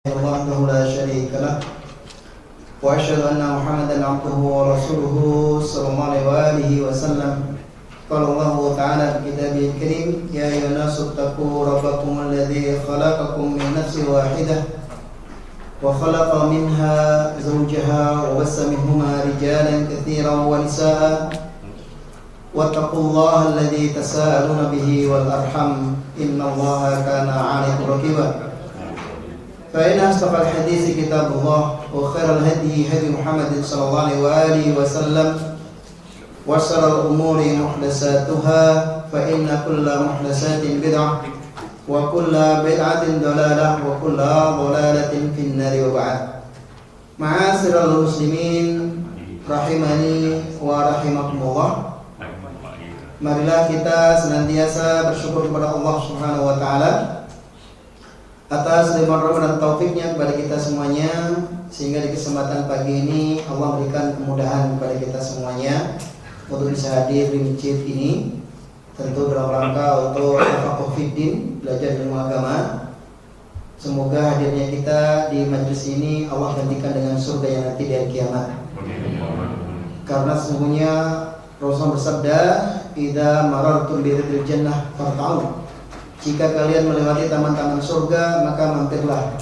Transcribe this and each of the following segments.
وحده لا شريك له وأشهد أن محمدا عبده ورسوله صلى الله عليه وسلم. قال الله تعالى في كتابه الكريم: يا أيها الناس اتقوا ربكم الذي خلقكم من نفس واحدة وخلق منها زوجها وبث منهما رجالا كثيرا ونساء واتقوا الله الذي تساءلون به والأرحم إن الله كان عليكم رقيبا. فإن أصدق الحديث كتاب الله وخير الهدي هدي محمد صلى الله عليه وسلم وشر الأمور محدثاتها فإن كل محدثات بدعة وكل بدعة ضلالة وكل ضلالة في النار وبعد. معاشر المسلمين rahimani wa rahimakumullah. Marilah kita senantiasa bersyukur kepada Allah Subhanahu wa taala atas limpahan rahmat dan taufiknya kepada kita semuanya, sehingga di kesempatan pagi ini Allah berikan kemudahan kepada kita semuanya untuk bisa hadir di masjid ini, tentu dalam rangka untuk tafaqquh fiddin, belajar ilmu agama. Semoga hadirnya kita di majelis ini Allah gantikan dengan surga yang nanti di hari kiamat. Karena sesungguhnya Rasulullah bersabda, "Idza marartum bi ridil jannah farta'u." Jika kalian melewati taman-taman surga, maka mampirlah.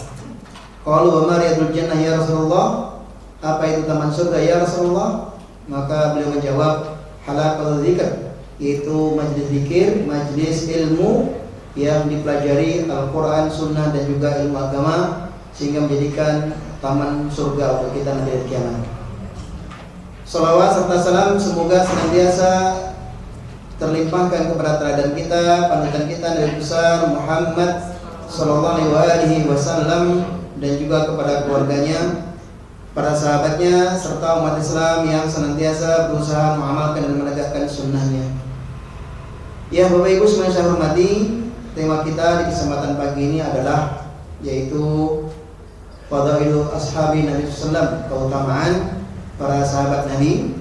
Qalu wa ma ridul jannah ya Rasulullah? Apa itu taman surga ya Rasulullah? Maka beliau menjawab, halaqatul dzikr, yaitu majelis zikir, majelis ilmu yang dipelajari Al-Quran, Sunnah dan juga ilmu agama, sehingga menjadikan taman surga untuk kita nanti di kiamat. Salawat serta salam semoga senantiasa terlimpahkan kepada teladan kita, panutan kita Nabi besar Muhammad sallallahu alaihi wasallam, dan juga kepada keluarganya, para sahabatnya, serta umat Islam yang senantiasa berusaha mengamalkan dan menegakkan sunnahnya. Ya Bapak Ibu semuanya saya hormati, tema kita di kesempatan pagi ini adalah yaitu Fadailul Ashabi Nabi sallallahu, keutamaan para sahabat Nabi.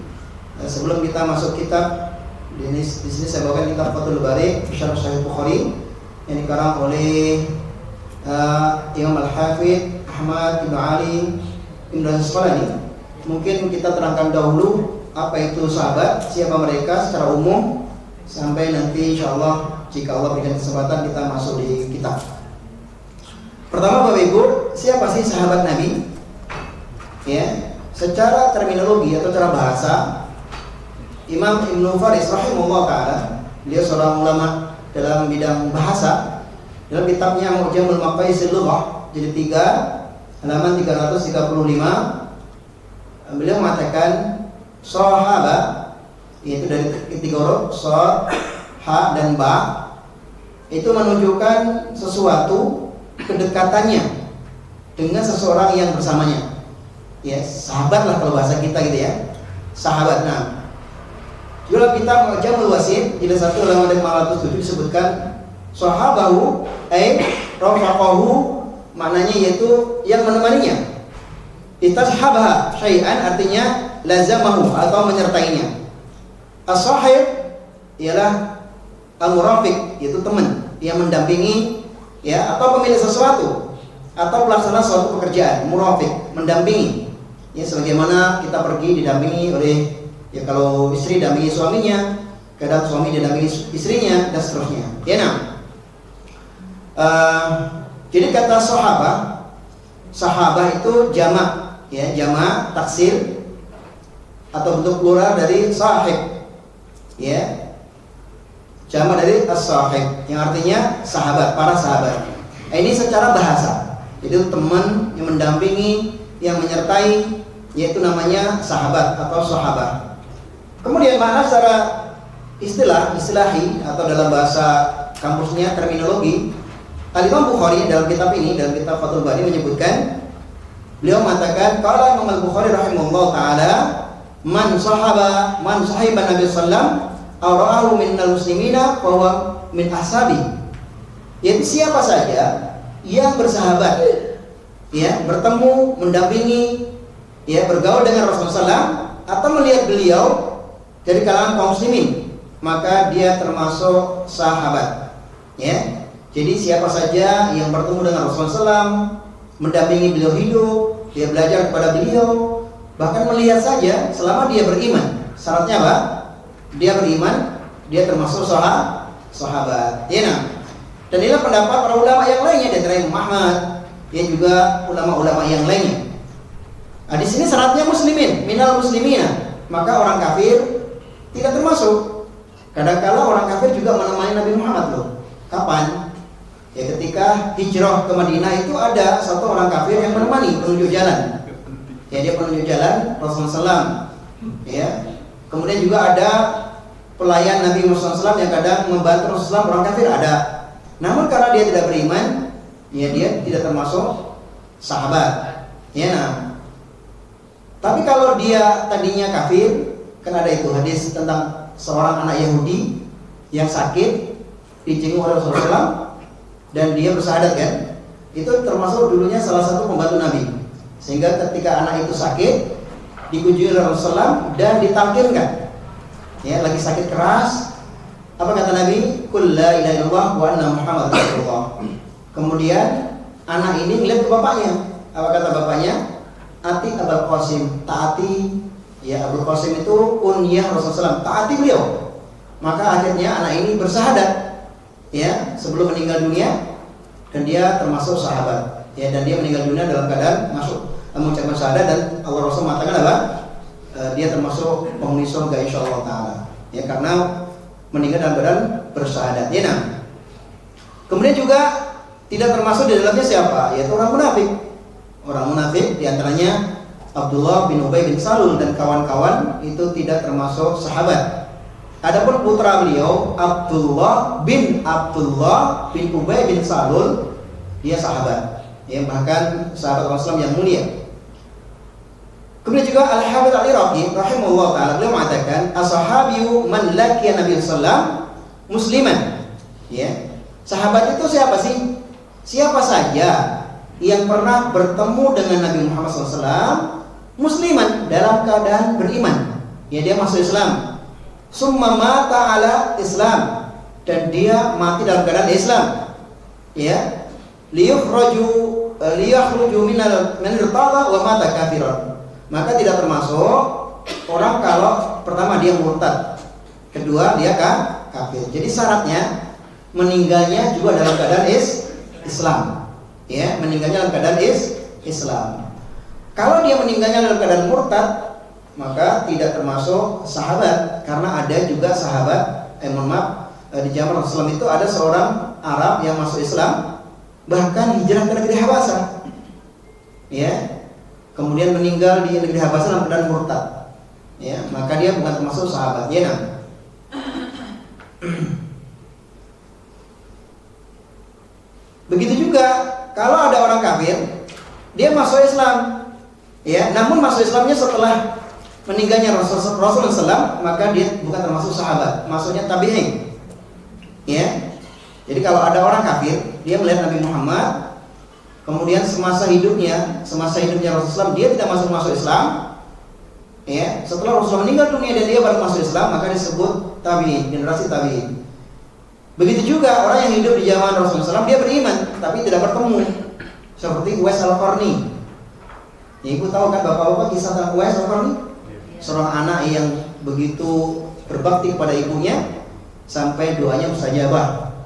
Sebelum kita masuk kitab, di sini saya bawakan kitab Fathul Bari Syarah Sahih Bukhari yang dikarang oleh Imam Al-Hafidh Ahmad Ibn Ali Ibn Asqalani. Mungkin kita terangkan dahulu apa itu sahabat, siapa mereka secara umum, sampai nanti insyaallah jika Allah berikan kesempatan kita masuk di kitab. Pertama Bapak Ibu, siapa sih sahabat Nabi? Ya, secara terminologi atau cara bahasa, Imam Ibnu Faris rahimahullah ta'ala, beliau seorang ulama dalam bidang bahasa. Dalam kitabnya Mu'jamul Maqayisil Lughah jilid 3 halaman 335, beliau mengatakan sahabat, yaitu dari ketiga huruf shad, ha dan ba, itu menunjukkan sesuatu kedekatannya dengan seseorang yang bersamanya. Ya, sahabat lah kalau bahasa kita gitu ya. Sahabat. Nah, dalam kitab Mu'jamul Wasit jilid 1 halaman 507 disebutkan sahabahu ay rafaqahu, maknanya yaitu yang menemaninya. Istashabaha syai'an artinya lazamahu atau menyertainya. As-sahib ialah al-murafiq, yaitu teman yang mendampingi ya, atau pemilik sesuatu atau pelaksana suatu pekerjaan. Murafiq, mendampingi. Ya, sebagaimana kita pergi didampingi oleh, ya kalau istri dampingi suaminya, kadang suami didampingi istrinya, dan seterusnya. Ya, nah. Jadi kata sahabah itu jamak, ya, jamak taksir atau bentuk plural dari sahib. Ya. Jamak dari as-sahib yang artinya sahabat, para sahabat. Ini secara bahasa. Itu teman yang mendampingi, yang menyertai, yaitu namanya sahabat atau sahabah. Kemudian makna secara istilahi atau dalam bahasa kampusnya, terminologi, Al-Imam Bukhari dalam kitab ini, dalam kitab Fathul Bari menyebutkan, beliau mengatakan qala Imam Al-Bukhari rahimahullah taala, man sahiban Nabi sallam aw ra'ahu minal muslimina fa huwa min ashabi. Yaitu siapa saja yang bersahabat, ya, bertemu, mendampingi, ya, bergaul dengan Rasulullah SAW atau melihat beliau dari kalangan kaum muslimin, maka dia termasuk sahabat. Ya, jadi siapa saja yang bertemu dengan Rasulullah SAW, mendampingi beliau hidup, dia belajar kepada beliau, bahkan melihat saja selama dia beriman. Syaratnya apa? Dia beriman, dia termasuk sahabat. Ya, nah. Dan inilah pendapat para ulama yang lainnya, dari Imam Ahmad, dia juga ulama-ulama yang lainnya. Nah, di sini syaratnya muslimin, minal muslimina, maka orang kafir tidak termasuk. Kadang-kala orang kafir juga menemani Nabi Muhammad loh. Kapan? Ya ketika hijrah ke Madinah itu ada satu orang kafir yang menemani, penunjuk jalan. Ya, dia penunjuk jalan Rasulullah SAW. Ya. Kemudian juga ada pelayan Nabi Muhammad SAW yang kadang membantu Rasulullah, orang kafir ada. Namun karena dia tidak beriman, ya dia tidak termasuk sahabat. Ya, nah. Tapi kalau dia tadinya kafir, kan ada itu hadis tentang seorang anak Yahudi yang sakit dijenguk oleh Rasulullah dan dia bersyahadat kan, itu termasuk dulunya salah satu pembantu Nabi. Sehingga ketika anak itu sakit dikunjungi oleh Rasulullah dan ditalkinkan, ya lagi sakit keras, apa kata Nabi? Qul la ilaha illallah wa anna Muhammadar Rasulullah. Kemudian anak ini melihat ke bapaknya, apa kata bapaknya? Ati Abul Qasim, taati. Ya, Abul Qasim itu unyah Rasulullah SAW, taati beliau. Maka akhirnya anak ini bersyahadat, ya sebelum meninggal dunia, dan dia termasuk sahabat. Ya, dan dia meninggal dunia dalam keadaan mengucapkan syahadat, dan Allah Rasul mengatakan apa? Dia termasuk penghuni surga insyaallah taala. Ya, karena meninggal dalam keadaan bersyahadat. Ya, nah. Kemudian juga tidak termasuk di dalamnya siapa? Yaitu orang munafik. Orang munafik diantaranya Abdullah bin Ubay bin Salul dan kawan-kawan itu tidak termasuk sahabat. Adapun putra beliau Abdullah bin Ubay bin Salul, dia sahabat, yang bahkan sahabat Rasulullah yang mulia. Kemudian juga Al-Hafidz Al-Iraqi rahimahullah taala beliau mengatakan as-sahabiyu man laqiya Nabi sallallahu musliman. Ya. Sahabat itu siapa sih? Siapa saja yang pernah bertemu dengan Nabi Muhammad SAW musliman, dalam keadaan beriman, ya dia masuk Islam, summa mata ala Islam, dan dia mati dalam keadaan Islam, ya liyukhruju minal irtada wa mata kafiran, maka tidak termasuk orang kalau pertama dia murtad, kedua dia kafir. Jadi syaratnya meninggalnya juga dalam keadaan Islam, ya meninggalnya dalam keadaan Islam. Kalau dia meninggalnya dalam keadaan murtad, maka tidak termasuk sahabat, karena ada juga sahabat, di zaman Rasulullah itu ada seorang Arab yang masuk Islam, bahkan hijrah ke negeri Habasah, ya, kemudian meninggal di negeri Habasah dalam keadaan murtad, ya, maka dia bukan termasuk sahabat. Ya, nah. Begitu juga kalau ada orang kafir, dia masuk Islam, ya, namun masuk Islamnya setelah meninggalnya Rasulullah SAW, maka dia bukan termasuk sahabat, maksudnya tabi'in. Ya, jadi kalau ada orang kafir, dia melihat Nabi Muhammad, kemudian semasa hidupnya Rasulullah dia tidak masuk Islam, ya, setelah Rasulullah meninggal dunia dan dia baru masuk Islam, maka disebut tabi'in, generasi tabi'in. Begitu juga orang yang hidup di zaman Rasulullah SAW, dia beriman tapi tidak bertemu, seperti Uwais Al-Qarni. Ya, ibu tahu kan bapak-bapak kisah tentang Uwais Al-Qarni? Seorang anak yang begitu berbakti kepada ibunya sampai doanya mustajabah,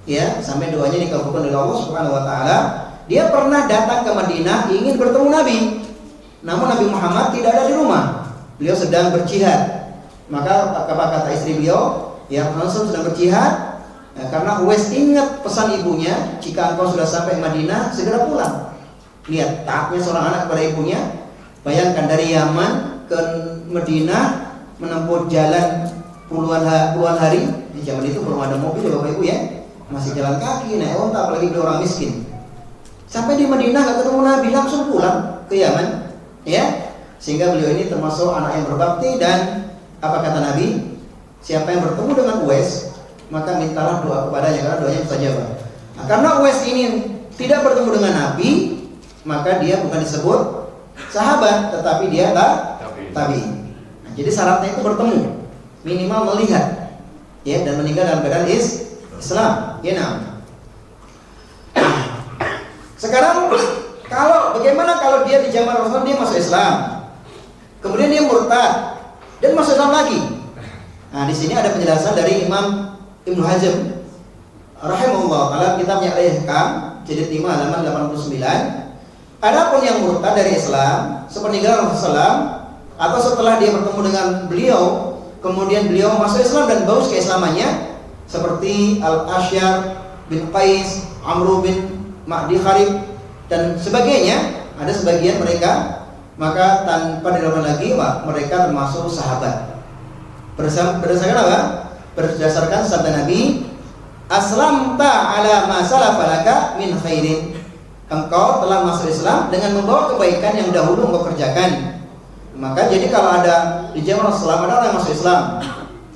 ya, sampai doanya dikabulkan oleh Allah Subhanahu wa taala. Dia pernah datang ke Madinah ingin bertemu Nabi, namun Nabi Muhammad tidak ada di rumah. Beliau sedang berjihad. Maka apa kata istri beliau? Ya, langsung sedang berjihad. Nah, karena Uwais ingat pesan ibunya, jika engkau sudah sampai Madinah segera pulang. Lihat taatnya seorang anak kepada ibunya. Bayangkan dari Yaman ke Madinah menempuh jalan puluhan hari. Di zaman itu belum ada mobil ya Bapak Ibu ya, masih jalan kaki, naik onta, apalagi beliau orang miskin. Sampai di Madinah gak ketemu Nabi, langsung pulang ke Yaman, ya. Sehingga beliau ini termasuk anak yang berbakti. Dan apa kata Nabi? Siapa yang bertemu dengan Uwais, maka mintalah doa kepadanya, karena doanya mustajabah. Nah, karena Uwais ini tidak bertemu dengan Nabi, maka dia bukan disebut sahabat, tetapi dia tabi'in. Nah, jadi syaratnya itu bertemu, minimal melihat, ya, dan meninggal dalam keadaan Islam. Ya, nah. Sekarang Bagaimana kalau dia di zaman Rasulullah dia masuk Islam, kemudian dia murtad dan masuk Islam lagi? Nah, di sini ada penjelasan dari Imam Ibnu Hazm rahimahullah dalam kitabnya Al-Ihkam jilid 5 halaman 89. Adapun yang murtad dari Islam sepeninggalan Rasulullah atau setelah dia bertemu dengan beliau, kemudian beliau masuk Islam dan baus keislamannya, seperti Al-Asyar bin Qais, Amru bin Ma'di Kharib dan sebagainya, ada sebagian mereka, maka tanpa diragukan lagi mereka termasuk sahabat. Berdasarkan apa? Berdasarkan sabda Nabi, aslamta ala ma salafa laka min khairin. Engkau telah masuk Islam dengan membawa kebaikan yang dahulu engkau kerjakan. Maka jadi kalau ada di zaman Rasulullah ada orang yang masuk Islam,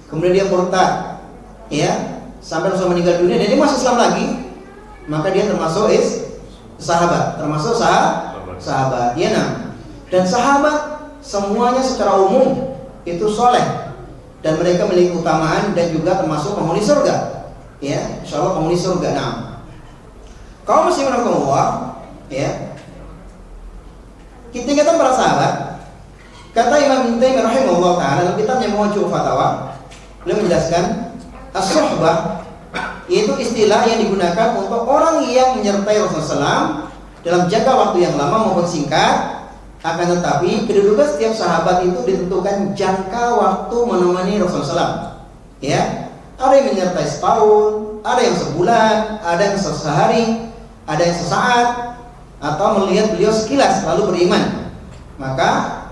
kemudian dia murtad, ya, sampai Rasul meninggal dunia dan dia masuk Islam lagi, maka dia termasuk sahabat, termasuk sahabat. Ya, nah. Dan sahabat semuanya secara umum itu soleh dan mereka memiliki keutamaan dan juga termasuk penghuni surga. Ya, insyaallah penghuni surga. Nah, kaum muslimin rahimakumullah, ya, tingkatan para sahabat. Kata Imam Ibnu Taimiyah rahimahullah taala dalam kitabnya Majmu' Fatawa, beliau menjelaskan as-suhbah yaitu istilah yang digunakan untuk orang yang menyertai Rasulullah SAW dalam jangka waktu yang lama maupun singkat. Akan tetapi kedudukan setiap sahabat itu ditentukan jangka waktu menemani Rasulullah SAW. Ya, ada yang menyertai setahun, ada yang sebulan, ada yang sehari, ada yang sesaat, atau melihat beliau sekilas lalu beriman. Maka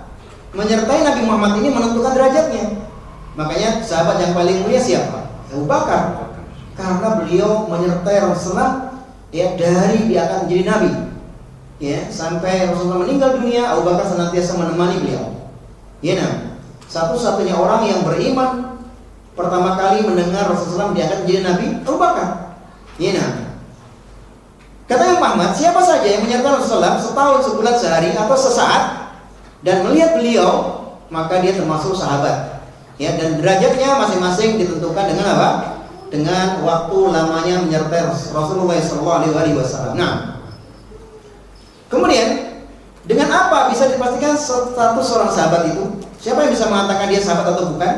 menyertai Nabi Muhammad ini menentukan derajatnya. Makanya sahabat yang paling mulia siapa? Abu Bakar. Karena beliau menyertai Rasulullah, ya, dari dia akan menjadi nabi, ya, sampai Rasulullah meninggal dunia, Abu Bakar senantiasa menemani beliau. Ya, nah, satu-satunya orang yang beriman pertama kali mendengar Rasulullah diangkat menjadi nabi, Abu Bakar. Ya, nah. Kata Imam Ahmad, siapa saja yang menyertai Rasulullah setahun, sebulan, sehari atau sesaat dan melihat beliau, maka dia termasuk sahabat. Ya, dan derajatnya masing-masing ditentukan dengan apa? Dengan waktu lamanya menyertai Rasulullah SAW. Nah, kemudian dengan apa bisa dipastikan status seorang sahabat itu? Siapa yang bisa mengatakan dia sahabat atau bukan?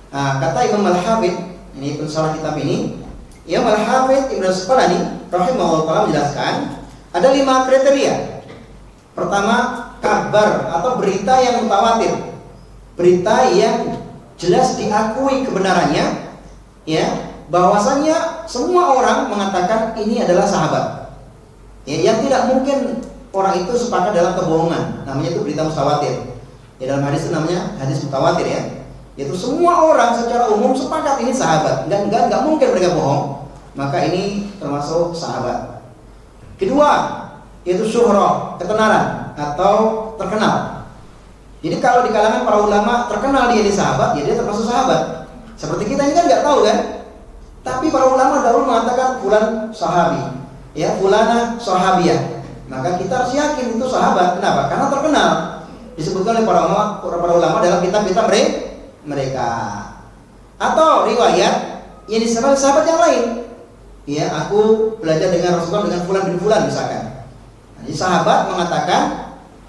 Nah, kata Imam Al-Hafidh, ini pensyarah kitab ini, Imam Al-Hafidh Ibnu Asqalani rahimahullah taala menjelaskan ada 5 kriteria. Pertama, kabar atau berita yang mutawatir, berita yang jelas diakui kebenarannya, ya, bahwasannya semua orang mengatakan ini adalah sahabat, ya, yang tidak mungkin orang itu sepakat dalam kebohongan, namanya itu berita mutawatir. Ya, dalam hadis itu namanya hadis mutawatir, ya, yaitu semua orang secara umum sepakat ini sahabat, nggak mungkin mereka bohong, maka ini termasuk sahabat. Kedua, yaitu syuhrah, ketenaran atau terkenal. Jadi kalau di kalangan para ulama terkenal dia ini sahabat, ya dia termasuk sahabat. Seperti kita ini kan nggak tahu kan, tapi para ulama dahulu mengatakan fulan sahabi, ya, fulana sahabiyah. Maka kita harus yakin itu sahabat. Kenapa? Karena terkenal, disebutkan oleh para ulama dalam kitab-kitab mereka. Atau riwayat yang disebut sahabat yang lain. Ya, aku belajar dengan Rasulullah dengan fulan bin fulan misalkan. Jadi sahabat mengatakan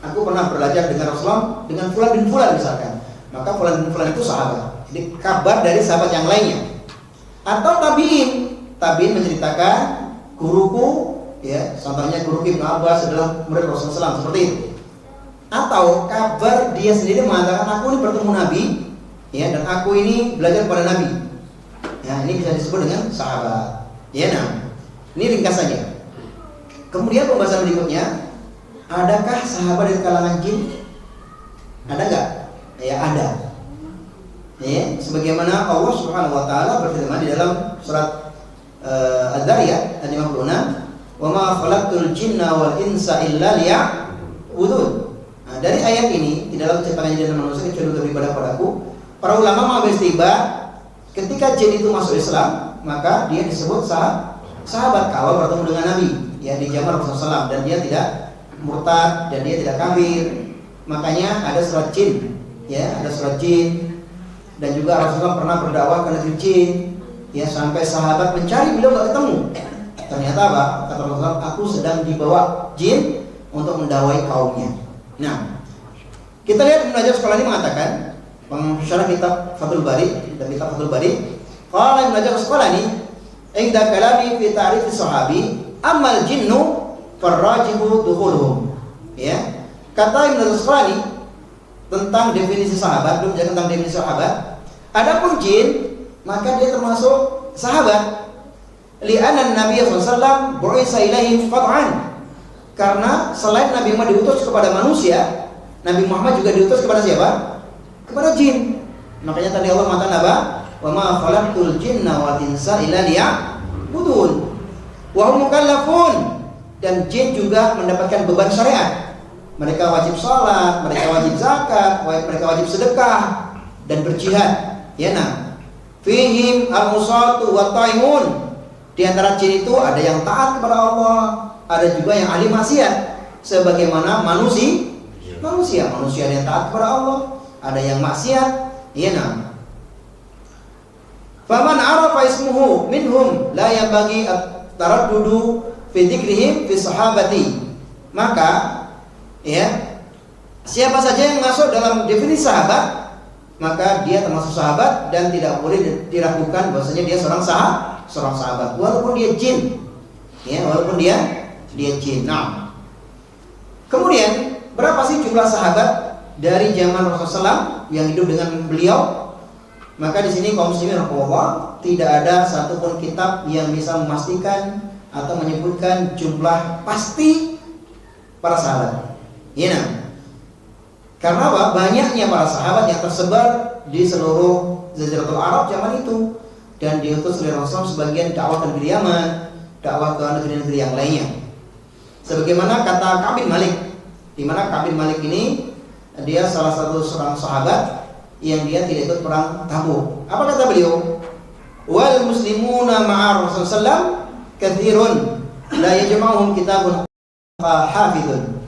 aku pernah belajar dengan Rasulullah dengan fulan bin fulan misalkan. Maka fulan bin fulan itu sahabat. Jadi kabar dari sahabat yang lainnya. Atau tabiin menceritakan guruku, ya, contohnya guru Ibnu Abbas adalah murid Rasulullah SAW, seperti itu. Atau kabar dia sendiri mengatakan aku ini bertemu Nabi, ya, dan aku ini belajar pada Nabi. Ya, ini bisa disebut dengan sahabat. Ya, nah, ini ringkasannya. Kemudian pembahasan berikutnya, adakah sahabat dari kalangan jin? Ada nggak? Ya, ada. Ya, sebagaimana Allah Subhanahu Wa Taala berfirman di dalam surat Ad-Dariyat ayat 56, "Wa ma khalaqtul jinna wal insa illa liya'budun." Nah, dari ayat ini tidaklah diciptakan jin dan manusia kecuali untuk beribadah padaku. Para ulama mengambil istibah ketika jin itu masuk Islam, maka dia disebut sahabat kalau bertemu dengan Nabi, ya, di zaman Rasulullah SAW, dan dia tidak murtad dan dia tidak kafir. Makanya ada surat jin, ya, ada surat jin. Dan juga Rasulullah pernah berdakwah ke negeri jin, ya, sampai sahabat mencari beliau nggak ketemu. Ternyata apa? Kata Rasulullah, aku sedang dibawa jin untuk mendakwai kaumnya. Nah, kita lihat Ibnu Hajar Asqalani mengatakan, pensyarah kitab Fathul Bari dan kitab Fathul Bari, qala Ibnu Hajar Asqalani inda kalami fi ta'rif sahabi amal jinnu farrajihu dukhuluhum. Ya, kata Ibnu Hajar Asqalani tentang definisi sahabat, belum tentang definisi sahabat. Adapun jin, maka dia termasuk sahabat. Li'anna Nabi sallallahu alaihi wasallam bu'itsa ilaihim qat'an. Karena selain Nabi Muhammad diutus kepada manusia, Nabi Muhammad juga diutus kepada siapa? Kepada jin. Makanya tadi Allah mengatakan apa? Wa ma khalaqtul jinna wal insa illa liya'budun. Wa hum mukallafun. Dan jin juga mendapatkan beban syariat. Mereka wajib salat, mereka wajib zakat, mereka wajib sedekah dan berjihad. Ya nah. Fihim al-musatu wa ta'imun. Di antara jin itu ada yang taat kepada Allah, ada juga yang ahli maksiat. Sebagaimana manusia ada yang taat kepada Allah, ada yang maksiat. Ya nah. Faman arafa ismuhu minhum la yanbaghi at-taraddudu fi dzikrihim fi sahabati. Maka ya, siapa saja yang masuk dalam definisi sahabat, maka dia termasuk sahabat dan tidak boleh diragukan bahwasanya dia seorang sahabat walaupun dia jin. Ya, walaupun dia jin. Nah, kemudian berapa sih jumlah sahabat dari zaman Rasulullah SAW yang hidup dengan beliau? Maka di sini kaum muslimin rahimahullah, tidak ada satupun kitab yang bisa memastikan atau menyebutkan jumlah pasti para sahabat. Ya, nah. Karena apa? Banyaknya para sahabat yang tersebar di seluruh Jaziratul Arab zaman itu, dan diutus oleh Rasul sebagian dakwah ke negeri Yaman, dakwah ke negeri-negeri yang lainnya. Sebagaimana kata Ka'ab bin Malik, di mana Ka'ab bin Malik ini dia salah satu seorang sahabat yang dia tidak ikut perang Tabuk. Apa kata beliau? Wal muslimuna ma'a Rasulullah sallam katsirun la yajma'uhum kitabun hafidun.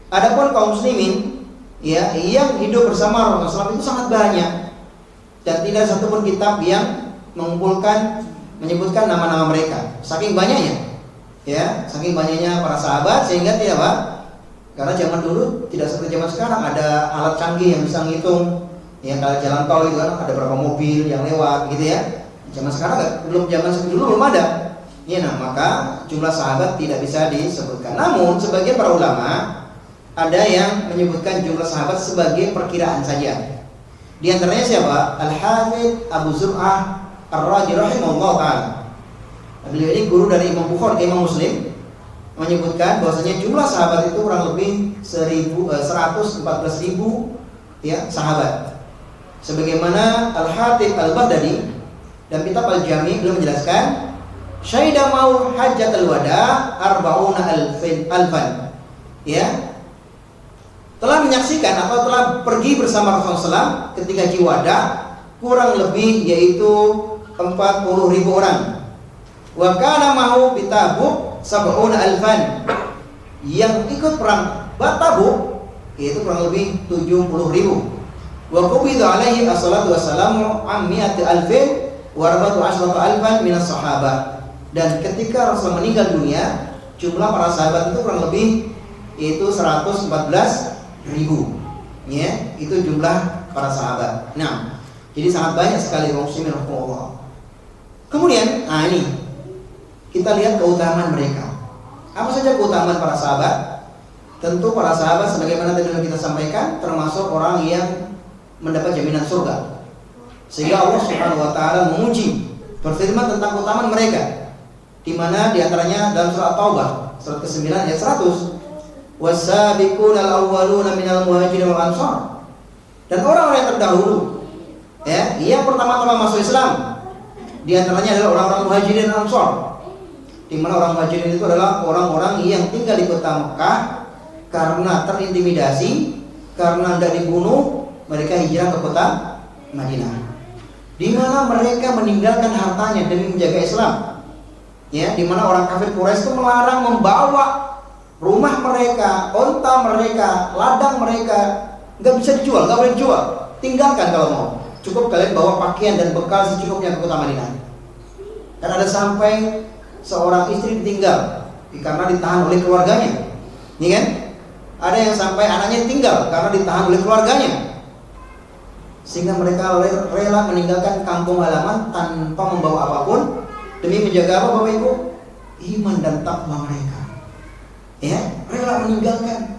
Adapun kaum muslimin ya yang hidup bersama Rasulullah SAW itu sangat banyak, dan tidak satupun kitab yang mengumpulkan menyebutkan nama-nama mereka. Saking banyaknya, ya, saking banyaknya para sahabat sehingga tidak apa? Karena zaman dulu tidak seperti zaman sekarang ada alat canggih yang bisa menghitung. Ya, kalau jalan tol itu kan ada berapa mobil yang lewat, gitu ya. Zaman sekarang zaman dulu belum ada. Ya, nah maka jumlah sahabat tidak bisa disebutkan. Namun sebagian para ulama ada yang menyebutkan jumlah sahabat sebagai perkiraan saja. Di antaranya siapa? Al-Hafidz Abu Zur'ah Ar-Razi rahimahullah ta'ala. Beliau ini guru dari Imam Bukhari, Imam Muslim, menyebutkan bahwasanya jumlah sahabat itu kurang lebih 114.000 ya sahabat. Sebagaimana Al-Hatib Al-Baghdadi dan kitab Al-Jami beliau menjelaskan, syahida mau hajjatul wada arba'una alfan. Ya, telah menyaksikan atau telah pergi bersama Rasulullah SAW ketika Haji Wada kurang lebih yaitu 40.000 orang. Wa kana mahu bitabuk sab'una alfan. Yang ikut perang Tabuk yaitu kurang lebih 70.000. Wa qubida alaihi assalatu wassalamu ammiyati alfin wa arba'atu asyratu alfan minas sahabat. Dan ketika Rasul meninggal dunia, jumlah para sahabat itu kurang lebih yaitu 114.000. Ya, itu jumlah para sahabat. Nah, jadi sangat banyak sekali kaum muslimin rahimahullah. Kemudian, ini kita lihat keutamaan mereka. Apa saja keutamaan para sahabat? Tentu para sahabat sebagaimana tadi kita sampaikan termasuk orang yang mendapat jaminan surga. Sehingga Allah Subhanahu wa taala memuji, berfirman tentang keutamaan mereka. Di mana di antaranya dalam surat Taubah, surat ke-9 ayat 100. Was-sabiquna al-awwaluna minal muhajirin wal ansar. Dan orang-orang yang terdahulu ya, yang pertama-tama masuk Islam di antaranya adalah orang-orang muhajirin dan ansar. Di mana orang muhajirin itu adalah orang-orang yang tinggal di kota Mekah karena terintimidasi, karena tidak dibunuh, mereka hijrah ke kota Madinah. Di mana mereka meninggalkan hartanya demi menjaga Islam. Ya, di mana orang kafir Quraisy itu melarang membawa rumah mereka, onta mereka, ladang mereka, nggak bisa dijual, nggak boleh dijual. Tinggalkan kalau mau. Cukup kalian bawa pakaian dan bekal secukupnya ke kota Madinah. Dan ada sampai seorang istri ditinggal karena ditahan oleh keluarganya. Ini kan? Ada yang sampai anaknya ditinggal karena ditahan oleh keluarganya, sehingga mereka rela meninggalkan kampung halaman tanpa membawa apapun demi menjaga apa Bapak Ibu? Iman dan takwa mereka. Ya, rela meninggalkan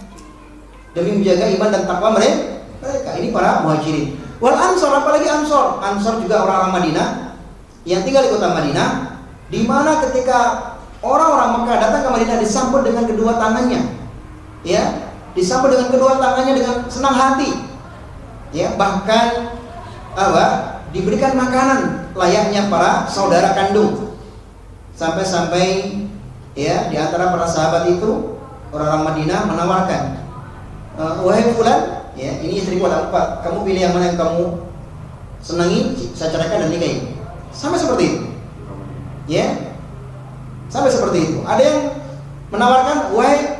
demi menjaga iman dan takwa mereka. Ini para muhajirin. Wal ansor, apalagi ansor. Ansor juga orang-orang Madinah yang tinggal di kota Madinah, di mana ketika orang-orang Mekah datang ke Madinah disambut dengan kedua tangannya. Ya, disambut dengan kedua tangannya dengan senang hati. Ya, bahkan diberikan makanan layaknya para saudara kandung. Sampai-sampai ya di antara para sahabat itu orang-orang Madinah menawarkan, wahai fulan, ya ini istriku ada 4, kamu pilih yang mana yang kamu senangi, saya ceraikan dan nikahi. Sampai seperti itu. Ya. Sampai seperti itu. Ada yang menawarkan, wahai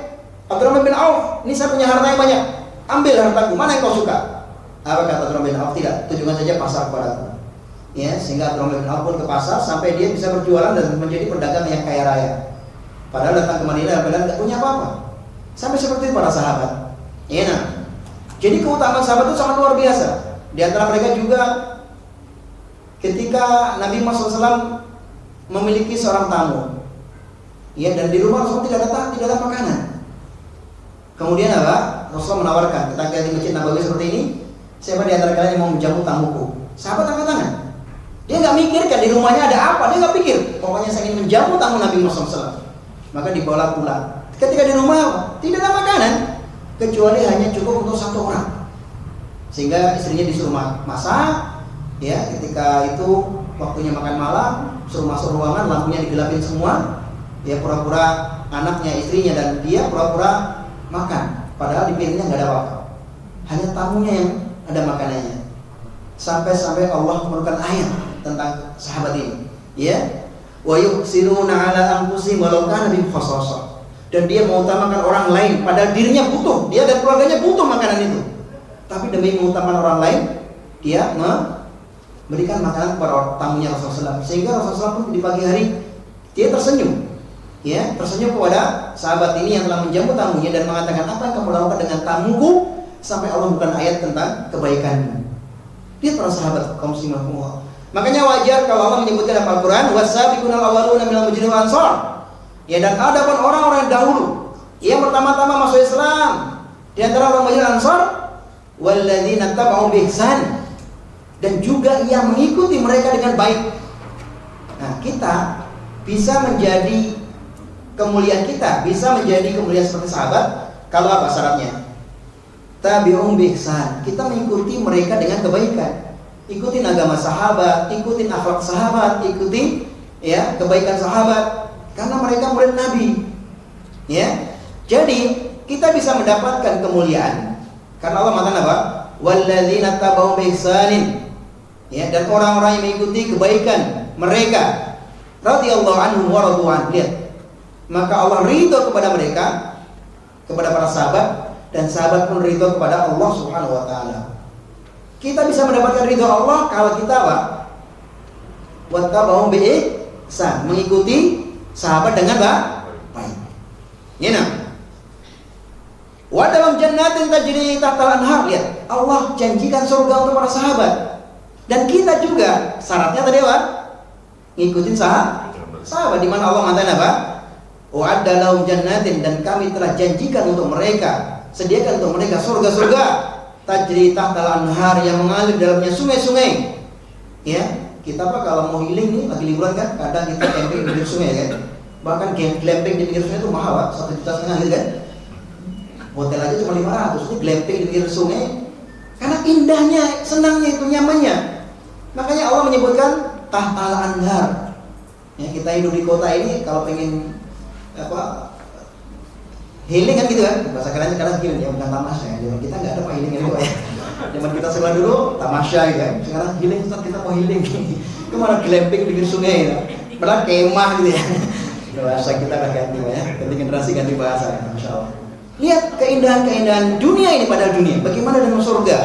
Abdurrahman bin Auf, ini saya punya harta yang banyak, ambil hartaku, mana yang kau suka? Apa kata Abdurrahman bin Auf? Tidak, tunjukkan saja pasar kepadaku. Ya, sehingga Abdurrahman bin Auf pun ke pasar sampai dia bisa berjualan dan menjadi pedagang yang kaya raya. Padahal datang ke Madinah dan tidak punya apa-apa. Sampai seperti itu para sahabat. Ya, nah. Jadi keutamaan sahabat itu sangat luar biasa. Di antara mereka juga ketika Nabi Muhammad SAW memiliki seorang tamu, ya, dan di rumah Rasulullah tidak ada makanan. Kemudian apa? Rasulullah menawarkan, ketika di Masjid Nabawi seperti ini, siapa di antara kalian yang mau menjamu tamuku? Sahabat angkat tangan. Dia nggak mikirkan di rumahnya ada apa, dia nggak pikir. Pokoknya saya ingin menjamu tamu Nabi Muhammad SAW. Maka dibawa pulang. Ketika di rumah tidak ada makanan, kecuali hanya cukup untuk 1 orang. Sehingga istrinya disuruh masak. Ya, ketika itu waktunya makan malam, suruh masuk ruangan, lampunya digelapin semua. Ya, pura-pura anaknya, istrinya dan dia pura-pura makan. Padahal di piringnya nggak ada apa-apa. Hanya tamunya yang ada makanannya. Sampai-sampai Allah menurunkan ayat tentang sahabat ini. Ya, wa yuksiruna ala anfusihim walau kana bihim khassasah. Dan dia mengutamakan orang lain padahal dirinya butuh, dia dan keluarganya butuh makanan itu. Tapi demi mengutamakan orang lain, dia memberikan makanan kepada tamunya Rasulullah SAW. Sehingga Rasulullah pun di pagi hari dia tersenyum. Ya, tersenyum kepada sahabat ini yang telah menjamu tamunya dan mengatakan, apa yang kamu lakukan dengan tamuku sampai Allah bukan ayat tentang kebaikanmu. Dia para sahabat kaum muslimin. Makanya wajar kalau Allah menyebutkan dalam Al-Quran, wasabiqunal awwaluna minal muhajirin wal ansar. Ya, dan ada pun orang-orang yang dahulu yang pertama-tama masuk Islam di antara orang muhajirin ansar, walladzina tabau bi ihsan, dan juga yang mengikuti mereka dengan baik. Nah, kita bisa menjadi kemuliaan, kita bisa menjadi kemuliaan seperti sahabat kalau apa syaratnya? Tabi'um bi ihsan, kita mengikuti mereka dengan kebaikan. Ikutin agama sahabat, ikutin akhlak sahabat, ikutin ya kebaikan sahabat, karena mereka murid Nabi. Ya. Jadi, kita bisa mendapatkan kemuliaan karena Allah mengatakan apa? Walladzina tabau bi ihsanin. Ya, dan orang-orang yang mengikuti kebaikan mereka, radhiyallahu anhum wa radu an. Lihat. Maka Allah ridho kepada mereka, kepada para sahabat, dan sahabat pun ridho kepada Allah Subhanahu wa taala. Kita bisa mendapatkan ridho Allah kalau kita apa? Wattaba'u bi ihsan, mengikuti sahabat dengan baik. Ya, nah. Wa dalam jannatin tajri tahtal anhar, lihat. Allah janjikan surga untuk para sahabat. Dan kita juga syaratnya tadi apa? Ngikutin sahabat, di mana Allah mengatakan apa? Wa'adda lahum jannatin, dan kami telah janjikan untuk mereka, sediakan untuk mereka surga-surga tajri tahtal anhar, yang mengalir dalamnya sungai-sungai. Ya, kita apa kalau mau healing nih lagi liburan kan, kadang kita camping di pinggir sungai kan. Bahkan glamping di pinggir sungai itu mahal, Pak, 1,5 juta gitu kan. Hotel aja cuma 500, ini glamping di pinggir sungai. Karena indahnya, senangnya itu, nyamannya. Makanya Allah menyebutkan tahtal anhar. Ya, kita hidup di kota ini kalau pengen apa healing kan gitu kan, bahasa kerennya sekarang healing ya, bukan tamasya ya. Zaman kita nggak ada pak healing itu ya. Zaman kita sekolah dulu tamasya gitu kan, sekarang healing, Ustaz kita mau healing. Itu malah glamping di pinggir sungai ya, malah kemah gitu ya. Bahasa kita udah ganti ya, ganti generasi ganti bahasa ya, Masya Allah. Lihat keindahan-keindahan dunia ini pada dunia, bagaimana dengan surga?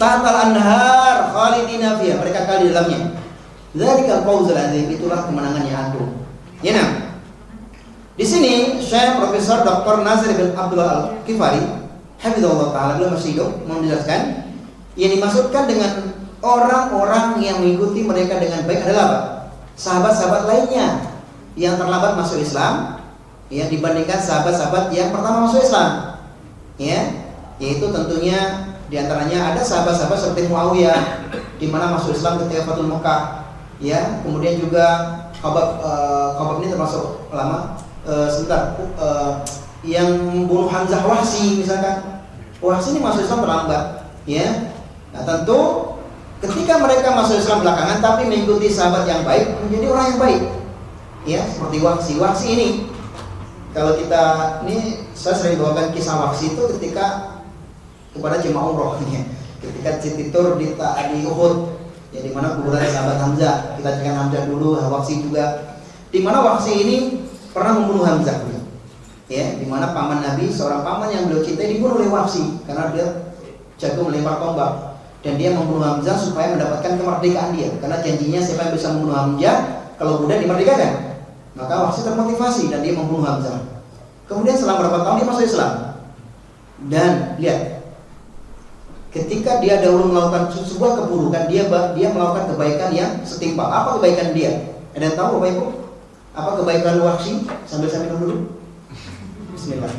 Tahtal anhar khalidina fiha, mereka kekal di dalamnya. Dzalikal fawzul adzim, itulah kemenangan yang agung. Ya, nah. Di sini Syekh Profesor Profesor Dr. Nazir bin Abdullah Al-Kifari, hafizahullah taala, beliau masih hidup, menjelaskan yang dimaksudkan dengan orang-orang yang mengikuti mereka dengan baik adalah apa? Sahabat-sahabat lainnya yang terlambat masuk Islam, ya, dibandingkan sahabat-sahabat yang pertama masuk Islam, ya, yaitu tentunya diantaranya ada sahabat-sahabat seperti Muawiyah, di mana masuk Islam ketika Fathul Mekah, ya, kemudian juga Khabab ini termasuk ulama yang membunuh Hamzah Wahsy misalkan. Wahsy ini masuk Islam terlambat, ya. Nah tentu ketika mereka masuk Islam belakangan tapi mengikuti sahabat yang baik, menjadi orang yang baik, ya, seperti Wahsy. Wahsy ini, kalau kita ini, saya sering bawakan kisah Wahsy itu ketika kepada jemaah umroh, ya, ketika Siti Tur di Uhud, ya, di mana kuburan sahabat Hamzah. Kita cerikan Hamzah dulu, Wahsy juga, di mana Wahsy ini pernah membunuh Hamzah, ya, di mana paman Nabi, seorang paman yang beliau cintai, dibunuh oleh Wahsy karena dia jago melempar tombak. Dan dia membunuh Hamzah supaya mendapatkan kemerdekaan dia. Karena janjinya siapa yang bisa membunuh Hamzah, kalau budak dimerdekakan. Maka Wahsy termotivasi dan dia membunuh Hamzah. Kemudian setelah beberapa tahun dia masuk Islam. Dan lihat, ketika dia dahulu melakukan sebuah keburukan, dia melakukan kebaikan yang setimpal. Apa kebaikan dia? Ada yang tahu Bapak Ibu? Apa kebaikan Wahsy? Sambil saya minum dulu. Bismillah.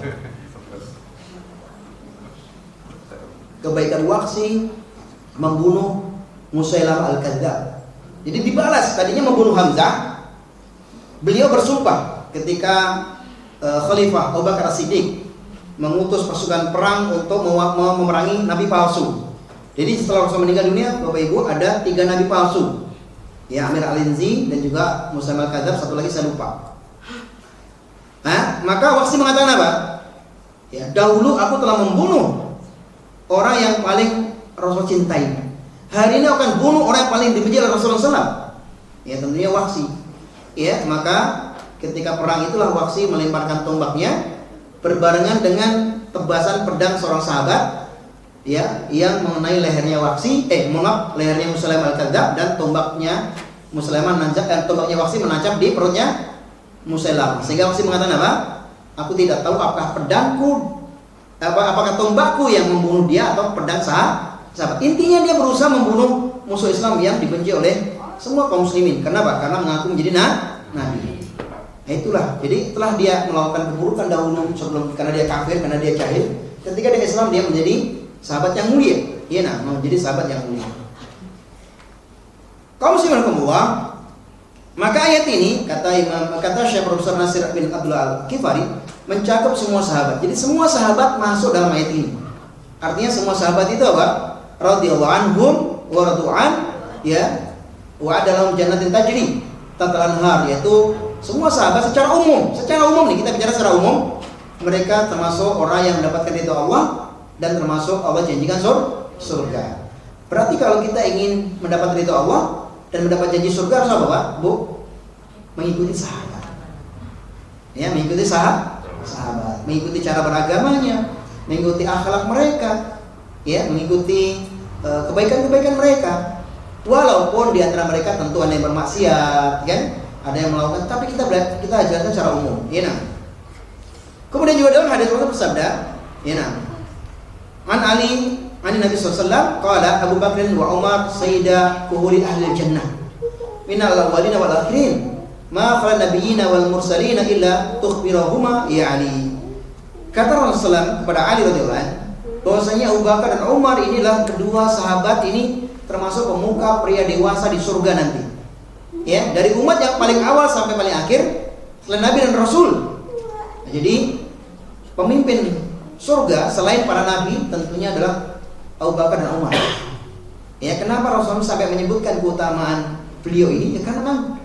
Kebaikan Wahsy membunuh Musailamah Al-Kadzdzab. Jadi dibalas, tadinya membunuh Hamzah. Beliau bersumpah ketika Khalifah Abu Bakar As-Siddiq mengutus pasukan perang untuk memerangi nabi palsu. Jadi setelah Rasul meninggal dunia, Bapak Ibu, ada 3 nabi palsu, ya, Amir Al-Inzi dan juga Musailamah Al-Kadzdzab, satu lagi saya lupa. Nah, maka Wahsy mengatakan apa? Ya, dahulu aku telah membunuh orang yang paling Rasul cintai. Hari ini akan bunuh orang yang paling dibenci oleh Rasulullah SAW. Ya, tentunya Wahsy. Ya, maka ketika perang itulah Wahsy melemparkan tombaknya berbarengan dengan tebasan pedang seorang sahabat, ya, yang mengenai lehernya Wahsy, lehernya Musailamah Al-Kadzdzab, dan tombaknya tombaknya Wahsy menancap di perutnya Musailamah. Sehingga Wahsy mengatakan apa? Aku tidak tahu apakah apakah tombakku yang membunuh dia atau pedang sahabat. Intinya dia berusaha membunuh musuh Islam yang dibenci oleh semua kaum muslimin. Kenapa? Karena mengaku menjadi nabi. Nah itulah. Jadi setelah dia melakukan keburukan dahulu sebelum, karena dia kafir, karena dia jahil, ketika dia Islam dia menjadi sahabat yang mulia. Iya, menjadi sahabat yang mulia. Kaum muslimin rahimahullah, maka ayat ini kata Syekh Profesor Nazir bin Abdullah Al-Kifari mencakup semua sahabat. Jadi semua sahabat masuk dalam ayat ini. Artinya semua sahabat itu apa? Radhiyallahu anhum wa radu'an, ya, wa adalah jannatin tajri tatal anhar, yaitu semua sahabat secara umum nih, kita bicara secara umum, mereka termasuk orang yang mendapatkan ridha Allah dan termasuk Allah janjikan surga. Berarti kalau kita ingin mendapat ridha Allah dan mendapat janji surga harus apa, Pak? Bu? Mengikuti sahabat. Ya, mengikuti sahabat, mengikuti cara beragamanya, mengikuti akhlak mereka, ya, mengikuti kebaikan-kebaikan mereka. Walaupun di antara mereka tentu ada yang bermaksiat, kan? Ada yang melakukan, tapi kita ajarkan secara umum, ya. Kemudian juga dalam hadis Rasul bersabda, ya, An Ali, an Nabi sallallahu alaihi wasallam, qala Abu Bakr wa Umar sayyida kuhuri ahli jannah minal awwalina wal akhirin ma khala nabiyina wal mursalina illa tukhbirahuma ya Ali. Kata Rasulullah kepada Ali radhiyallahu anhu bahwasanya Abu Bakar dan Umar inilah kedua sahabat ini termasuk pemuka pria dewasa di surga nanti. Ya, dari umat yang paling awal sampai paling akhir selain Nabi dan Rasul. Nah, jadi pemimpin surga selain para nabi tentunya adalah Abu Bakar dan Umar. Ya, kenapa Rasulullah sampai menyebutkan keutamaan beliau ini? Ya, karena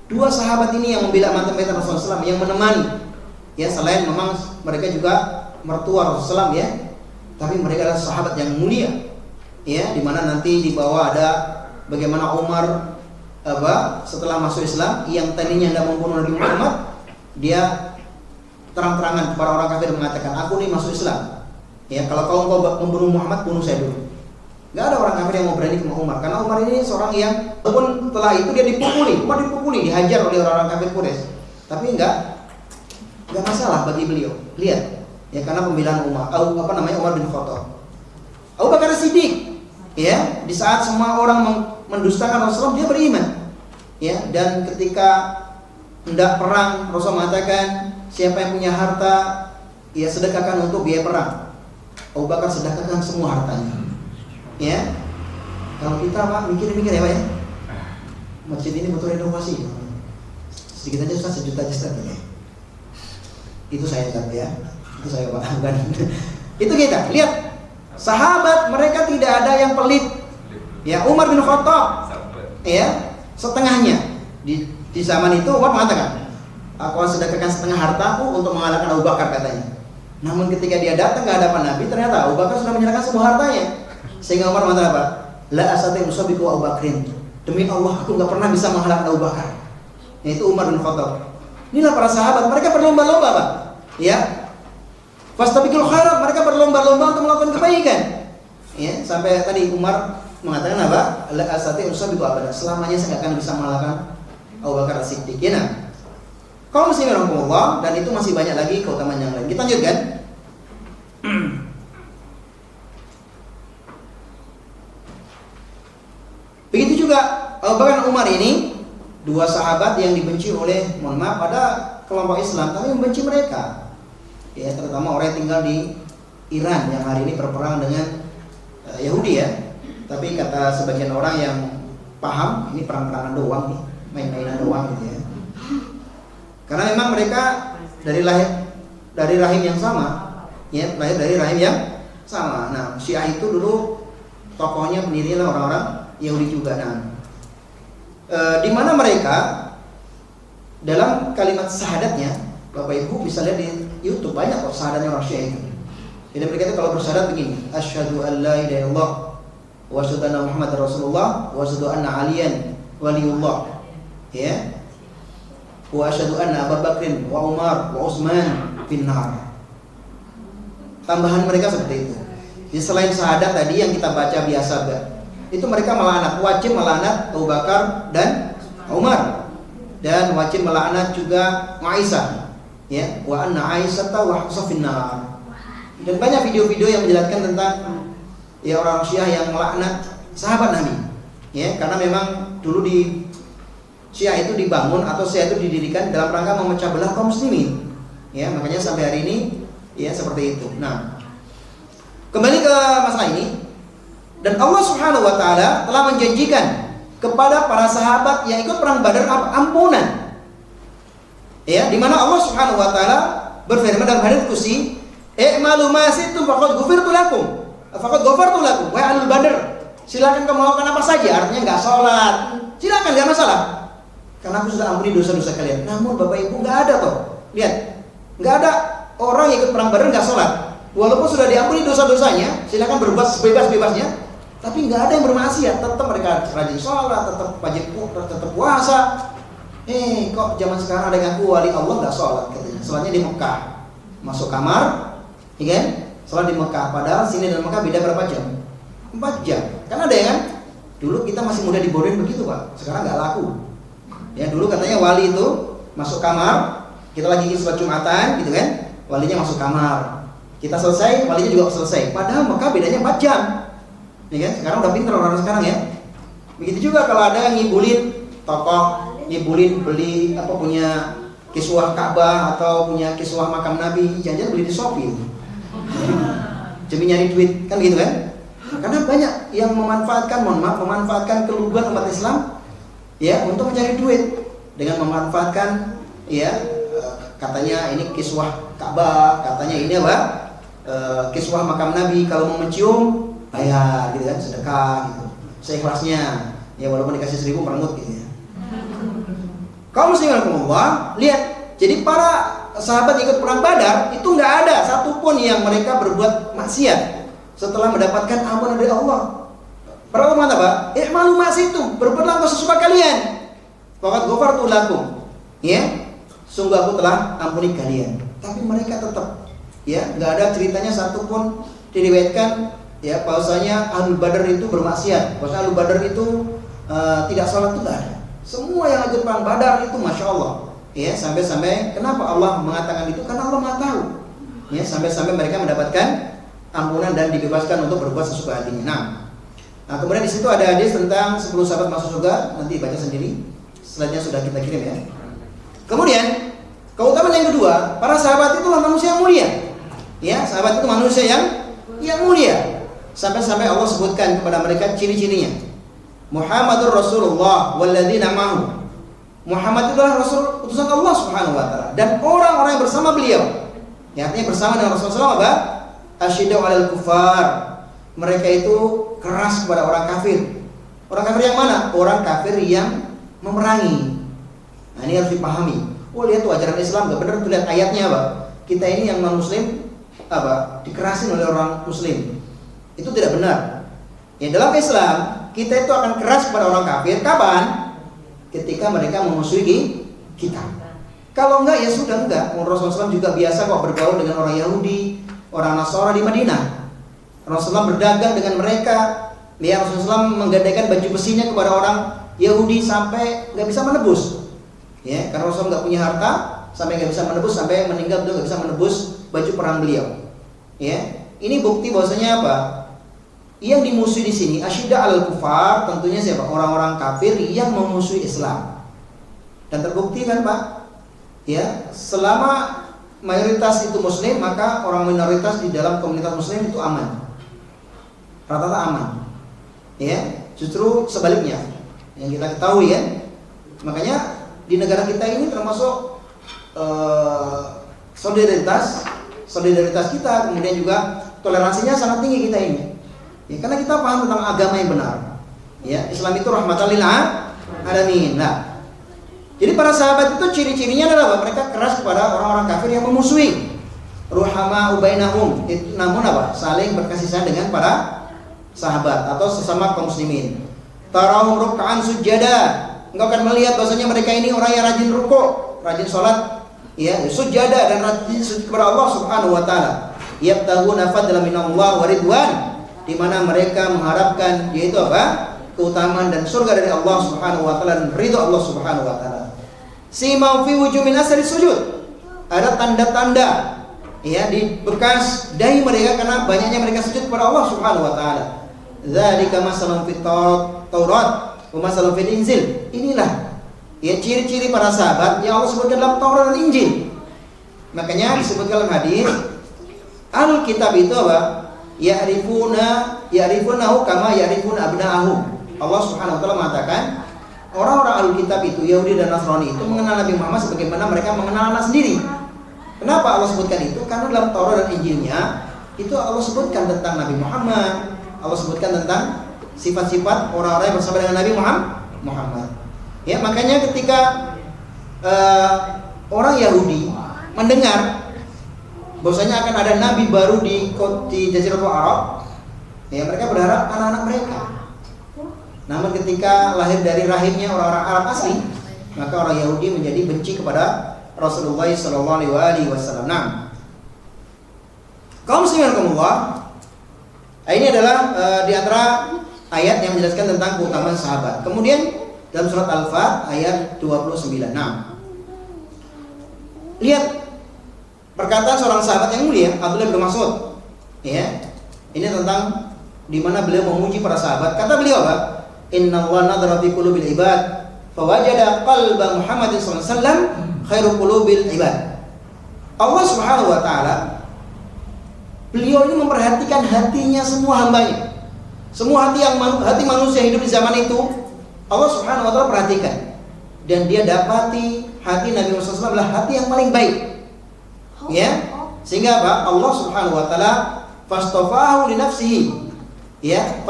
dua sahabat ini yang membela mata-mata Rasulullah SAW, yang menemani. Ya, selain memang mereka juga mertua Rasulullah SAW, ya, tapi mereka adalah sahabat yang mulia. Ya, di mana nanti di bawah ada bagaimana Umar setelah masuk Islam yang tadinya tidak membunuh Nabi Muhammad, dia terang-terangan kepada orang kafir mengatakan, aku nih masuk Islam. Ya, kalau kau membunuh Muhammad, bunuh saya dulu. Gak ada orang kafir yang mau berani ke Umar, karena Umar ini seorang yang walaupun setelah itu dia dipukuli, dihajar oleh orang-orang kafir Quraisy, tapi enggak nggak masalah bagi beliau. Lihat, ya karena pembelaan Umar bin Khattab. Abu Bakar Siddiq, ya di saat semua orang mendustakan Rasulullah, dia beriman, ya. Dan ketika hendak perang, Rasul mengatakan siapa yang punya harta, ya sedekahkan untuk biaya perang. Abu Bakar sedekahkan semua hartanya, ya. Kalau kita Pak mikir-mikir ya Pak ya, masjid ini butuh renovasi, sedikit aja Ustaz, 1 juta aja Ustaz ya. Itu saya Ustaz ya, itu saya Pak, bukan. Itu kita lihat, sahabat mereka tidak ada yang pelit, ya. Umar bin Khattab, ya setengahnya di zaman itu Umar mengatakan, aku akan sedekahkan setengah hartaku untuk mengalahkan Abu Bakar katanya. Namun ketika dia datang ke hadapan Nabi, ternyata Abu Bakar sudah menyerahkan semua hartanya. Sehingga Umar mengatakan apa? La asati usabiqu Abu Bakrin. Demi Allah, aku nggak pernah bisa mengalahkan Abu Bakar. Yaitu Umar bin Khattab. Inilah para sahabat, mereka berlomba-lomba Pak, ya. Fastabiqul khairat, mereka berlomba-lomba untuk melakukan kebaikan. Ya, sampai tadi Umar mengatakan apa? La asati usabiqu abada. Selamanya saya nggak akan bisa mengalahkan Abu Bakar As-Siddiq. Ya, nah. Kaum muslimin rahimahumullah, dan itu masih banyak lagi keutamaan yang lain. Kita lanjutkan. Begitu juga Abu Bakar dan Umar ini dua sahabat yang dibenci oleh, mohon maaf, pada kelompok Islam, tapi membenci mereka. Ya, terutama orang yang tinggal di Iran yang hari ini berperang dengan Yahudi ya. Tapi kata sebagian orang yang paham, ini perang-perangan doang nih, main-mainan doang gitu ya. Karena memang mereka dari rahim yang sama, ya, lahir dari rahim yang sama. Nah, Syiah itu dulu tokohnya pendirinya orang-orang Yahudi juga. Nah, di mana mereka dalam kalimat syahadatnya, Bapak Ibu bisa lihat di YouTube, banyak kok syahadatnya orang Syiah itu. Jadi mereka itu kalau bersyahadat begini, asyhadu an la ilaha illallah wa asyhadu anna Muhammadar Rasulullah wa asyhadu anna Aliyan waliyullah, ya. Wa asyhadu anna Abu Bakrin wa Umar wa Utsman finnar. Tambahan mereka seperti itu. Jadi selain syahadat tadi yang kita baca biasa, itu mereka melaknat, wajib melaknat Abu Bakar dan Umar, dan wajib melaknat juga Aisyah, ya. Wa anna Aisyata wa Hafsah finnar. Dan banyak video-video yang menjelaskan tentang ya orang Syiah yang melaknat sahabat Nabi, ya, karena memang dulu di Syiah itu dibangun atau Syiah itu didirikan dalam rangka memecah belah kaum muslimin, ya, makanya sampai hari ini ya seperti itu. Nah, kembali ke masalah ini, dan Allah Subhanahu wa taala telah menjanjikan kepada para sahabat yang ikut perang Badar ampunan, ya, di mana Allah Subhanahu wa taala berfirman dalam hadits qudsi, "I'malu ma situm faqad ghufirtu lakum." Faqad ghafartu lakum. Wahai ahlul Badar, silakan kamu melakukan apa saja, artinya enggak sholat, silakan, enggak masalah, karena aku sudah ampuni dosa-dosa kalian. Namun Bapak Ibu enggak ada toh. Lihat, enggak ada orang yang ikut perang Badar enggak sholat. Walaupun sudah diampuni dosa-dosanya, silakan berbuat sebebas-bebasnya, tapi enggak ada yang bermaksiat, tetap mereka rajin sholat, tetap puasa. Kok zaman sekarang ada yang ngaku wali Allah enggak sholat katanya. Sholatnya di Mekah, masuk kamar, ya kan? Sholat di Mekah, padahal sini dan Mekah beda berapa jam? 4 jam. Kan ada ya kan? Dulu kita masih muda dibodohin begitu Pak, sekarang nggak laku. Ya, dulu katanya wali itu masuk kamar, kita lagi sholat Jumatan gitu kan, walinya masuk kamar, kita selesai, walinya juga selesai. Padahal Mekah bedanya 4 jam, ya kan? Sekarang udah pinter orang sekarang ya. Begitu juga kalau ada yang ngibulin tokoh, ngibulin beli apa, punya kiswah Ka'bah atau punya kiswah makam Nabi, jangan-jangan beli di Shopee, demi nyari duit, kan gitu kan? Karena banyak yang memanfaatkan keluguan umat Islam, ya, untuk mencari duit dengan memanfaatkan, ya, katanya ini kiswah Ka'bah, katanya ini apa, kiswah makam Nabi, kalau mau mencium bayar gitu kan, sedekah gitu, seikhlasnya, ya, walaupun dikasih 1000 merengut gitu ya. Kaum muslimin rahimakumullah, lihat, jadi para sahabat ikut perang Badar itu nggak ada satupun yang mereka berbuat maksiat setelah mendapatkan ampunan dari Allah. Para ulama apa? I'malu ma situm, berbuatlah engkau sesuka kalian. Faqad ghafartu lakum. Ya, sungguh aku telah ampuni kalian. Tapi mereka tetap, ya, nggak ada ceritanya satupun diriwayatkan, ya, bahwasanya Ahlul Badar itu bermaksiat, bahwasanya Ahlul Badar itu tidak sholat, itu nggak ada. Semua yang ikut perang Badar itu masya Allah, Ya, sampai-sampai kenapa Allah mengatakan itu? Karena Allah Maha tahu. Ya, sampai-sampai mereka mendapatkan ampunan dan dibebaskan untuk berbuat sesuka hatinya. Nah, kemudian di situ ada hadis tentang 10 sahabat masuk surga, nanti baca sendiri. Slide-nya sudah kita kirim ya. Kemudian keutamaan yang kedua, para sahabat itulah manusia yang mulia. Ya, sahabat itu manusia yang mulia. Sampai-sampai Allah sebutkan kepada mereka ciri-cirinya. Muhammadur Rasulullah walladzina ma'ahu. Muhammad itu adalah Rasul utusan Allah Subhanahu wa taala dan orang-orang yang bersama beliau. Ya, artinya bersama dengan Rasulullah apa? Asyiddau 'alal kufar. Mereka itu keras kepada orang kafir. Orang kafir yang mana? Orang kafir yang memerangi. Nah, ini harus dipahami. Oh, lihat tuh ajaran Islam enggak benar tuh, lihat ayatnya apa? Kita ini yang non muslim apa? Dikerasin oleh orang muslim. Itu tidak benar. Ya, dalam Islam kita itu akan keras kepada orang kafir kapan? Ketika mereka memusuhi kita. Kalau enggak ya sudah enggak. Rasulullah SAW juga biasa kok bergaul dengan orang Yahudi, orang Nasara di Madinah. Rasulullah berdagang dengan mereka. Ya, Rasulullah SAW menggadaikan baju besinya kepada orang Yahudi sampai nggak bisa menebus. Ya, karena Rasulullah nggak punya harta sampai nggak bisa menebus, sampai meninggal beliau nggak bisa menebus baju perang beliau. Ya, ini bukti bahwasanya apa? Yang dimusuhi di sini asyidda al kufar, tentunya siapa? Orang-orang kafir yang memusuhi Islam. Dan terbukti kan Pak? Ya, selama mayoritas itu muslim, maka orang minoritas di dalam komunitas muslim itu aman. Rata-rata aman. Ya, justru sebaliknya. Yang kita ketahui ya. Makanya di negara kita ini termasuk solidaritas kita, kemudian juga toleransinya sangat tinggi kita ini. Ya, karena kita paham tentang agama yang benar. Ya, Islam itu rahmatan lil alamin. Nah, jadi para sahabat itu ciri-cirinya adalah apa? Mereka keras kepada orang-orang kafir yang memusuhi. Ruhama ubainahum. Namun apa? Saling berkasih sayang dengan para sahabat atau sesama kaum muslimin. Tarahum ruk'an sujada. Engkau akan melihat bahwasanya mereka ini orang yang rajin rukuk, rajin salat, ya, sujada dan rajin sujud kepada Allah Subhanahu wa taala. Yabtaghuna fadlan minallah wa ridwan, di mana mereka mengharapkan yaitu apa? Keutamaan dan surga dari Allah Subhanahu wa taala dan ridha Allah Subhanahu wa taala. Simau fi wujuh min asri sujud. Ada tanda-tanda ya di bekas dahi mereka karena banyaknya mereka sujud kepada Allah Subhanahu wa taala. Dzalika masalun fit Taurat wa masalun fil Injil. Inilah ya ciri-ciri para sahabat yang Allah sebutkan dalam Taurat dan Injil. Makanya disebutkan dalam hadis Alkitab itu apa? Ya'rifunahu kama ya'rifuna abna'ahum. Allah Subhanahu wa taala mengatakan orang-orang Alkitab itu Yahudi dan Nasrani itu mengenal Nabi Muhammad sebagaimana mereka mengenal anak sendiri. Kenapa Allah sebutkan itu? Karena dalam Taurat dan Injilnya itu Allah sebutkan tentang Nabi Muhammad. Allah sebutkan tentang sifat-sifat orang-orang yang bersama dengan Nabi Muhammad. Ya, makanya ketika orang Yahudi mendengar bahwasanya akan ada nabi baru di Jaziratul Arab, ya mereka berharap anak-anak mereka. Namun ketika lahir dari rahimnya orang-orang Arab asli, maka orang Yahudi menjadi benci kepada Rasulullah SAW. Nah, kaum muslimin rahimakumullah, ini adalah di antara ayat yang menjelaskan tentang keutamaan sahabat. Kemudian dalam surat Al-Fat ayat 29. Nah, lihat perkataan seorang sahabat yang mulia, Abdullah bin Mas'ud. Ya, ini tentang di mana beliau memuji para sahabat. Kata beliau apa? Innallaha nadhara fi qulubil ibad, fawajada qalba Muhammadin sallallahu alaihi wasallam khairu qulubil ibad. Allah Subhanahu wa taala, beliau ini memperhatikan hatinya semua hambanya. Semua hati manusia yang hidup di zaman itu, Allah Subhanahu wa taala perhatikan. Dan dia dapati hati Nabi Muhammad SAW adalah hati yang paling baik. Ya, sehingga apa? Allah Subhanahu wa taala fastafahu li nafsihi. Ya,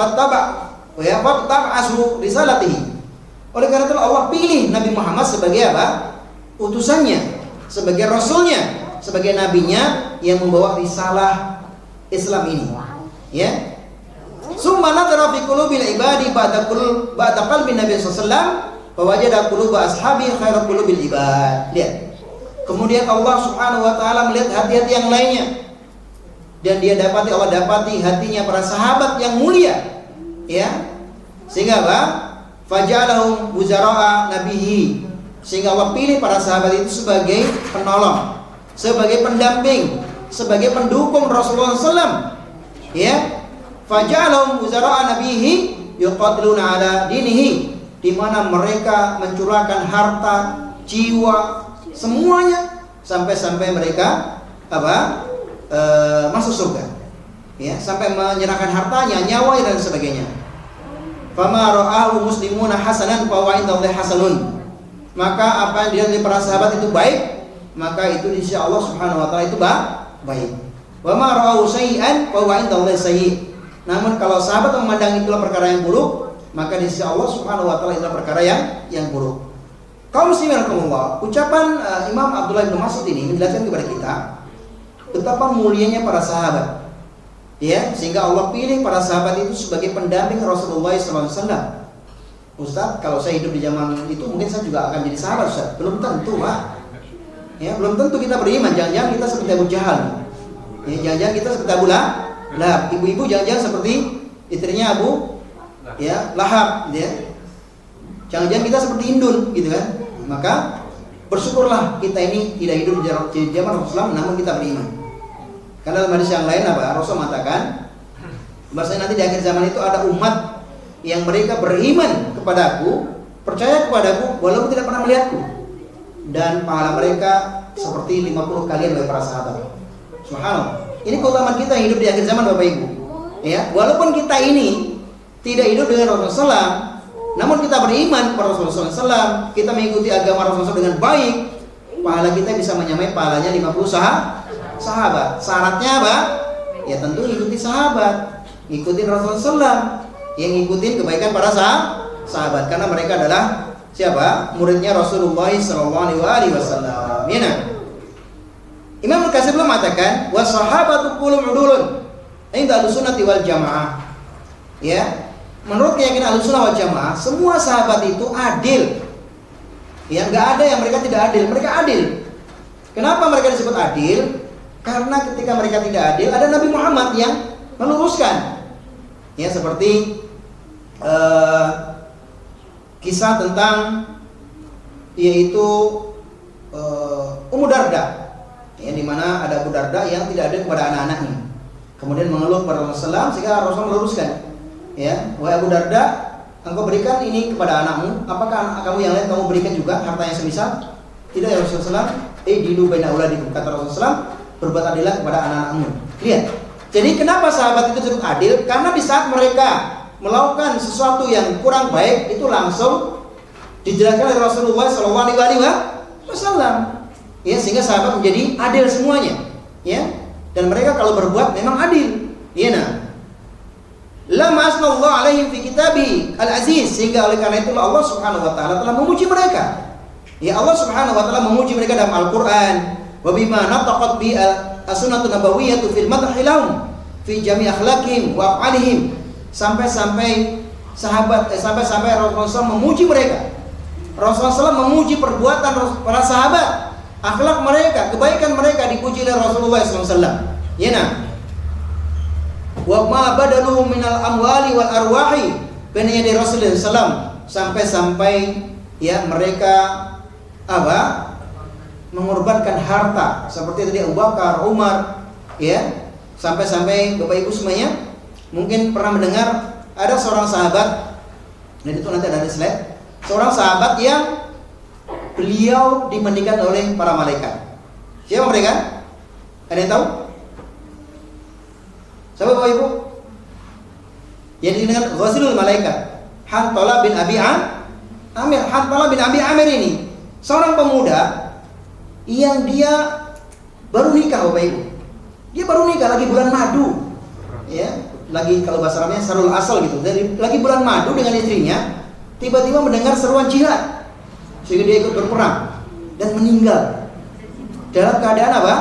fataba'asu risalatihi. Oleh karena itu Allah pilih Nabi Muhammad sebagai apa? Utusannya, sebagai rasulnya, sebagai nabinya yang membawa risalah Islam ini. Ya. Summa nadhara fi qulubil ibadi ba'da qalbi Nabi sallallahu alaihi wasallam wa wajada quluba ashabi khairu qulubil ibad. Lihat. Kemudian Allah Subhanahu wa taala melihat hati-hati yang lainnya. Dan Allah dapati hatinya para sahabat yang mulia. Ya. Sehingga apa? Faja'alahum wuzara'a nabihi sehingga Allah pilih para sahabat itu sebagai penolong, sebagai pendamping, sebagai pendukung Rasulullah SAW. Ya, faja'alahum wuzara'a nabihi yuqatiluna ala dinihi, di mana mereka mencurahkan harta, jiwa, semuanya sampai mereka masuk surga. Ya, sampai menyerahkan hartanya, nyawa dan sebagainya. Fama ra'ahu muslimuna hasanan fa wa indallahi hasanun. Maka apa yang dilihat dari para sahabat itu baik, maka itu insya Allah Subhanahu wa taala itu baik. Wa ma ra'ahu sayyi'an fa wa indallahi sayyi'. Namun kalau sahabat memandang itulah perkara yang buruk, maka di sisi Allah Subhanahu wa taala itulah perkara yang buruk. Kaum muslimin rahimakumullah, ucapan Imam Abdullah bin Mas'ud ini menjelaskan kepada kita betapa mulianya para sahabat. Ya, sehingga Allah pilih para sahabat itu sebagai pendamping Rasulullah SAW. Ustaz, kalau saya hidup di zaman itu mungkin saya juga akan jadi sahabat, Ustaz. Belum tentu, Pak. Ya, belum tentu kita beriman. Jangan-jangan kita seperti Abu Jahal. Ya, jangan-jangan kita seperti Abu Lahab. Ibu-ibu jangan-jangan seperti istrinya Abu Lahab, ya. Jangan-jangan kita seperti Indun, gitu kan? Maka bersyukurlah kita ini tidak hidup di zaman Rasulullah, namun kita beriman. Karena dalam hadis yang lain Rasul mengatakan bahwasanya nanti di akhir zaman itu ada umat yang mereka beriman kepadaku, percaya kepadaku walaupun tidak pernah melihatku, dan pahala mereka seperti 50 kalian oleh para sahabat. Subhanallah. Ini keutamaan kita yang hidup di akhir zaman, Bapak Ibu. Ya, walaupun kita ini tidak hidup dengan Rasulullah SAW, namun kita beriman kepada Rasulullah SAW, kita mengikuti agama Rasulullah SAW dengan baik, pahala kita bisa menyamai pahalanya 50 sahabat. Syaratnya apa? Ya tentu ikuti sahabat, ikutin Rasulullah SAW, yang ikutin kebaikan para sahabat, karena mereka adalah siapa? Muridnya Rasulullah SAW. Ya. Imam Al-Qasir belum mengatakan wasahabatu kulum udulun inda al-sunnati wal jamaah. Ya, menurut keyakinan al-sunnah wal jamaah, semua sahabat itu adil. Ya, nggak ada yang mereka tidak adil. Mereka adil. Kenapa mereka disebut adil? Karena ketika mereka tidak adil, ada Nabi Muhammad yang meluruskan. Ya, seperti kisah tentang yaitu Ummu Darda, ya, di mana ada Abu Darda yang tidak adil kepada anak-anaknya. Kemudian mengeluh kepada Rasulullah SAW, sehingga Rasul meluruskan. Ya, wahai Abu Darda, engkau berikan ini kepada anakmu. Apakah kamu yang lain kamu berikan juga harta yang semisal? Tidak ya Rasulullah. Dilu baina auladikum, kata Rasulullah, berbuat adillah kepada anak-anakmu. Lihat. Jadi kenapa sahabat itu disebut adil? Karena di saat mereka melakukan sesuatu yang kurang baik, itu langsung dijelaskan oleh Rasulullah SAW. Ya, sehingga sahabat menjadi adil semuanya. Ya. Dan mereka kalau berbuat memang adil. Ya, nah. Lama asnallahu alaihim fi kitabi al-aziz, sehingga oleh karena itulah Allah Subhanahu wa taala telah memuji mereka. Ya, Allah Subhanahu wa taala memuji mereka dalam Al-Qur'an. Wa bima nataqat bi as-sunnatun nabawiyyatu fil madhi lahum fi jami' akhlaqihim wa af'alihim, sampai Rasulullah SAW memuji mereka. Rasulullah SAW memuji perbuatan para sahabat, akhlak mereka, kebaikan mereka dipuji oleh Rasulullah SAW. Ya, nah. Wa ma badaluhum minal amwali wal arwahi baina yaday Rasulullah SAW, sampai ya mereka mengorbankan harta seperti tadi Abu Bakar, Umar, ya, sampai Bapak Ibu semuanya mungkin pernah mendengar ada seorang sahabat, dan itu nanti ada di slide, seorang sahabat yang beliau dimandikan oleh para malaikat. Siapa mereka? Ada yang tahu? Siapa Bapak Ibu? Yang dengan Ghasilul Malaikat, Hantalah bin Abi Amir. Hantalah bin Abi Amir ini seorang pemuda yang dia baru nikah, Bapak Ibu. Dia baru nikah, lagi bulan madu. Ya, lagi kalau bahasa Arabnya sarul asal gitu. Dari lagi bulan madu dengan istrinya, tiba-tiba mendengar seruan jihad. Sehingga dia ikut berperang dan meninggal. Dalam keadaan apa?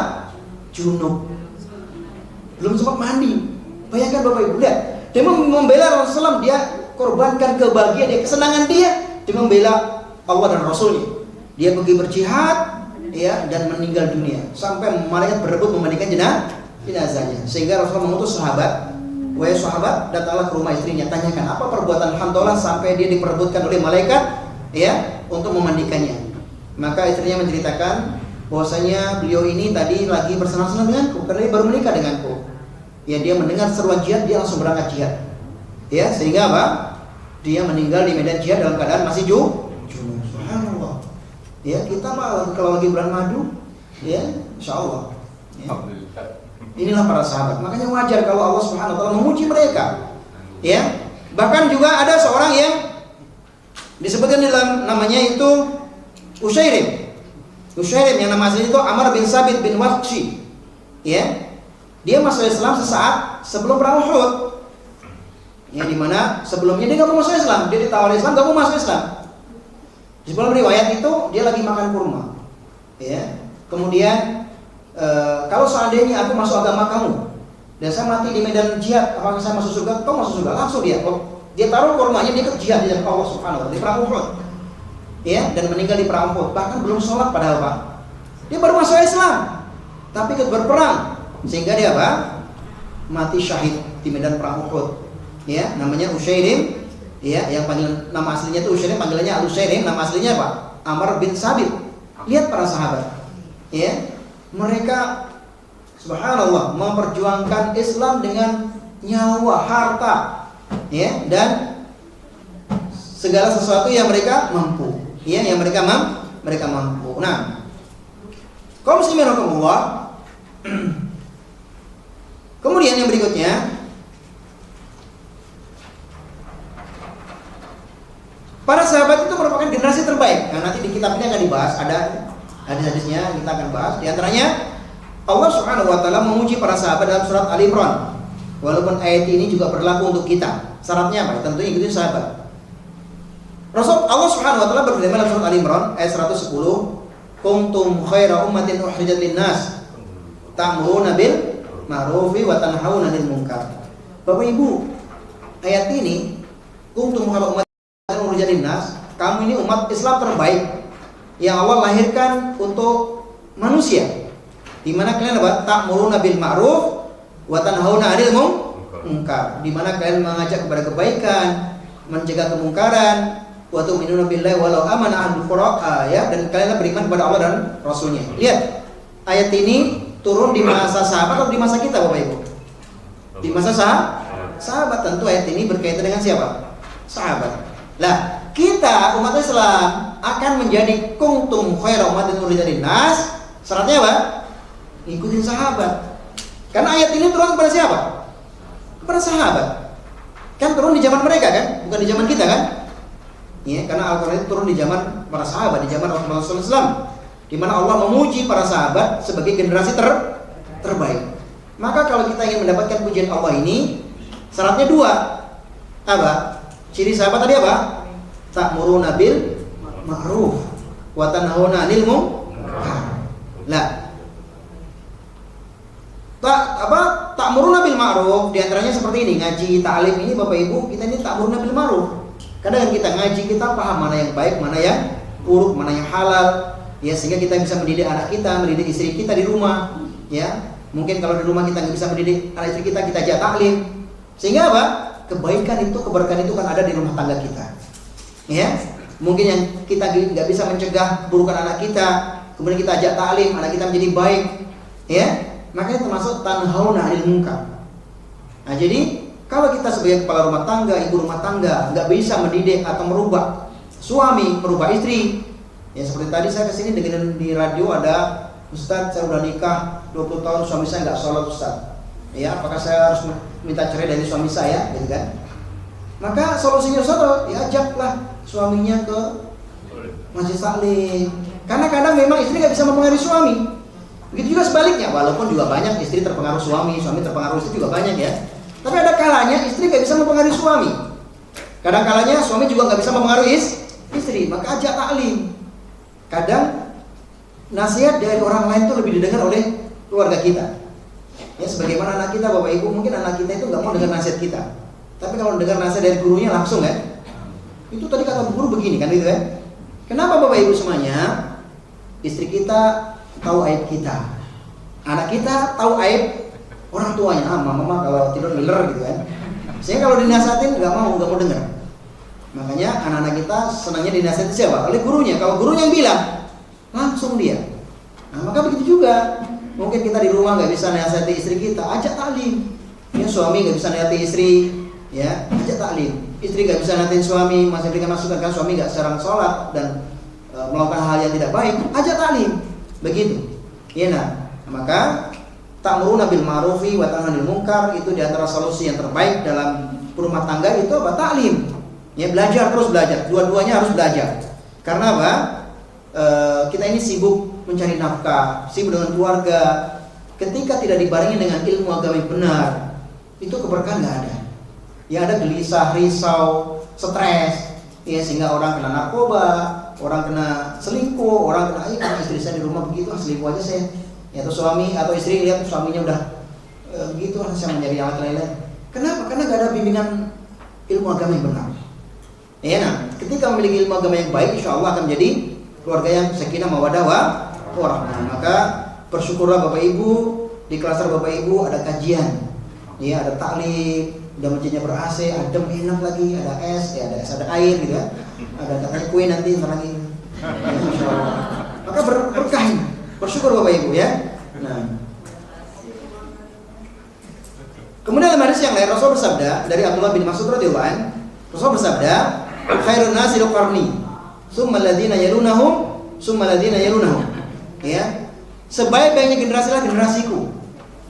Junub. Belum sempat mandi. Bayangkan Bapak Ibu, lihat. Dia membela Rasulullah, dia korbankan kebahagiaan dia, kesenangan dia membela Allah dan Rasulnya. Dia pergi berjihad, ya, dan meninggal dunia. Sampai malaikat berebut memandikan jenazahnya. Sehingga Rasulullah mengutus sahabat, wahai sahabat, datanglah ke rumah istrinya, tanyakan apa perbuatan Hantalah sampai dia diperebutkan oleh malaikat, ya, untuk memandikannya. Maka istrinya menceritakan bahwasanya beliau ini tadi lagi bersenang-senang denganku karena dia baru menikah denganku. Ya, dia mendengar seruan jihad, dia langsung berangkat jihad. Ya, sehingga apa? Dia meninggal di medan jihad dalam keadaan masih junub. Subhanallah. Ya, kita mah kalau lagi bulan madu, ya, insyaallah. Ya. Inilah para sahabat. Makanya wajar kalau Allah Subhanahu wa taala memuji mereka. Ya. Bahkan juga ada seorang yang disebutkan dalam namanya itu Ushairim yang nama aslinya itu Amr bin Sabit bin Waqshi. Ya. Dia masuk Islam sesaat sebelum perang Uhud. Ya, dimana sebelumnya dia nggak mau masuk Islam, dia ditawari Islam nggak mau masuk Islam. Di sebelum riwayat itu dia lagi makan kurma. Ya. Kemudian kalau seandainya aku masuk agama kamu dan saya mati di medan jihad, apakah saya masuk surga? Kau masuk surga. Langsung dia taruh kurmanya, dia ke jihad di jalan Allah Subhanahu wa taala di perang Uhud. Ya, dan meninggal di perang Uhud. Bahkan belum sholat padahal Pak. Dia baru masuk Islam, tapi ikut berperang sehingga dia apa? Mati syahid di medan perang Uhud. Ya, namanya Ushairim. Ya, yang panggil nama aslinya itu Ushairim, panggilannya Al-Ushairim, nama aslinya apa? Amr bin Sabit. Lihat para sahabat. Ya, mereka subhanallah memperjuangkan Islam dengan nyawa, harta, ya, dan segala sesuatu yang mereka mampu. Ya, yang mereka mampu. Nah, kaum muslimin rahimakumullah. Kemudian yang berikutnya, para sahabat itu merupakan generasi terbaik. Nah, nanti di kitab ini akan dibahas, ada hadis-hadisnya kita akan bahas. Di antaranya Allah Subhanahu wa taala memuji para sahabat dalam surat Ali Imran. Walaupun ayat ini juga berlaku untuk kita. Syaratnya apa? Tentunya ikutin sahabat. Rasul Allah Subhanahu wa taala berfirman dalam surat Ali Imran ayat 110, "Kuntum khaira ummatin ukhrijat lin-nas, ta'muruna bil ma'rufi wa tanhauna 'anil munkar." Bapak Ibu, ayat ini kuntum khaira ummatin ukhrijat lin-nas, kamu ini umat Islam terbaik yang Allah lahirkan untuk manusia. Di mana kalian apa? Ta'muruna bil ma'ruf wa tanhauna 'anil munkar. Di mana kalian mengajak kepada kebaikan, mencegah kemungkaran, wa tu'minuna billahi walau amana ahlul qura, ya, dan kalian beriman kepada Allah dan Rasulnya. Lihat, ayat ini turun di masa sahabat atau di masa kita Bapak Ibu? Di masa sahabat. Tentu ayat ini berkaitan dengan siapa? Sahabat. Lah, kita umat Islam akan menjadi kuntum khaira ummatin ukhrijat lin-nas. Syaratnya apa? Ikutin sahabat. Karena ayat ini turun kepada siapa? Kepada sahabat. Kan turun di zaman mereka kan, bukan di zaman kita kan? Ya, karena Al-Qur'an itu turun di zaman para sahabat, di zaman Rasulullah SAW, di mana Allah memuji para sahabat sebagai generasi terbaik. Maka kalau kita ingin mendapatkan pujian Allah ini, syaratnya dua. Apa? Ciri sahabat tadi apa? Ta'muruna bil ma'ruf wa tanhauna 'anil munkar. Lah, ta'muruna bil ma'ruf di antaranya seperti ini, ngaji ta'lim ini Bapak Ibu, kita ini ta'muruna bil ma'ruf. Kadang kita ngaji, kita paham mana yang baik, mana yang buruk, mana yang halal, ya, sehingga kita bisa mendidik anak kita, mendidik istri kita di rumah, ya. Mungkin kalau di rumah kita nggak bisa mendidik anak istri kita ajak taklim, sehingga apa? Kebaikan itu, keberkahan itu kan ada di rumah tangga kita, ya. Mungkin yang kita nggak bisa mencegah keburukan anak kita, kemudian kita ajak taklim, anak kita menjadi baik, ya. Makanya termasuk tanhauna 'anil munkar. Nah, jadi kalau kita sebagai kepala rumah tangga, ibu rumah tangga, nggak bisa mendidik atau merubah suami, merubah istri, ya seperti tadi saya kesini dengan di radio ada, Ustadz saya udah nikah 20 tahun suami saya nggak sholat Ustadz, ya apakah saya harus minta cerai dari suami saya, gitu kan? Maka solusinya Ustadz, ya ajaklah suaminya ke masjid taklim, karena kadang memang istri nggak bisa mempengaruhi suami. Begitu juga sebaliknya, walaupun juga banyak istri terpengaruh suami, suami terpengaruh istri juga banyak ya. Tapi ada kalanya istri nggak bisa mempengaruhi suami. Kadang kalanya suami juga nggak bisa mempengaruhi istri. Maka ajak taklim. Kadang nasihat dari orang lain itu lebih didengar oleh keluarga kita. Ya, sebagaimana anak kita, Bapak Ibu, mungkin anak kita itu nggak mau dengar nasihat kita. Tapi kalau dengar nasihat dari gurunya langsung kan. Itu tadi kata guru begini kan, gitu kan? Kenapa Bapak Ibu semuanya? Istri kita tahu aib kita. Anak kita tahu aib orang tuanya. Mama kalau tidur ngiler gitu kan. Sehingga kalau dinasihatin nggak mau dengar. Makanya anak-anak kita senangnya dinasihati siapa? Oleh gurunya. Kalau gurunya yang bilang, langsung dia. Nah, maka begitu juga. Mungkin kita di rumah nggak bisa nasihati istri kita, ajak taklim. Ya, suami nggak bisa nasihati istri, ya ajak taklim. Istri nggak bisa nasihatin suami, masih berikan masukan kan suami nggak sekarang sholat dan melakukan hal yang tidak baik, ajak taklim. Begitu. Ya, nah maka ta'muruna bil ma'rufi wa tanhauna 'anil munkar itu di antara solusi yang terbaik dalam rumah tangga itu apa? Taklim. Ya, belajar, terus belajar. Dua-duanya harus belajar. Karena apa? Kita ini sibuk mencari nafkah, sibuk dengan keluarga. Ketika tidak dibarengi dengan ilmu agama yang benar, itu keberkahan nggak ada. Ya ada gelisah, risau, stres. Ya, sehingga orang kena narkoba, orang kena selingkuh, orang kena karena istri saya di rumah begitu, selingkuh aja saya. Ya, atau suami atau istri lihat suaminya udah begitu, saya menjadi alat lain-lain. Kenapa? Karena nggak ada bimbingan ilmu agama yang benar. Ya, nah, ketika memiliki ilmu agama yang baik, insya Allah akan menjadi keluarga yang sakinah mawaddah warahmah. Maka bersyukurlah Bapak Ibu, di klaster Bapak Ibu ada kajian, ya ada taklim, udah masjidnya ber AC, adem enak lagi, ada es, ya ada es, ada air gitu ya, ada katanya kue nanti ntar lagi. Ya, insya Allah. Maka berkah, bersyukur Bapak Ibu ya. Nah, kemudian dalam hadis yang lain Rasul bersabda dari Abdullah bin Mas'ud radhiyallahu anhu, Rasul bersabda, khairun nasi qarni, summa alladziina yalunahum, summa alladziina yalunahum. Ya. Sebaik-baiknya generasi adalah generasiku.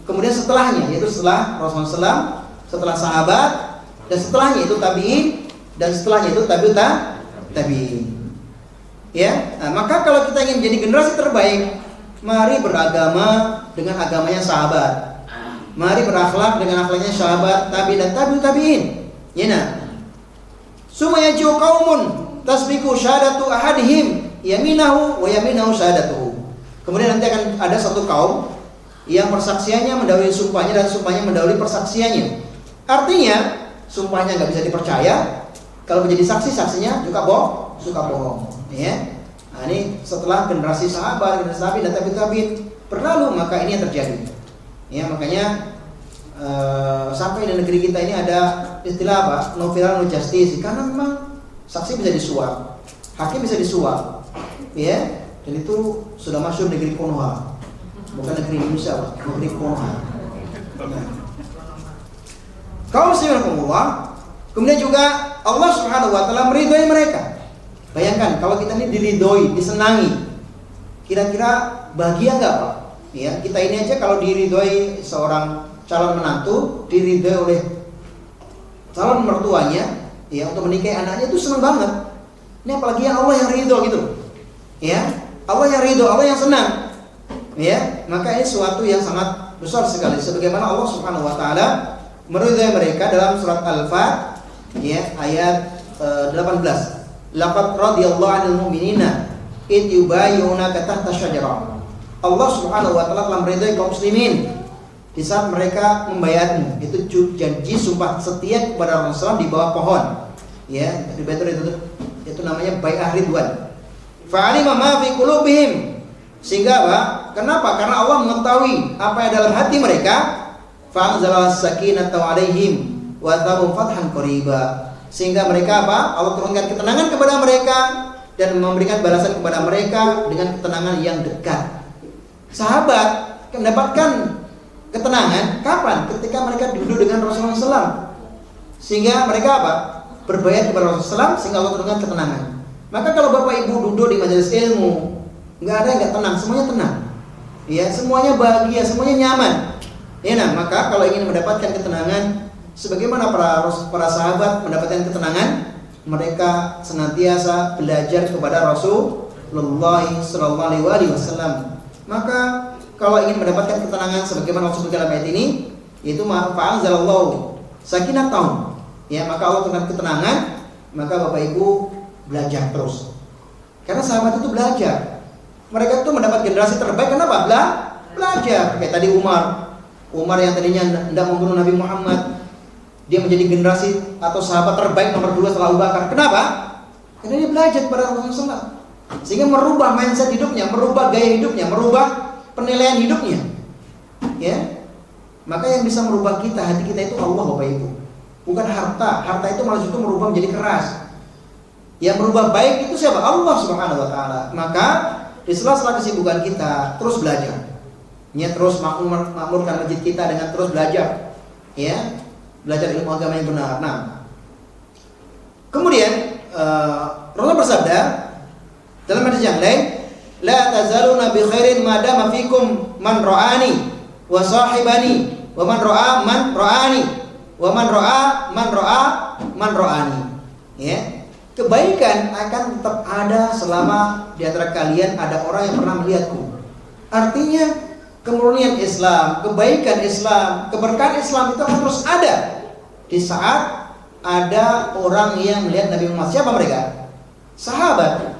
Kemudian setelahnya yaitu setelah Rasulullah SAW, setelah sahabat, dan setelahnya itu tabi'in, dan setelahnya itu tabi'in. Ya. Nah, maka kalau kita ingin menjadi generasi terbaik, mari beragama dengan agamanya sahabat. Mari berakhlak dengan akhlaknya sahabat, tabi'in dan tabi'in. Ya, nah. Summa yaji'u qaumun tasbiqu syahadatu ahadihim yaminahu wa yaminahu syahadatuhu. Kemudian nanti akan ada satu kaum yang persaksiannya mendahului sumpahnya dan sumpahnya mendahului persaksiannya. Artinya sumpahnya nggak bisa dipercaya, kalau menjadi saksi saksinya juga suka bohong. Ya. Nah, ini setelah generasi sahabat, generasi tabi'in dan tabi'in berlalu, maka ini yang terjadi. Ya, makanya sampai di negeri kita ini ada istilah apa? No viral no justice, karena memang saksi bisa disuap, hakim bisa disuap, ya, dan itu sudah masuk negeri Konoha, bukan negeri Indonesia, negeri Konoha. Nah. Kaum muslimin rahimakumullah, kemudian juga Allah Subhanahu wa taala meridhai mereka. Bayangkan kalau kita ini diridhoi, disenangi, kira-kira bahagia nggak Pak? Ya, kita ini aja kalau diridhoi seorang calon menantu, diridhoi oleh calon mertuanya, ya untuk menikahi anaknya itu senang banget. Ini apalagi yang Allah yang ridho gitu, ya Allah yang ridho, Allah yang senang, ya maka ini suatu yang sangat besar sekali. Sebagaimana Allah Subhanahu Wa Taala meridhai mereka dalam surat Al-Fat, ya ayat 18. Laqad radiyallahu 'anil mu'minina id yubayyunaka tahta syajarah. Allah Subhanahu Wa Taala telah meridhai kaum muslimin di saat mereka membayarmu, itu janji sumpah setia kepada Rasulullah di bawah pohon, ya itu namanya bai'ah ridwan. Fa'alima ma fi qulubihim, sehingga apa? Kenapa? Karena Allah mengetahui apa yang dalam hati mereka. Fa'anzala sakinata 'alaihim wa atahum fathan qariba, sehingga mereka apa? Allah turunkan ketenangan kepada mereka dan memberikan balasan kepada mereka dengan ketenangan yang dekat. Sahabat mendapatkan ketenangan kapan? Ketika mereka duduk dengan Rasulullah SAW, sehingga mereka apa? Berbayat kepada Rasulullah SAW, sehingga Allah turunkan ketenangan. Maka kalau Bapak Ibu duduk di majelis ilmu, nggak ada yang nggak tenang, semuanya tenang, ya semuanya bahagia, semuanya nyaman. Ya, nah maka kalau ingin mendapatkan ketenangan, sebagaimana para sahabat mendapatkan ketenangan, mereka senantiasa belajar kepada Rasulullah SAW. Maka kalau ingin mendapatkan ketenangan sebagaimana Allah sebutkan dalam ayat ini, yaitu fa'anzalallahu sakinatahum, ya maka Allah turunkan ketenangan, maka Bapak Ibu belajar terus. Karena sahabat itu belajar. Mereka itu mendapat generasi terbaik kenapa? Belajar. Kayak tadi Umar yang tadinya hendak membunuh Nabi Muhammad, dia menjadi generasi atau sahabat terbaik nomor 2 setelah Abu Bakar. Kenapa? Karena dia belajar kepada Rasulullah SAW, sehingga merubah mindset hidupnya, merubah gaya hidupnya, merubah penilaian hidupnya, ya. Maka yang bisa merubah kita, hati kita itu Allah Bapak Ibu, bukan harta. Harta itu malah justru merubah menjadi keras. Yang merubah baik itu siapa? Allah Subhanahu Wa Taala. Maka di sela-sela kesibukan kita terus belajar. Ya, terus makmurkan masjid kita dengan terus belajar. Ya, belajar ilmu agama yang benar. Nah, kemudian Rasulullah bersabda dalam hadis yang lain, la tazaluna bi khairin ma dama fikum man ra'ani wa sahibani wa man ra'a man ra'ani wa man ra'a man ra'a man ra'ani. Ya, kebaikan akan tetap ada selama di antara kalian ada orang yang pernah melihatku. Artinya kemurnian Islam, kebaikan Islam, keberkahan Islam itu akan terus ada di saat ada orang yang melihat Nabi Muhammad. Siapa mereka? Sahabat.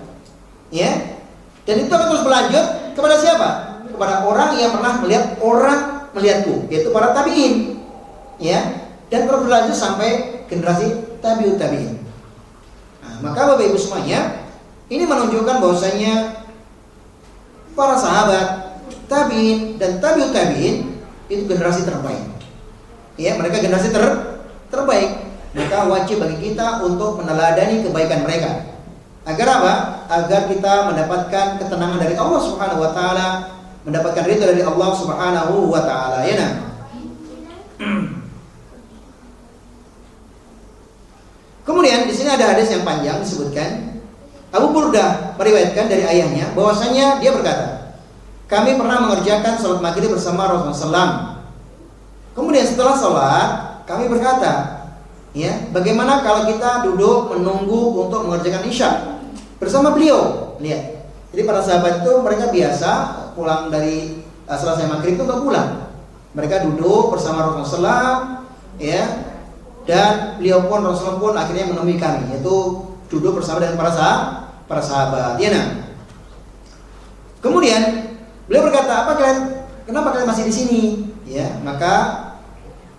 Ya. Dan itu akan terus berlanjut kepada siapa? Kepada orang yang pernah melihat orang melihatku, yaitu para tabi'in. Ya. Dan terus berlanjut sampai generasi tabi'ut tabi'in. Nah, maka Bapak Ibu semuanya, ini menunjukkan bahwasanya para sahabat, tabi'in dan tabi'ut tabi'in itu generasi terbaik. Ya, mereka generasi terbaik. Maka wajib bagi kita untuk meneladani kebaikan mereka. Agar apa? Agar kita mendapatkan ketenangan dari Allah Subhanahu wa taala, mendapatkan ridha dari Allah Subhanahu wa taala. Ya nah. Kemudian di sini ada hadis yang panjang disebutkan. Abu Burdah meriwayatkan dari ayahnya bahwasanya dia berkata, kami pernah mengerjakan salat maghrib bersama Rasulullah SAW. Kemudian setelah salat, kami berkata, ya, bagaimana kalau kita duduk menunggu untuk mengerjakan isya bersama beliau? Lihat, jadi para sahabat itu mereka biasa pulang dari selesai maghrib itu nggak pulang. Mereka duduk bersama Rasulullah SAW, ya, dan beliau pun Rasulullah pun akhirnya menemui kami, yaitu duduk bersama dengan para sahabat. Ya, nah. Kemudian beliau berkata, kenapa kalian masih di sini? Ya, maka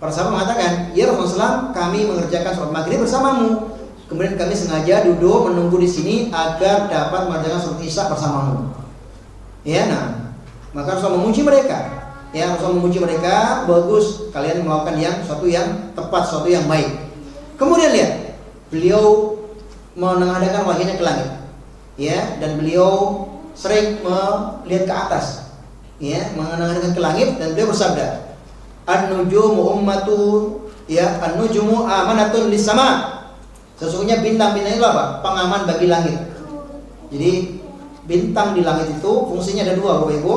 para sahabat mengatakan, ya Rasulullah, kami mengerjakan sholat maghrib bersamamu. Kemudian kami sengaja duduk menunggu di sini agar dapat mengerjakan sholat isya bersamamu. Ya, nah, maka Rasulullah memuji mereka. Ya, Rasulullah memuji mereka, bagus, kalian melakukan sesuatu yang tepat, sesuatu yang baik. Kemudian lihat, beliau menengadahkan wajahnya ke langit. Ya, dan beliau sering melihat ke atas. Ya, menengadahkan ke langit dan beliau bersabda, An-nujumu ummatu, ya, an-nujumu amanatun lis-sama. Sesungguhnya bintang-bintang itu apa? Pengaman bagi langit. Jadi bintang di langit itu fungsinya ada dua, Bapak Ibu.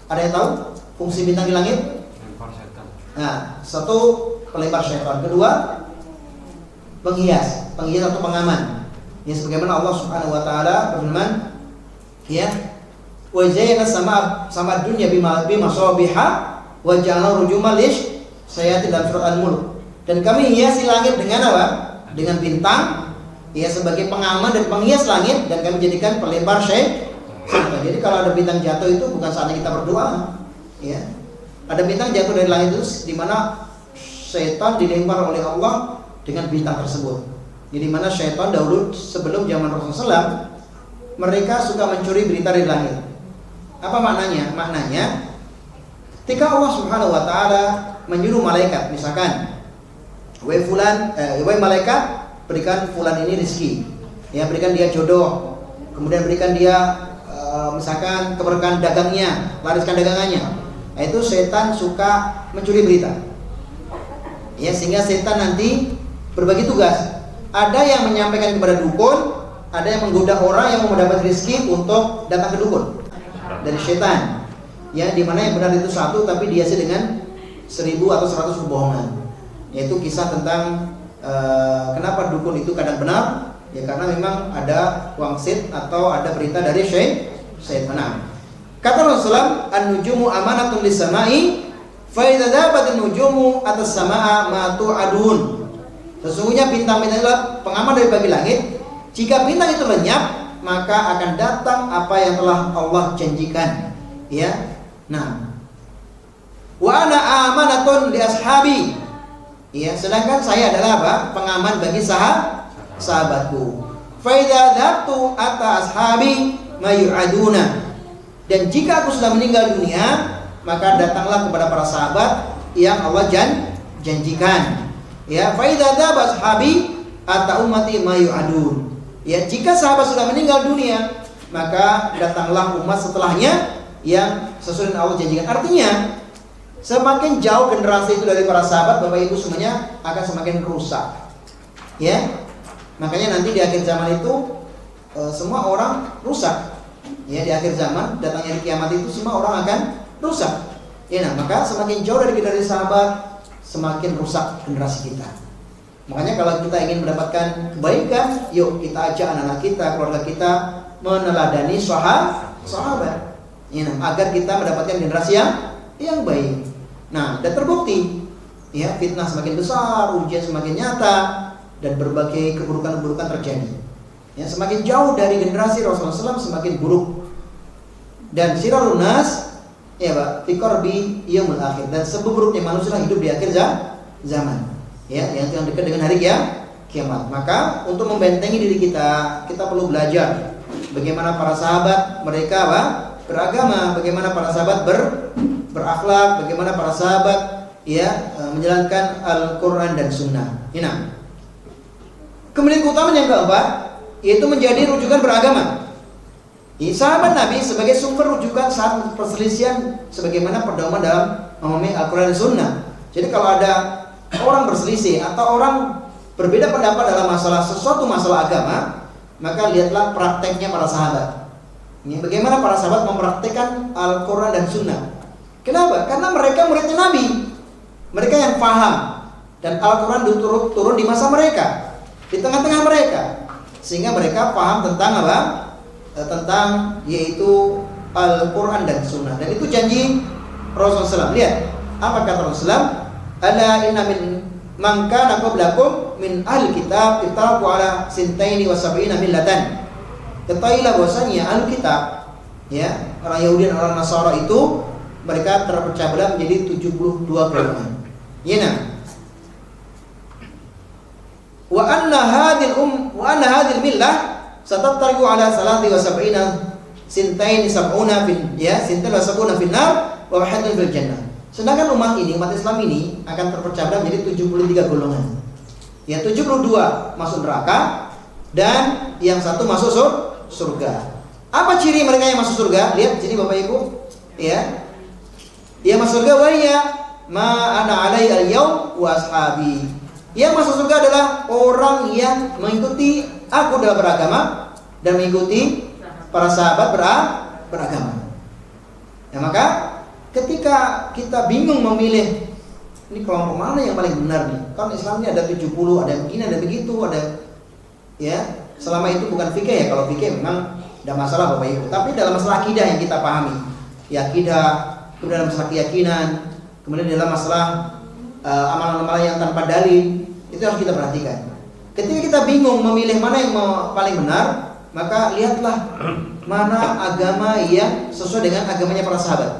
Ada yang tahu fungsi bintang di langit? Nah, satu pelempar syaitan, kedua penghias atau pengaman. Ya, sebagaimana Allah Subhanahu wa taala berfirman, ya, wa zayyana sama dunya bima sabiha wa ja'alna rujuman lish sayatin dalam surat Al-Mulk. Dan kami hiasi langit dengan apa? Dengan bintang, ya, sebagai pengaman dan penghias langit, dan kami jadikan pelempar syaitan. Jadi kalau ada bintang jatuh itu bukan saatnya kita berdoa, ya. Ada bintang jatuh dari langit itu di mana syaitan dilempar oleh Allah dengan bintang tersebut. Jadi mana syaitan dahulu sebelum zaman Rasulullah SAW, mereka suka mencuri berita dari langit. Apa maknanya? Maknanya ketika Allah Subhanahu wa taala menyuruh malaikat, misalkan, wahai malaikat, berikan fulan ini rezeki. Ya, berikan dia jodoh. Kemudian berikan dia misalkan keberkahan dagangnya, lariskan dagangannya. Nah, itu setan suka mencuri berita. Ya, sehingga setan nanti berbagi tugas. Ada yang menyampaikan kepada dukun, ada yang menggoda orang yang mau mendapat rezeki untuk datang ke dukun dari setan. Ya, di mana yang benar itu satu, tapi dihiasi dengan 1000 atau 100 kebohongan. Yaitu kisah tentang kenapa dukun itu kadang benar, ya karena memang ada wangsit atau ada berita dari syaitan. Kata Rasulullah, an-nujumu amanatun lis-sama'i, fa idza dhabat an-nujumu atas samaa ma tu'adun. Sesungguhnya bintang-bintang itu pengaman dari bagi langit. Jika bintang itu lenyap, maka akan datang apa yang telah Allah janjikan. Ya. Nah, wa ana amanatun li ashabi. Ya, sedangkan saya adalah apa? Pengaman bagi sahabatku. Fa idza dhabtu ata ashabi ma yu'aduna. Dan jika aku sudah meninggal dunia, maka datanglah kepada para sahabat yang Allah janjikan. Ya, fa idza dhaba ashabi ata ummati ma yu'adun. Ya, jika sahabat sudah meninggal dunia, maka datanglah umat setelahnya yang sesuai dengan Allah janjikan. Artinya semakin jauh generasi itu dari para sahabat, Bapak Ibu semuanya akan semakin rusak. Ya, makanya nanti di akhir zaman itu semua orang rusak. Ya, di akhir zaman datangnya kiamat itu semua orang akan rusak. Ya, nah, maka semakin jauh dari sahabat, semakin rusak generasi kita. Makanya kalau kita ingin mendapatkan kebaikan, yuk kita ajak anak-anak kita, keluarga kita meneladani sahabat. Ya, nah, agar kita mendapatkan generasi yang baik. Nah, dan terbukti, ya, fitnah semakin besar, ujian semakin nyata, dan berbagai keburukan-keburukan terjadi. Ya, semakin jauh dari generasi Rasulullah SAW semakin buruk. Dan sirarun nas, ya Pak, fi qarbi yaumil akhir, dan seburuknya manusia hidup di akhir zaman. Ya, yang dekat dengan hari kiamat. Maka untuk membentengi diri kita perlu belajar bagaimana para sahabat mereka beragama, bagaimana para sahabat berakhlak, bagaimana para sahabat menjalankan Al-Qur'an dan Sunnah. Nah, kemudian keutamaan yang keempat yaitu menjadi rujukan beragama. Sahabat Nabi sebagai sumber rujukan saat perselisihan, sebagaimana pedoman dalam memahami Al-Qur'an dan Sunnah. Jadi kalau ada orang berselisih atau orang berbeda pendapat dalam sesuatu masalah agama, maka lihatlah prakteknya para sahabat. Ini bagaimana para sahabat mempraktekkan Al-Qur'an dan Sunnah. Kenapa? Karena mereka muridnya Nabi, mereka yang paham, dan Al-Qur'an turun di masa mereka, di tengah-tengah mereka, sehingga mereka paham tentang apa? Tentang yaitu Al-Qur'an dan Sunnah. Dan itu janji Rasulullah SAW. Lihat apa kata Rasulullah: "Ala inna min man kana qablakum min ahli kitab ittaqu ala sintaini wa sab'ina millatan." Ketahuilah bahwasanya ahli kitab, ya, orang Yahudi dan orang Nasara itu mereka terpecah belah menjadi 72 golongan. Ya, nah. Wa anna hadhil millah satattariqu ala salati wa sab'ina sintain sab'una fil nar wa wahidun fil jannah. Sedangkan umat Islam ini akan terpecah belah menjadi 73 golongan. Ya, 72 masuk neraka dan yang satu masuk surga. Apa ciri mereka yang masuk surga? Lihat sini Bapak Ibu, ya. Dia masuk surga wahya ma ana alai al-yaum wa ashabi. Yang masuk surga adalah orang yang mengikuti aku dalam beragama dan mengikuti para sahabat beragama. Ya, maka ketika kita bingung memilih ini kelompok mana yang paling benar nih, kan Islam ini ada 70, ada yang begini, ada begitu, ada, ya, selama itu bukan fikih ya. Kalau fikih memang tidak masalah Bapak Ibu, tapi dalam masalah akidah yang kita pahami, ya akidah, kemudian dalam masalah keyakinan, kemudian dalam masalah amalan-amalan yang tanpa dalil, itu harus kita perhatikan. Ketika kita bingung memilih mana yang paling benar, maka lihatlah mana agama yang sesuai dengan agamanya para sahabat.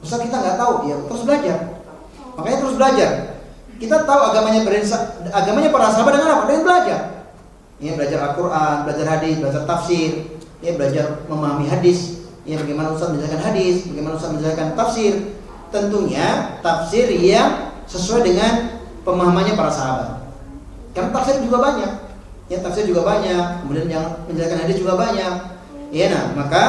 Ustaz, kita nggak tahu, ya terus belajar. Makanya terus belajar. Kita tahu agamanya para sahabat dengan apa? Dengan belajar. Ya, belajar Al-Qur'an, belajar hadis, belajar tafsir, ya, belajar memahami hadis. Ya, bagaimana Ustaz menjelaskan hadis, bagaimana Ustaz menjelaskan tafsir. Tentunya tafsir yang sesuai dengan pemahamannya para sahabat. Karena tafsir juga banyak. Ya, tafsir juga banyak. Kemudian yang menjelaskan hadis juga banyak. Ya, nah, maka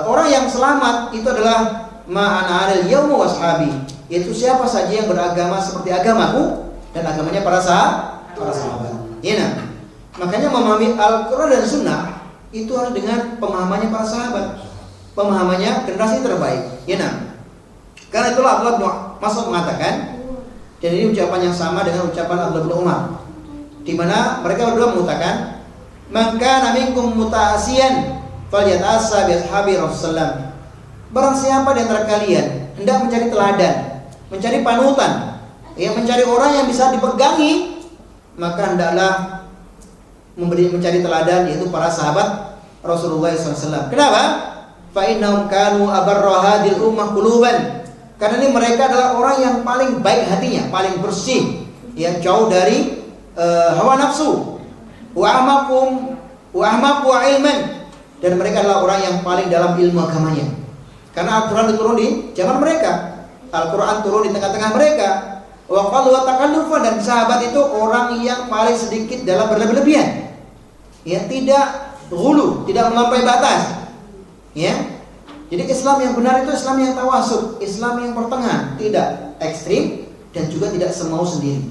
orang yang selamat itu adalah ma'ana alal yaumu washabi, yaitu siapa saja yang beragama seperti agamaku dan agamanya para sahabat. Ya, nah, makanya memahami Al-Qur'an dan Sunnah itu harus dengan pemahamannya para sahabat, pemahamannya generasi terbaik. Ya, nah, karena itulah Abdullah bin Mas'ud mengatakan, dan ini ucapan yang sama dengan ucapan Abdullah bin Umar, di mana mereka berdua mengatakan, "Man kana minkum muta'asiyan falyata'assa bi ashabi Rasulullah." Barang siapa di antara kalian hendak mencari teladan, mencari panutan, ya, mencari orang yang bisa dipegangi, maka hendaklah mencari teladan, yaitu para sahabat Rasulullah SAW. Kenapa? Fa innahum kanu abarra hadil ummah quluban. Karena ini mereka adalah orang yang paling baik hatinya, paling bersih, yang jauh dari hawa nafsu. Wa ahmaqu ilman, dan mereka adalah orang yang paling dalam ilmu agamanya. Karena Al-Qur'an turun di zaman mereka, Al-Qur'an turun di tengah-tengah mereka. Wa qalu wa takallufan, dan sahabat itu orang yang paling sedikit dalam berlebihan. Ya, tidak ghulu, tidak melampaui batas. Ya. Jadi Islam yang benar itu Islam yang tawasud, Islam yang pertengahan, tidak ekstrim dan juga tidak semau sendiri.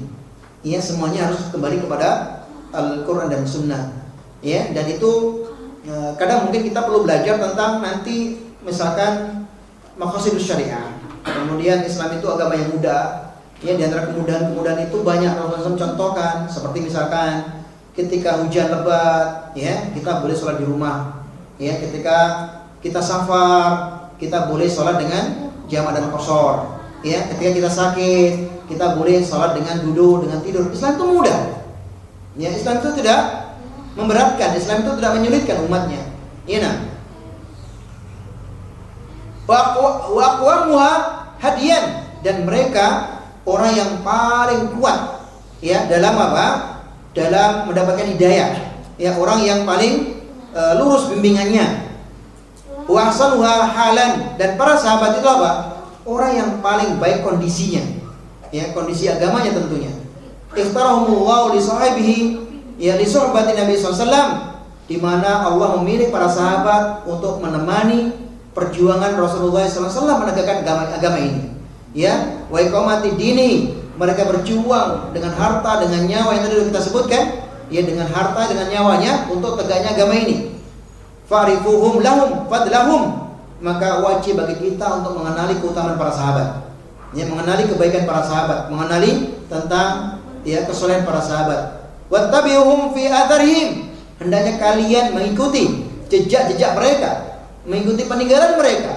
Ya, semuanya harus kembali kepada Al-Quran dan Sunnah. Ya, dan itu kadang mungkin kita perlu belajar tentang nanti misalkan maqasidus syariah. Kemudian Islam itu agama yang mudah. Ya, di antara kemudahan-kemudahan itu banyak Rasulullah SAW contohkan, seperti misalkan ketika hujan lebat, ya, kita boleh sholat di rumah. Ya, ketika kita safar, kita boleh sholat dengan jamak dan qashar. Ya, ketika kita sakit, kita boleh sholat dengan duduk, dengan tidur. Islam itu mudah. Ya, Islam itu tidak memberatkan, Islam itu tidak menyulitkan umatnya. Ya, nah. Wa aqwamuha hadiyan, dan mereka orang yang paling kuat ya dalam apa? Dalam mendapatkan hidayah. Ya, orang yang paling lurus bimbingannya. Wa ahsanuha halan, dan para sahabat itu apa? Orang yang paling baik kondisinya. Ya, kondisi agamanya tentunya. Ikhtarahumullahu li sahibihi, ya li suhbati Nabi sallallahu alaihi wasallam, di mana Allah memilih para sahabat untuk menemani perjuangan Rasulullah sallallahu alaihi wasallam menegakkan agama ini. Ya, wa iqamati dini, mereka berjuang dengan harta, dengan nyawa yang tadi kita sebutkan, ya, dengan harta, dengan nyawanya untuk tegaknya agama ini. Fa'rifuhum lahum fadlahum, maka wajib bagi kita untuk mengenali keutamaan para sahabat. Ya, mengenali kebaikan para sahabat, mengenali tentang ya kesolehan para sahabat. Wattabi'uhum fi atharihim, hendaknya kalian mengikuti jejak-jejak mereka, mengikuti peninggalan mereka,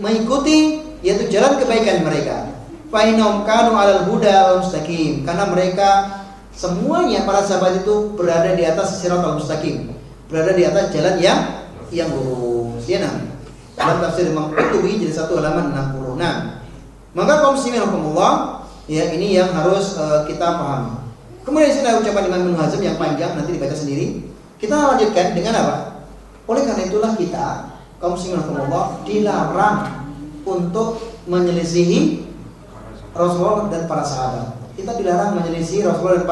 mengikuti yaitu jalan kebaikan mereka. Fa innahum kanu 'alal huda wal mustaqim, karena mereka semuanya para sahabat itu berada di atas siratal mustaqim, berada di atas jalan yang lurus. Ya, nah. Dalam tafsir Imam Qurtubi jadi 1 halaman 66. Maka kaum muslimin rahimakumullah, ya, ini yang harus kita pahami. Kemudian sini ada ucapan Imam Ibnu Hazm yang panjang, nanti dibaca sendiri. Kita lanjutkan dengan apa? Oleh karena itulah kita kaum muslimin rahimakumullah dilarang untuk menyelisihi Rasulullah dan para sahabat. Kita dilarang menyelisihi Rasulullah dan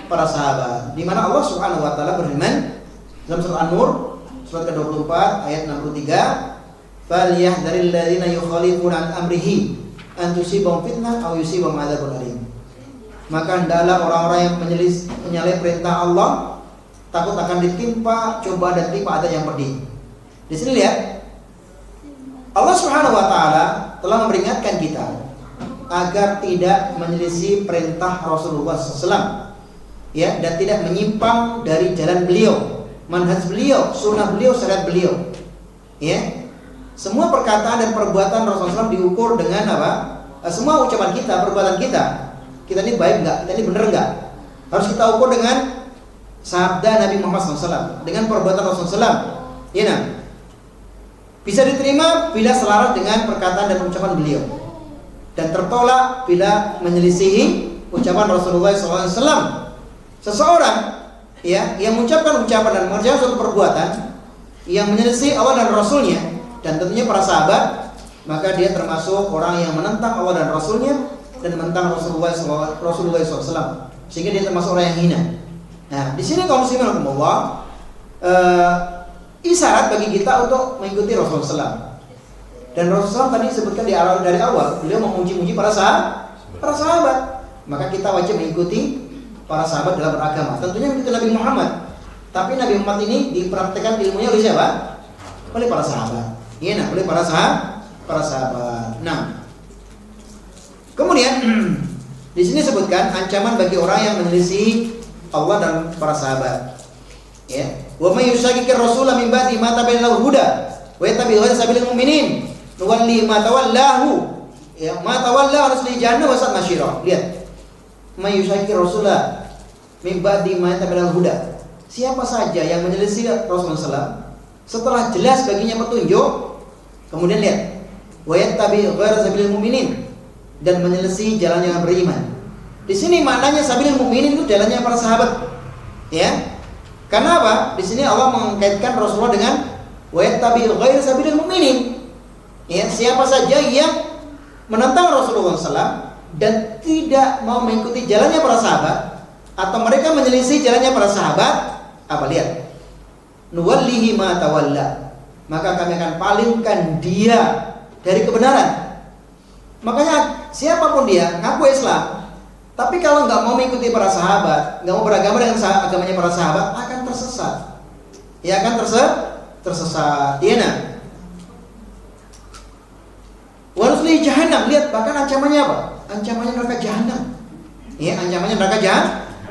para sahabat. Di mana Allah Subhanahu wa taala berfirman dalam surah An-Nur surat ke-24 ayat 63, "Falyahdharil ladzina yukhalifuna an amrihi an tusibahum fitnah aw yusibahum adzabun alim." Maka hendaklah orang-orang yang menyalahi perintah Allah takut akan ditimpa cobaan dan timpa adab yang pedih. Di sini lihat, Allah Subhanahu wa taala telah memperingatkan kita agar tidak menyelisih perintah Rasulullah SAW, ya, dan tidak menyimpang dari jalan beliau, manhaj beliau, sunnah beliau, syariat beliau. Ya, semua perkataan dan perbuatan Rasulullah SAW diukur dengan apa? Semua ucapan kita, perbuatan kita ini baik nggak? Kita ini benar nggak? Harus kita ukur dengan sabda Nabi Muhammad SAW, dengan perbuatan Rasulullah SAW. Ya, nah. Bisa diterima bila selaras dengan perkataan dan ucapan beliau, dan tertolak bila menyelisihi ucapan Rasulullah SAW. Seseorang ya yang mengucapkan ucapan dan mengerjakan suatu perbuatan yang menyelisih Allah dan Rasulnya, dan tentunya para sahabat, maka dia termasuk orang yang menentang Allah dan Rasulnya dan menentang Rasulullah SAW, sehingga dia termasuk orang yang hina. Nah, di sini kaum muslimin rahimakumullah, isyarat bagi kita untuk mengikuti Rasulullah SAW. Dan Rasulullah SAW tadi disebutkan dari awal, beliau memuji-muji para sahabat. Maka kita wajib mengikuti para sahabat dalam beragama. Tentunya mengikuti Nabi Muhammad. Tapi Nabi Muhammad ini dipraktikkan ilmunya oleh siapa? Oleh para sahabat. Iya, nah, oleh para sahabat. Nah, kemudian di sini disebutkan ancaman bagi orang yang menyelisih Allah dan para sahabat. Ya, wa may yushaqiqir rasula min ba'di ma tabayyana lahu huda wa yattabi' ghayra sabilil mu'minin nuwalli ma tawallahu, ya, ma tawalla nuslihi jahannam wa sa'at masyira. Lihat, may yushaqiqir rasula min ba'di ma tabayyana lahu huda. Siapa saja yang menyelisih Rasulullah SAW setelah jelas baginya petunjuk, kemudian lihat, wa yattabi' ghayra sabilil mu'minin, dan menyelisih jalannya yang beriman. Di sini maknanya sabilil mu'minin itu jalannya para sahabat. Ya. Karena apa? Di sini Allah mengkaitkan Rasulullah dengan wa yattabi' ghayra sabilil mu'minin. Ya, siapa saja yang menentang Rasulullah SAW dan tidak mau mengikuti jalannya para sahabat, atau mereka menyelisih jalannya para sahabat, apa, lihat, nuwallihi ma tawalla, maka kami akan palingkan dia dari kebenaran. Makanya siapapun dia ngaku Islam, tapi kalau nggak mau mengikuti para sahabat, nggak mau beragama dengan agamanya para sahabat, akan tersesat. Ya akan tersesat. Iya nah. Wa nuslihi jahannam, lihat bahkan ancamannya apa? Ancamannya neraka jahanam. Ya, ancamannya neraka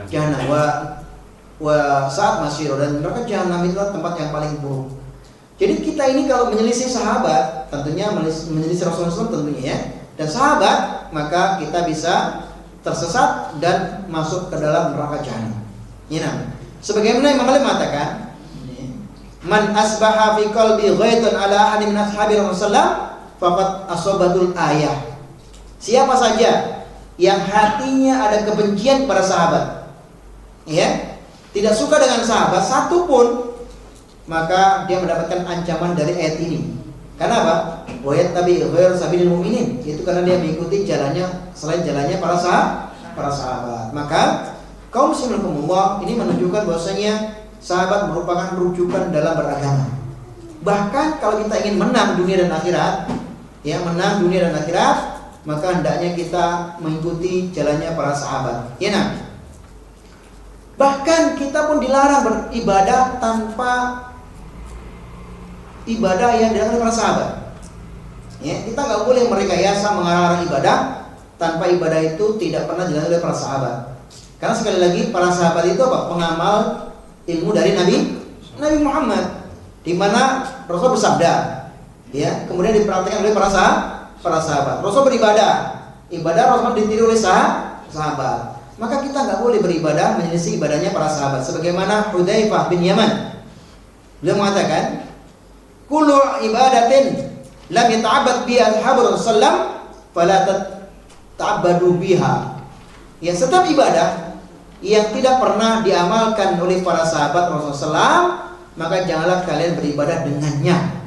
jahanam. Wa saat masyir, dan neraka jahanam itu tempat yang paling buruk. Jadi kita ini kalau menyelisih sahabat, tentunya menyelisih Rasulullah SAW tentunya ya, dan sahabat, maka kita bisa tersesat dan masuk ke dalam neraka jahanam. Ya, sebagaimana Imam Malik mengatakan, man asbaha fi qalbi ghaitun ala ahadin min ashabi Rasulullah faqad asabatul ayah. Siapa saja yang hatinya ada kebencian kepada sahabat, ya, tidak suka dengan sahabat satupun, maka dia mendapatkan ancaman dari ayat ini. Karena apa? Wa yattabi ghayra sabilil mu'minin, itu karena dia mengikuti jalannya selain jalannya para sahabat. Maka kaum muslimin ini menunjukkan bahwasanya sahabat merupakan rujukan dalam beragama. Bahkan kalau kita ingin menang dunia dan akhirat, ya, menang dunia dan akhirat, maka hendaknya kita mengikuti jalannya para sahabat. Ya, nah. Bahkan kita pun dilarang beribadah tanpa ibadah yang dilakukan para sahabat. Ya, kita nggak boleh merekayasa mengarang ibadah tanpa ibadah itu tidak pernah dilakukan oleh para sahabat. Karena sekali lagi para sahabat itu apa? Pengamal ilmu dari Nabi Muhammad, di mana Rasul bersabda, ya, kemudian diperhatikan oleh para sahabat. Rasul beribadah, ibadah Rasul ditiru oleh sahabat. Maka kita nggak boleh beribadah menyelisih ibadahnya para sahabat. Sebagaimana Hudzaifah bin Yaman, beliau mengatakan, kullu ibadatin lam yata'abbad bi ashabi Rasulullah fala ta'abbadu biha. Ya, setiap ibadah yang tidak pernah diamalkan oleh para sahabat Rasulullah, maka janganlah kalian beribadah dengannya.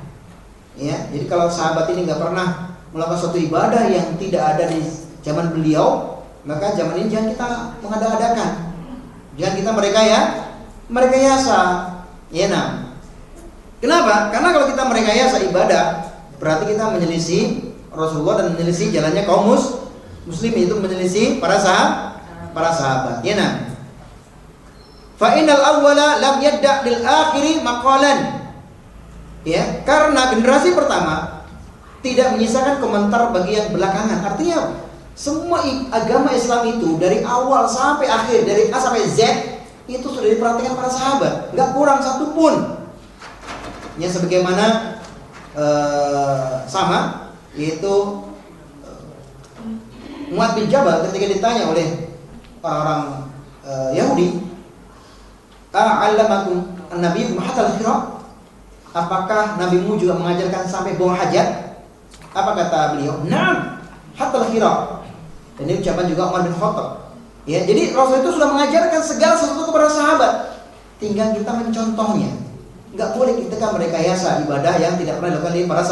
Ya, jadi kalau sahabat ini nggak pernah melakukan suatu ibadah yang tidak ada di zaman beliau, maka zaman ini jangan kita mengada-adakan, jangan kita merekayasa. Ya, nah. Kenapa? Karena kalau kita merekayasa ibadah, berarti kita menyelisih Rasulullah dan menyelisih jalannya kaum muslimin, itu menyelisih para sahabat. Ya, nah. Fa innal awwala lam yadda' lil akhiri maqalan. Ya, karena generasi pertama tidak menyisakan komentar bagi yang belakangan. Artinya semua agama Islam itu dari awal sampai akhir, dari A sampai Z, itu sudah diperhatikan para sahabat, nggak kurang satupun. Ya, sebagaimana sama, yaitu Mu'adz bin Jabal ketika ditanya oleh orang-orang Yahudi, "A'allamakum an-nabiy hatta al-khira?" Apakah nabimu juga mengajarkan sampai buang hajat? Apa kata beliau? "Na'am, hatta al-khira." Dan ini ucapan juga Umar bin Khattab. Ya, jadi Rasul itu sudah mengajarkan segala sesuatu kepada sahabat. Tinggal kita mencontohnya. Enggak boleh kita merekayasa ibadah yang tidak pernah dilakukan oleh para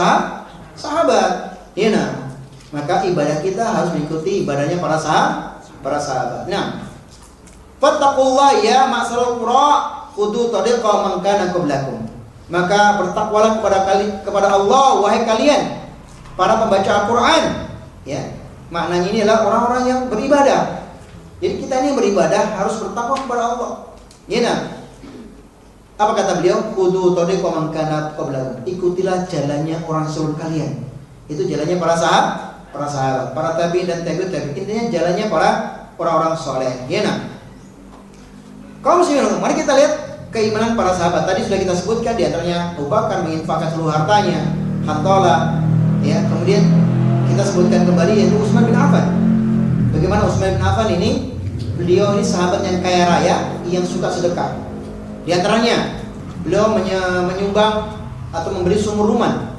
sahabat. Ya, nah. Maka ibadah kita harus mengikuti ibadahnya para sahabat. Nah, fattaqullah ya ma'syarul qura khudu tariqa man kana qablakum. Maka bertakwalah kepada Allah wahai kalian para pembaca Al-Qur'an. Ya. Maknanya ini adalah orang-orang yang beribadah. Jadi kita ini yang beribadah harus bertakwa kepada Allah. Ya, nah. Apa kata beliau? Khudu tariqa man kana qablakum. Ikutilah jalannya orang sebelum kalian. Itu jalannya para sahabat, para tabi'in dan tabi'ut tabi'in. Intinya jalannya para orang-orang soleh. Ya, nah. Kaum muslimin, mari kita lihat keimanan para sahabat. Tadi sudah kita sebutkan, di antaranya Abu Bakar menginfakkan seluruh hartanya, Hantalah, ya. Kemudian kita sebutkan kembali yaitu Utsman bin Affan. Bagaimana Utsman bin Affan ini? Beliau ini sahabat yang kaya raya, yang suka sedekah. Di antaranya beliau menyumbang atau memberi sumur rumah.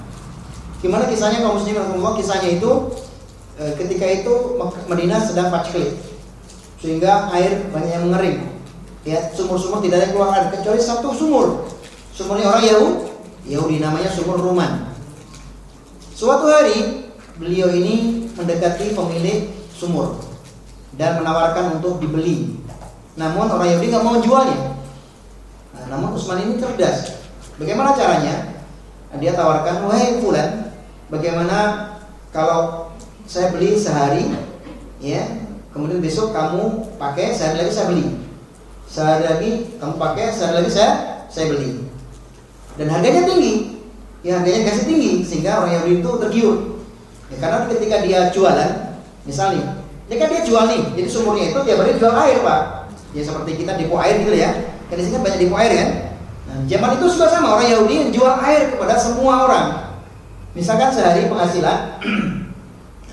Gimana kisahnya kaum muslimin? Kisahnya itu ketika itu Madinah sedang paceklik, sehingga air banyak yang mengering. Ya, sumur-sumur tidak ada yang keluar air kecuali satu sumur. Sumurnya orang Yahudi, namanya sumur Ruman. Suatu hari beliau ini mendekati pemilik sumur dan menawarkan untuk dibeli. Namun orang Yahudi nggak mau jualnya. Namun Utsman ini cerdas. Bagaimana caranya? Dia tawarkan, wahai fulan, bagaimana kalau saya beli sehari, ya, kemudian besok kamu pakai, sehari lagi saya beli, sehari lagi kamu pakai, sehari lagi saya beli, dan harganya tinggi, ya harganya kasih tinggi, sehingga orang Yahudi itu tergiur, ya, karena ketika dia jualan, misalnya, ini kan dia jual nih, jadi sumurnya itu tiap hari jual air pak, ya seperti kita depo air gitu ya, kan di sini kan banyak depo air kan. Nah, zaman itu juga sama, orang Yahudi yang jual air kepada semua orang. Misalkan sehari penghasilan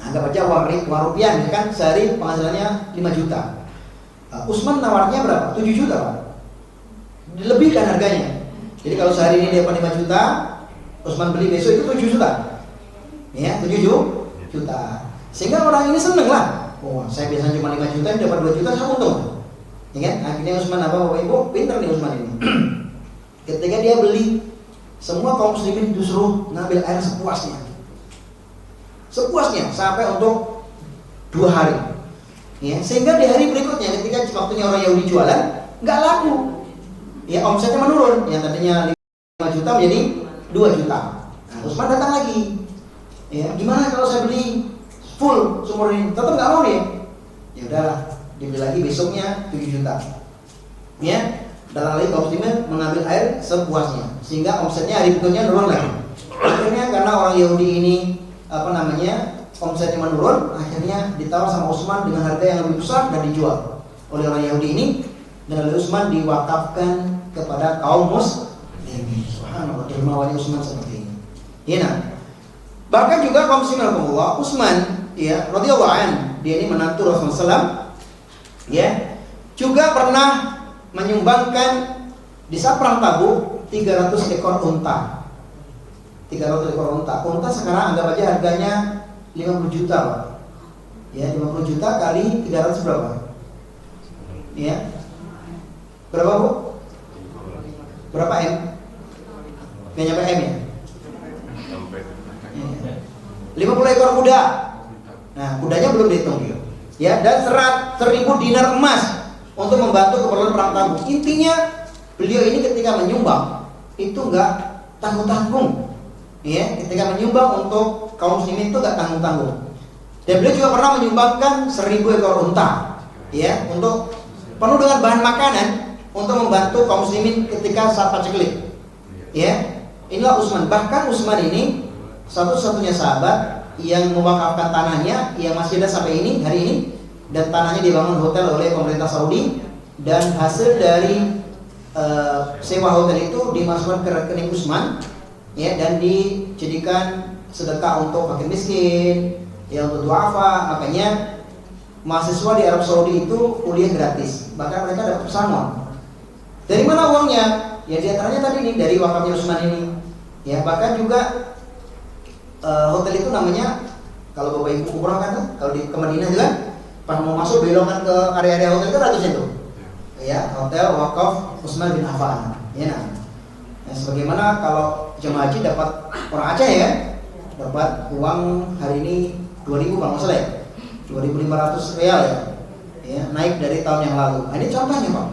anggap aja uang rupiah, kan sehari penghasilannya 5 juta. Utsman nawarnya berapa? 7 juta Pak. Dilebihkan harganya. Jadi kalau sehari ini dia dapat 5 juta, Utsman beli besok itu 7 juta. Ya, 7 juta. Sehingga orang ini seneng lah. Oh, saya biasanya cuma 5 juta, dapat 2 juta, saya untung. Ya kan? Akhirnya Utsman apa Bapak Ibu? Pintar nih Utsman ini. Ketika dia beli, semua kaum muslimin disuruh ngambil air sepuasnya sampai untuk 2 hari, ya, sehingga di hari berikutnya ketika waktunya orang Yahudi jualan nggak laku, ya, omsetnya menurun, yang tadinya 5 juta menjadi 2 juta. Nah, Utsman datang lagi, ya, gimana kalau saya beli full sumur ini? Tetap nggak mau dia. Ya udahlah, dibeli lagi besoknya 7 juta, ya. Datang lagi kaum muslimin mengambil air sepuasnya, sehingga omsetnya hari berikutnya turun lagi. Akhirnya karena orang Yahudi ini omsetnya menurun, akhirnya ditawar sama Utsman dengan harga yang lebih besar dan dijual oleh orang Yahudi ini, dan oleh Utsman diwakafkan kepada kaum muslimin. Subhanallah, dermawannya Utsman seperti ini. Ya, nah. Bahkan juga kaum muslimin rahimahullah, Utsman, ya, radhiyallahu anhu, dia ini menantu Rasulullah SAW, ya, juga pernah menyumbangkan di saat perang Tabuk 300 ekor unta. 300 ekor unta. Unta sekarang anggap aja harganya 50 juta, Pak. Ya, 50 juta kali 300 berapa? Ya. Berapa, Bu? Berapa M? Nggak nyampe M ya? 50 ekor kuda. Nah, kudanya belum dihitung. Ya, dan 1.000 dinar emas untuk membantu keperluan perang Tabuk. Intinya beliau ini ketika menyumbang itu enggak tanggung-tanggung, ya, ketika menyumbang untuk kaum muslimin itu enggak tanggung-tanggung. Dan beliau juga pernah menyumbangkan 1.000 ekor unta, ya, untuk penuh dengan bahan makanan untuk membantu kaum muslimin ketika saat paceklik, ya. Inilah Utsman. Bahkan Utsman ini satu-satunya sahabat yang mewakafkan tanahnya yang masih ada sampai hari ini. Dan tanahnya dibangun hotel oleh pemerintah Saudi, dan hasil dari sewa hotel itu dimasukkan ke rekening Utsman, ya, dan dijadikan sedekah untuk fakir miskin, ya, untuk duafa. Makanya mahasiswa di Arab Saudi itu kuliah gratis, bahkan mereka dapat pesangon. Dari mana uangnya? Ya, diantaranya tadi nih dari wakafnya Utsman ini, ya. Bahkan juga hotel itu namanya, kalau Bapak Ibu umrah kan, kalau ke Madinah juga, pas mau masuk belokan ke area-area hotel itu ada tuh, ya, hotel wakaf Utsman bin Affan, ya. Nah, sebagaimana kalau jemaah haji dapat orang Aceh, ya, dapat uang hari ini 2.000 kalau nggak salah, ya, 2.500 real, ya, naik dari tahun yang lalu. Nah, ini contohnya, Pak.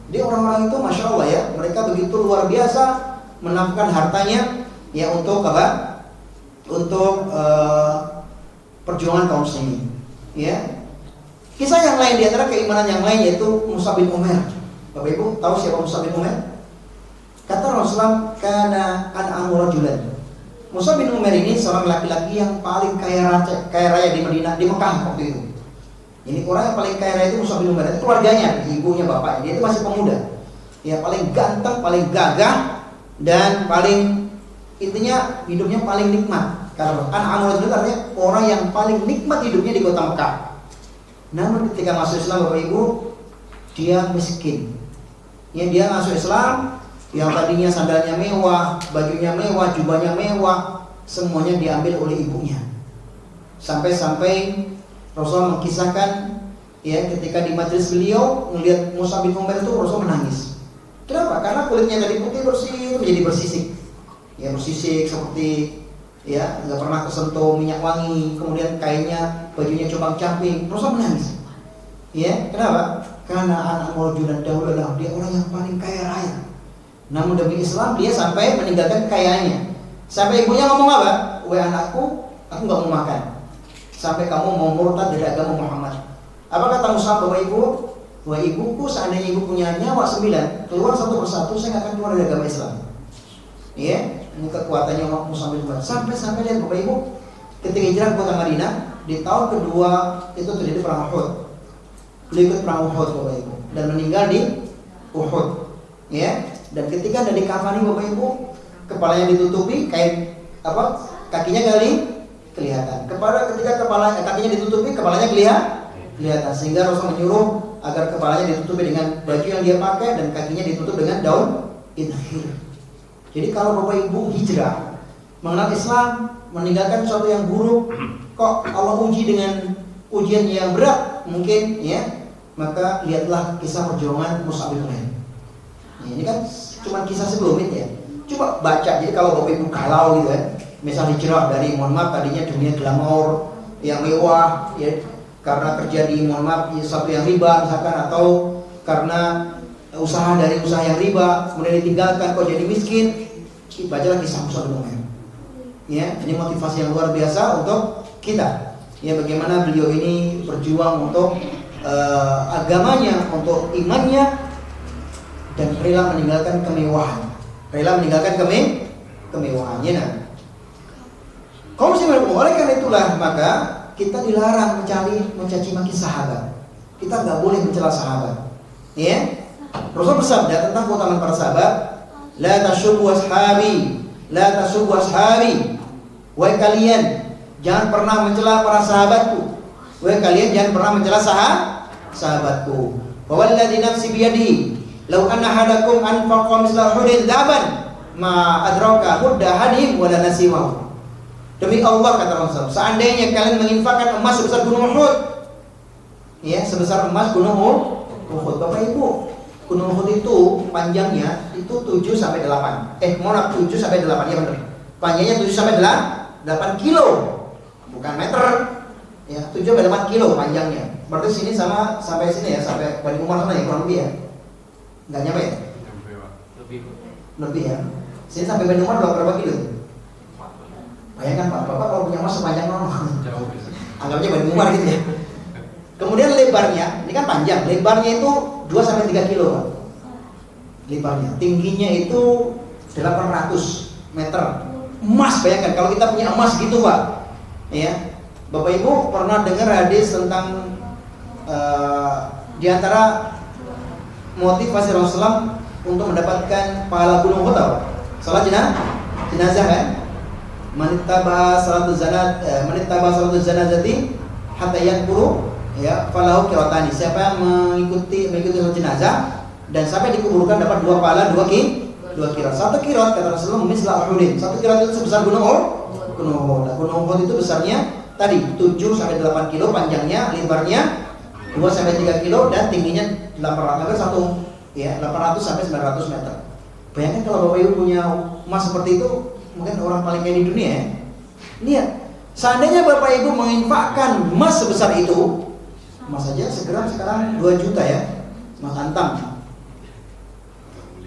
Jadi orang-orang itu masya Allah, ya, mereka begitu luar biasa menafkahkan hartanya, ya, untuk apa? Untuk perjuangan kaum muslimin, ya. Kisah yang lain, di antara keimanan yang lain, yaitu Mus'ab bin Umair. Bapak Ibu tahu siapa Mus'ab bin Umair? Kata Rasulullah, kana an'amu rajulan. Mus'ab bin Umair ini seorang laki-laki yang paling kaya raya di Madinah, di Mekah waktu itu. Ini orang yang paling kaya raya itu Mus'ab bin Umair. Itu keluarganya, ibunya, bapaknya. Dia itu masih pemuda, ya, paling ganteng, paling gagah, dan paling, intinya hidupnya paling nikmat. Karena an'amu rajulan artinya orang yang paling nikmat hidupnya di kota Mekah. Namun ketika masuk Islam, Bapak Ibu, dia miskin. Ya, dia masuk Islam, yang tadinya sandalnya mewah, bajunya mewah, jubahnya mewah, semuanya diambil oleh ibunya. Sampai-sampai Rasul mengisahkan, ya, ketika di majelis beliau melihat Mus'ab bin Umair itu, Rasul menangis. Kenapa? Karena kulitnya tadi putih bersih menjadi bersisik. Ya, bersisik seperti, ya, nggak pernah kesentuh minyak wangi, kemudian kainnya, bajunya compang-camping. Rasul menangis. Ya, kenapa? Karena anak rajulan dahulu adalah dia orang yang paling kaya raya. Namun demi Islam dia sampai meninggalkan kekayaannya. Sampai ibunya ngomong apa? Wahai anakku, aku nggak mau makan sampai kamu mau murtad dari agama Muhammad. Apa kata Mus'ab, Bapak Ibu? Wah ibuku, seandainya ibu punya nyawa 9, keluar satu persatu, saya nggak akan keluar dari agama Islam. Iya, ini kekuatannya Mus'ab bin Umair. Sampai lihat Bapak Ibu, ketika hijrah ke kota Madinah, di tahun kedua itu terjadi perang Uhud. Beliau ikut perang Uhud Bapak Ibu dan meninggal di Uhud. Ya, dan ketika ada di kafani Bapak Ibu, kepalanya ditutupi, kain apa? Kakinya kelihatan. Ketika kakinya ditutupi, kepalanya kelihatan. Sehingga Rasul menyuruh agar kepalanya ditutupi dengan baju yang dia pakai dan kakinya ditutup dengan daun idkhir. Jadi kalau Bapak Ibu hijrah, mengenal Islam, meninggalkan sesuatu yang buruk, kok Allah uji dengan ujian yang berat mungkin ya, maka lihatlah kisah perjuangan Mus'ab bin Umair. Ini kan cuma kisah sebelumnya ya. Coba baca. Jadi kalau Bapak Ibu kalau gitu ya, misal hijrah dari mohon maaf tadinya dunia glamor yang mewah ya, karena kerja di mohon maaf satu yang riba misalkan, atau karena usaha dari usaha yang riba kemudian ditinggalkan kok jadi miskin, bacalah kisah Mus'ab bin Umair. Ya, ini motivasi yang luar biasa untuk kita. Ya, bagaimana beliau ini berjuang untuk agamanya, untuk imannya, dan rela meninggalkan kemewahan. Kemewahannya. Nah, kaum muslimin, oleh karena itulah maka kita dilarang mencaci maki sahabat. Kita nggak boleh mencela sahabat. Ya, Rasul bersabda tentang keutamaan para sahabat, la tasubbu ashabi, la tasubbu ashabi. Wahai kalian, jangan pernah mencela para sahabatku. Wahai kalian, jangan pernah mencela sahabatku. Walladzi nafsi biyadihi, law anna ahadakum anfaqa misla Uhudin dzaban ma adraka mudda hadim wala nasimahu. Demi Allah kata Rasul, seandainya kalian menginfakkan emas sebesar gunung Uhud, ya sebesar emas gunung Uhud. Bapak Ibu, gunung Uhud itu panjangnya itu 7 sampai 8. 7 sampai 8 ya benar. Panjangnya 7 sampai 8 kilo, bukan meter. Ya, 7 sampai 8 kilo panjangnya. Berarti sini sama sampai sini ya, sampai Bani Umar sana ya kurang lebih ya. Enggak nyampe ya? Lebih ya. Sini sampai Bani Umar berapa kilo? Bayangkan Pak, Bapak kalau punya emas sepanjang jauh. Anggapnya Bani Umar gitu ya. Kemudian lebarnya, ini kan panjang, lebarnya itu 2 sampai 3 kilo Pak. Lebarnya, tingginya itu 800 meter. Emas, bayangkan kalau kita punya emas gitu Pak. Ya. Bapak Ibu pernah dengar hadis tentang di antara motivasi Rasulullah untuk mendapatkan pahala gunung Uhud apa? Salat jenazah kan? Manittaba salatu zanazati hatta yakburu ya falahu qiratani. Siapa yang mengikuti salat jenazah dan sampai dikuburkan dapat 2 pahala 2 qirat. 1 qirat kata Rasulullah misla Uhudin. 1 qirat itu sebesar gunung Uhud. Gunung Uhud itu besarnya tadi 7 sampai 8 kilo panjangnya, lebarnya 2 sampai 3 kilo dan tingginya 800 sampai 900 meter. Bayangkan kalau Bapak Ibu punya emas seperti itu, mungkin orang paling kaya di dunia ya. Lihat, seandainya Bapak Ibu menginfakkan emas sebesar itu, emas saja sekarang 2 juta ya, emas antam.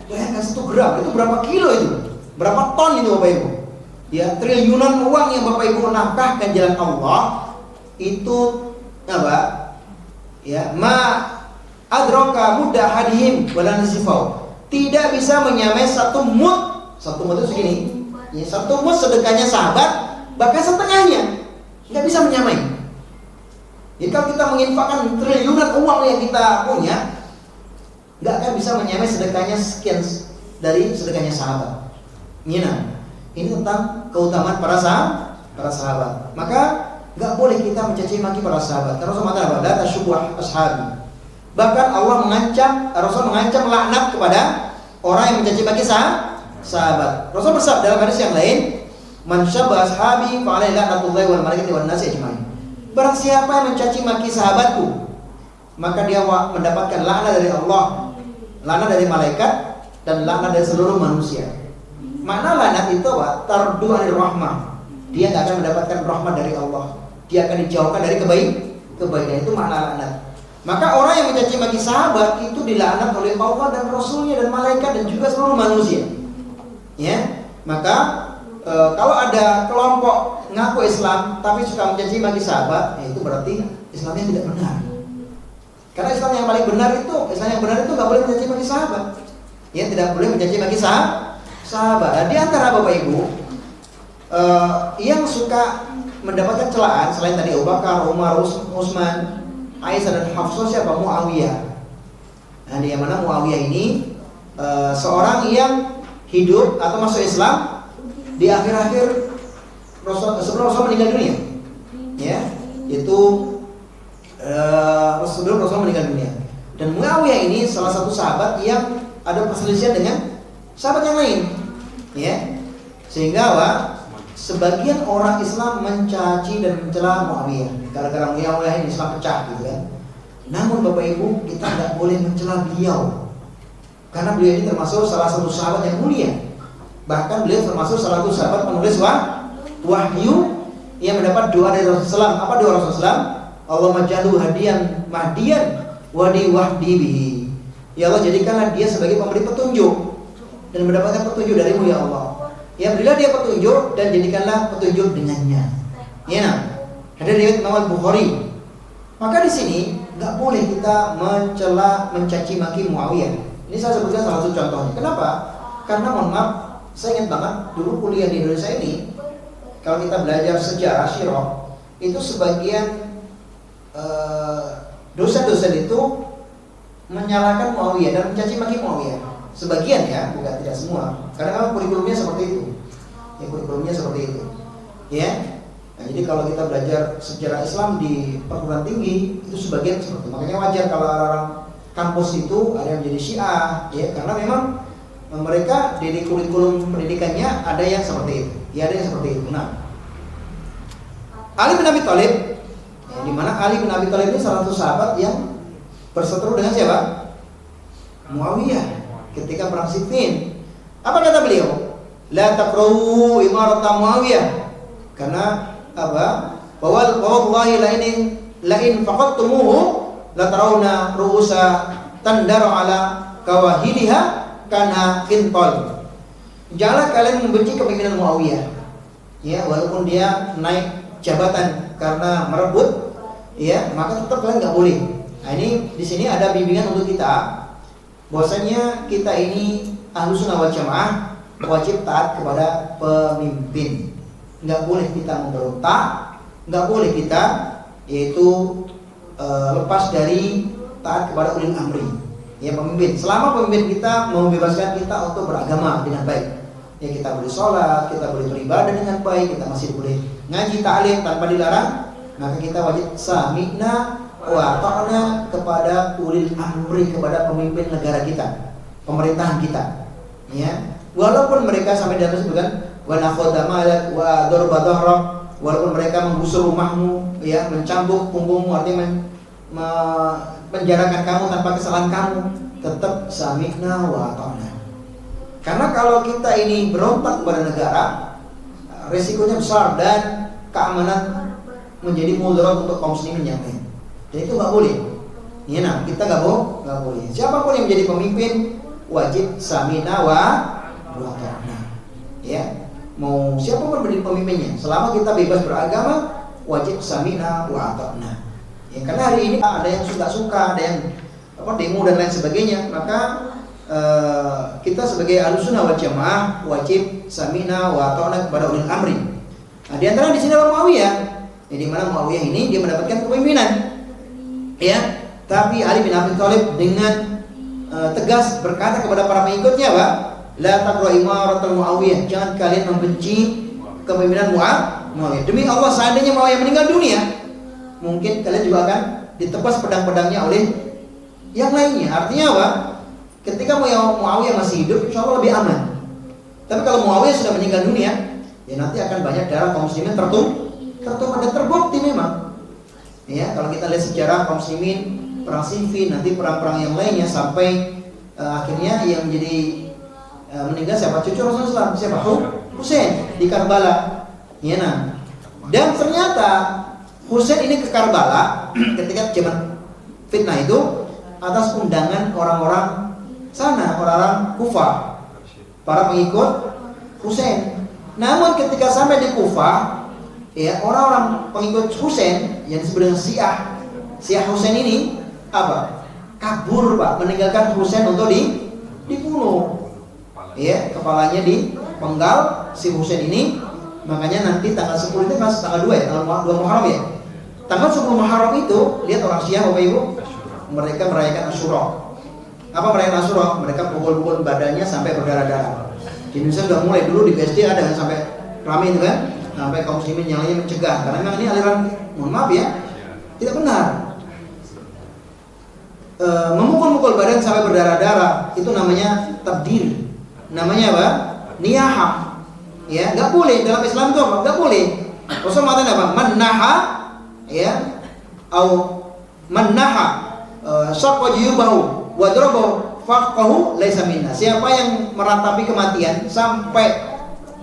Bayangkan 1 gram, itu berapa kilo itu? Berapa ton itu Bapak Ibu? Ya, triliunan uang yang Bapak Ibu nafkahkan jalan Allah itu apa? Ya, ma adraka mudda hadihim wala nasifau. Tidak bisa menyamai 1 mud. 1 mud itu segini. Ya, 1 mud sedekahnya sahabat, bahkan setengahnya nggak bisa menyamai. Jadi kalau kita menginfakkan triliunan uang yang kita punya, nggak akan bisa menyamai sedekahnya sekian dari sedekahnya sahabat. Ini tentang keutamaan para sahabat. Maka nggak boleh kita mencaci maki para sahabat. Karena Rasul mengatakan la tasubbu ashabi. Bahkan Rasul mengancam laknat kepada orang yang mencaci maki sahabat. Rasul bersabda dalam hadis yang lain, "Man syabba ashabi fa alaihi laknatullahi wal malaikati wan nasi ajmain." Barang siapa yang mencaci maki sahabatku, maka dia mendapatkan laknat dari Allah, laknat dari malaikat, dan laknat dari seluruh manusia. Makna laknat itu apa? Tardu anir rahmah. Dia tidak akan mendapatkan rahmat dari Allah. Dia akan dijauhkan dari kebaikan. Itu makna laknat. Maka orang yang mencaci maki sahabat itu dilaknat oleh Allah dan Rasulnya dan malaikat dan juga seluruh manusia. Ya, maka kalau ada kelompok ngaku Islam tapi suka mencaci maki sahabat, itu berarti Islamnya tidak benar. Karena Islam yang paling benar itu, nggak boleh mencaci maki sahabat. Ya, tidak boleh mencaci maki sahabat. Nah, di antara Bapak Ibu yang suka mendapatkan celaan selain tadi Abu Bakar, Umar, Utsman, Aisyah dan Hafsah, siapa? Muawiyah. Nah, di mana Muawiyah ini seorang yang hidup atau masuk Islam di akhir-akhir sebelum Rasul meninggal dunia. Ya, itu sebelum Rasul meninggal dunia. Dan Muawiyah ini salah satu sahabat yang ada perselisihan dengan sahabat yang lain. Ya, sehingga sebagian orang Islam mencaci dan mencela Muawiyah gara-gara Muawiyah ini Islam pecah gitu kan. Namun Bapak Ibu, kita tidak boleh mencela beliau karena beliau ini termasuk salah satu sahabat yang mulia. Bahkan beliau termasuk salah satu sahabat penulis wahyu yang mendapat doa dari Rasulullah. Apa doa Rasulullah? Allahumma ja'alhu hadiyan mahdiyan wadi wahdibihi. Ya Allah, jadikanlah dia sebagai pemberi petunjuk dan mendapatkan petunjuk darimu ya Allah. Ya, berilah dia petunjuk dan jadikanlah petunjuk dengannya. Ya, nah, ada riwayat Imam Al-Bukhari. Maka di sini nggak boleh kita mencela, mencaci maki Muawiyah. Ini saya sebutkan salah satu contohnya. Kenapa? Karena mohon maaf, saya ingat banget dulu kuliah di Indonesia ini, kalau kita belajar sejarah Syirah, itu sebagian dosen-dosen itu menyalahkan Muawiyah dan mencaci maki Muawiyah. Sebagian ya, bukan tidak semua. Karena memang kurikulumnya seperti itu. Ya, kurikulumnya seperti itu. Ya. Nah, jadi kalau kita belajar sejarah Islam di perguruan tinggi itu sebagian seperti itu. Makanya wajar kalau orang kampus itu ada yang menjadi Syiah, ya, karena memang mereka di kurikulum pendidikannya ada yang seperti itu. Ya, ada yang seperti itu. Nah, Ali bin Abi Thalib, ya, di mana Ali bin Abi Thalib ini salah satu sahabat yang berseteru dengan siapa? Muawiyah. Ketika perang Siffin, apa kata beliau? La taqrawu imarata Muawiyah. Karena apa? Wallahi la in faqadtumuhu la tarawna ru'usa tandaru ala kawahiliha kana qintal. Janganlah kalian membenci kepemimpinan Muawiyah. Ya, walaupun dia naik jabatan karena merebut, ya, maka tetap kalian enggak boleh. Nah, ini di sini ada bimbingan untuk kita. Bahwasanya kita ini Ahlussunnah wal Jamaah wajib taat kepada pemimpin. Enggak boleh kita memberontak, enggak boleh kita yaitu lepas dari taat kepada ulil amri. Ya, pemimpin. Selama pemimpin kita membebaskan kita untuk beragama dengan baik. Ya, kita boleh sholat, kita boleh beribadah dengan baik, kita masih boleh ngaji ta'lim tanpa dilarang, maka kita wajib sami'na wa ta'na kepada ulil amri, kepada pemimpin negara kita, pemerintahan kita. Ya, walaupun mereka sampai di atas sebutkan wa nakhodamalat wa dorbadahrak, walaupun mereka menggusur rumahmu, ya, mencambuk punggungmu, artinya menjarakan kamu tanpa kesalahan kamu, tetap sami'na wa ta'na. Karena kalau kita ini berontak kepada negara, resikonya besar dan keamanan menjadi mudarat untuk kaum muslimin yang lain. Dan itu nggak boleh. Ya, nah, kita nggak boleh. Siapapun yang menjadi pemimpin wajib samina wa ta'na. Ya, mau siapapun menjadi pemimpinnya, selama kita bebas beragama, wajib samina wa ta'na. Ya, karena hari ini ada yang suka, ada yang demo dan lain sebagainya, maka kita sebagai Ahlussunnah wal Jamaah wajib samina wa ta'na kepada ulil amri. Nah, di antara di sini adalah Muawiyah. Jadi mana Muawiyah ini dia mendapatkan kepemimpinan. Ya, tapi Ali bin Abi Thalib dengan tegas berkata kepada para pengikutnya, Pak, la taqra imaratul Muawiyah, jangan kalian membenci kepemimpinan Muawiyah. Demi Allah, seandainya Muawiyah meninggal dunia, mungkin kalian juga akan ditebas pedang-pedangnya oleh yang lainnya. Artinya apa? Ketika Muawiyah masih hidup, insya Allah lebih aman. Tapi kalau Muawiyah sudah meninggal dunia, ya nanti akan banyak darah kaum muslimin tertumpah dan terbukti memang. Ya, kalau kita lihat sejarah kaum muslimin, perang Siffin, nanti perang-perang yang lainnya sampai akhirnya yang menjadi meninggal siapa? Cucu Rasulullah, siapa? Husain di Karbala. Ya, nah. Dan ternyata Husain ini ke Karbala ketika zaman fitnah itu atas undangan orang-orang sana, orang-orang Kufah, para pengikut Husain. Namun ketika sampai di Kufah, ya, orang-orang pengikut Husain yang disebut dengan Syiah Husain ini apa? Kabur, Pak, meninggalkan Husain untuk dibunuh. Ya, kepalanya dipenggal si Husain ini. Makanya nanti tanggal 10 itu kan tanggal 2 ya, tanggal 2 Muharram ya. Tanggal 10 Muharram itu, lihat orang Syiah Bapak Ibu, mereka merayakan Asyura. Apa merayakan Asyura? Mereka pukul-pukul badannya sampai berdarah-darah. Di Indonesia sudah mulai, dulu di BSD ada yang sampai ramai itu kan, sampai kaum muslimin yang lainnya mencegah, karena memang ini aliran, mohon maaf ya, tidak benar. Memukul-mukul badan sampai berdarah-darah itu namanya tabdil, namanya apa? Niyahah. Ya, nggak boleh dalam Islam itu apa? Nggak boleh. Rasul mengatakan apa? Mannaha, ya, au mannaha syaqqa juyubahu wa darabahu faqahu laisa minna. Siapa yang meratapi kematian sampai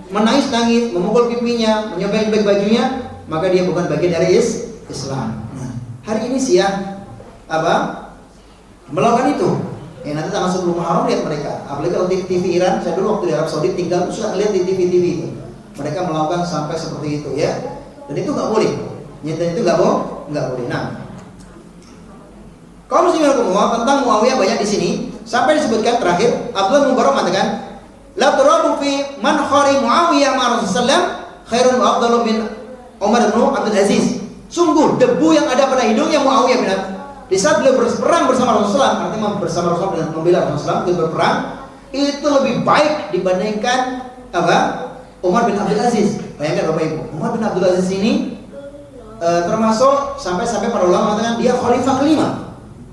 menangis-nangis, memukul pipinya, menyobek-nyobek bajunya, maka dia bukan bagian dari Islam. Nah, hari ini Syiah apa? Melakukan itu. Ya, nanti tanggal 10 Muharram lihat mereka. Apalagi kalau di TV Iran, saya dulu waktu di Arab Saudi tinggal sudah lihat di TV-TV itu. Mereka melakukan sampai seperti itu ya. Dan itu nggak boleh. Nyata itu nggak boleh. Nah, kaum muslimin tentang Muawiyah banyak di sini. Sampai disebutkan terakhir Abdullah bin Mubarak mengatakan, la turabu fi man khari Muawiyah ma Rasulullah khairun wa afdalu min Umar bin Abdul Aziz. Sungguh debu yang ada pada hidungnya Muawiyah bin di saat beliau berperang bersama Rasulullah, artinya bersama Rasulullah dengan membela Rasulullah, beliau berperang itu lebih baik dibandingkan apa? Umar bin Abdul Aziz. Bayangkan Bapak Ibu, Umar bin Abdul Aziz ini termasuk sampai para ulama mengatakan dia khalifah kelima.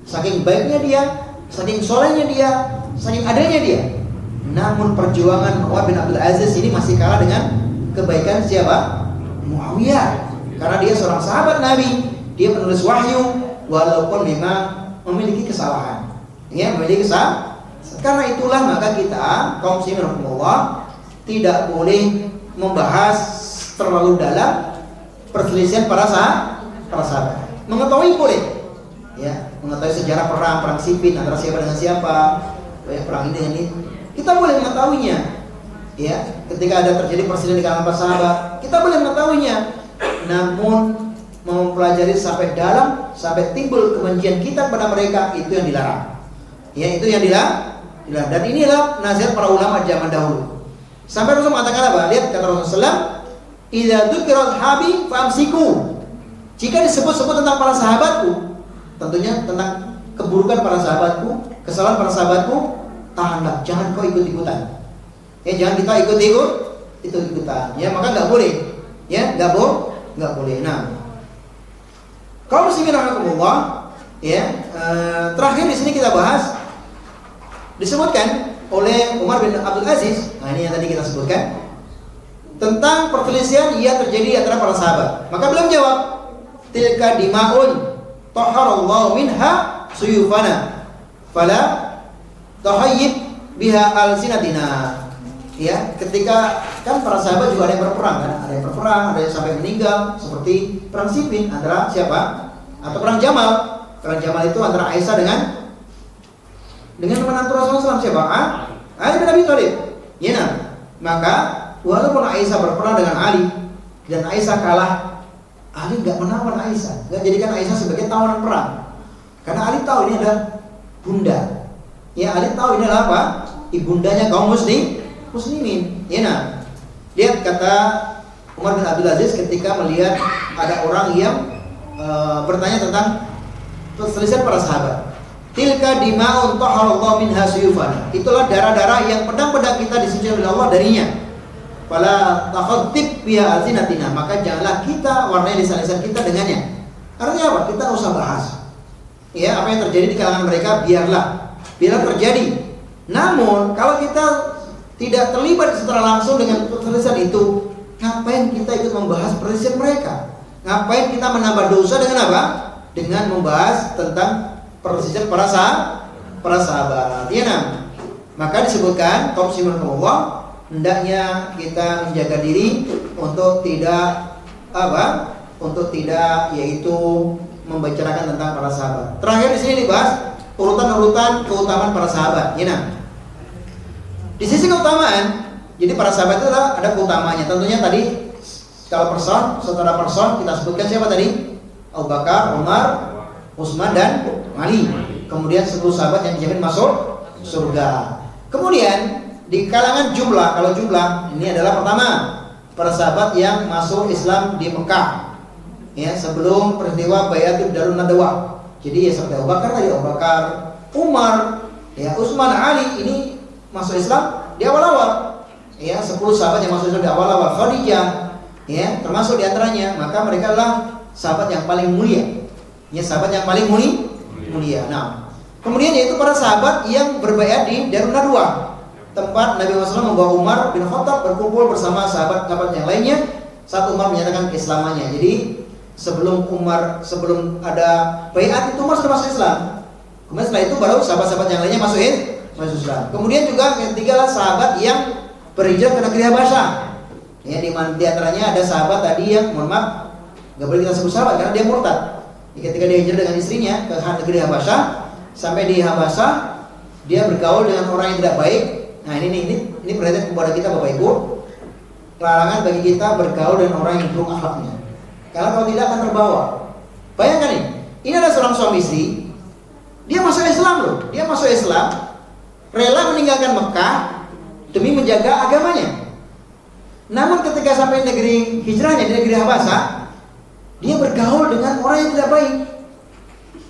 Saking baiknya dia, saking solehnya dia, saking adanya dia. Namun perjuangan Umar bin Abdul Aziz ini masih kalah dengan kebaikan siapa? Muawiyah. Karena dia seorang sahabat Nabi, dia penulis wahyu, walaupun memang memiliki kesalahan. Ya, memiliki kesalahan. Karena itulah maka kita kaum muslimin rahimakumullah tidak boleh membahas terlalu dalam perselisihan para sahabat. Mengetahui boleh. Ya, mengetahui sejarah perang Siffin antara siapa dengan siapa, ya, perang ini dengan ini, kita boleh mengetahuinya. Ya, ketika ada terjadi perselisihan di kalangan para sahabat, kita boleh mengetahuinya. Namun mempelajari sampai dalam, sampai timbul kebencian kita kepada mereka, itu yang dilarang. Ya, itu yang dilarang. Dan inilah nasihat para ulama zaman dahulu. Sampai Rasul mengatakan apa? Lihat kata Rasulullah, "Idza dzukira ashabi famsiku." Jika disebut-sebut tentang para sahabatku, tentunya tentang keburukan para sahabatku, kesalahan para sahabatku, tahanlah, jangan kau ikut-ikutan. Ya, jangan kita ikut-ikutan. Ya, maka nggak boleh. Ya, nggak boleh. Nah, kaum muslimin rahimakumullah, ya, terakhir di sini kita bahas disebutkan oleh Umar bin Abdul Aziz. Nah, ini yang tadi kita sebutkan tentang perselisihan yang terjadi antara para sahabat. Maka beliau jawab, tilka dima'un taharallahu minha suyufana fala tahayyib biha alsinatina. Ya, ketika kan para sahabat juga ada yang berperang kan, ada yang sampai meninggal seperti perang Siffin antara siapa? Atau perang Jamal. Perang Jamal itu antara Aisyah dengan menantu Rasulullah SAW siapa? Ali bin Abi Thalib. Ya, nah. Maka walaupun Aisyah berperang dengan Ali dan Aisyah kalah, Ali nggak menawan Aisyah, nggak jadikan Aisyah sebagai tawanan perang. Karena Ali tahu ini adalah bunda. Ya, Ali tahu ini adalah apa? Ibundanya kaum muslimin. Ya, nah. Lihat kata Umar bin Abdul Aziz ketika melihat ada orang yang bertanya tentang perselisihan para sahabat. Tilka dima'un taharallahu minha suyufana. Itulah darah-darah yang pedang-pedang kita disucikan oleh Allah darinya. Fala takhattib biha alsinatina. Maka janganlah kita warnai lisan-lisan kita dengannya. Artinya apa? Kita enggak usah bahas. Ya, apa yang terjadi di kalangan mereka biarlah terjadi. Namun kalau kita tidak terlibat secara langsung dengan perselisihan itu, ngapain kita ikut membahas perselisihan mereka? Ngapain kita menambah dosa dengan apa? Dengan membahas tentang perselisihan para sahabat. Ya, nah. Maka disebutkan kaum muslimin Allah hendaknya kita menjaga diri untuk tidak yaitu membicarakan tentang para sahabat. Terakhir di sini dibahas urutan-urutan keutamaan para sahabat. Ya, nah. Di sisi keutamaan, jadi para sahabat itu ada keutamaannya. Tentunya tadi kalau person, saudara person kita sebutkan siapa tadi? Abu Bakar, Umar, Utsman dan Ali. Kemudian 10 sahabat yang dijamin masuk surga. Kemudian di kalangan jumlah, kalau jumlah ini adalah pertama para sahabat yang masuk Islam di Mekah. Ya, sebelum peristiwa Bai'atul Darun Nadwa. Jadi ya seperti Abu Bakar tadi, Abu Bakar, Umar, ya Utsman, Ali ini masuk Islam di awal-awal. Ya, 10 sahabat yang masuk Islam di awal-awal. Khadijah, ya, termasuk di antaranya, maka mereka adalah sahabat yang paling mulia. Ya, sahabat yang paling mulia. Nah, kemudian yaitu para sahabat yang berbaiat di Darun Nadwa, tempat Nabi Muhammad SAW membawa Umar bin Khattab berkumpul bersama sahabat-sahabat yang lainnya saat Umar menyatakan keislamannya. Jadi sebelum ada baiat itu Umar sudah masuk Islam. Kemudian setelah itu baru sahabat-sahabat yang lainnya masuk Islam. Kemudian juga yang ketiga lah sahabat yang berhijrah ke negeri Habasyah. Ya, di antaranya ada sahabat tadi yang mohon maaf nggak boleh kita sebut sahabat karena dia murtad. Ketika dia hijrah dengan istrinya ke negeri Habasyah, sampai di Habasyah dia bergaul dengan orang yang tidak baik. Nah ini perhatian kepada kita Bapak Ibu, larangan bagi kita bergaul dengan orang yang buruk akhlaknya. Karena kalau tidak akan terbawa. Bayangkan ini adalah seorang suami istri, dia masuk Islam loh, dia masuk Islam, rela meninggalkan Mekah demi menjaga agamanya. Namun ketika sampai negeri hijrahnya di negeri Habasyah, dia bergaul dengan orang yang tidak baik.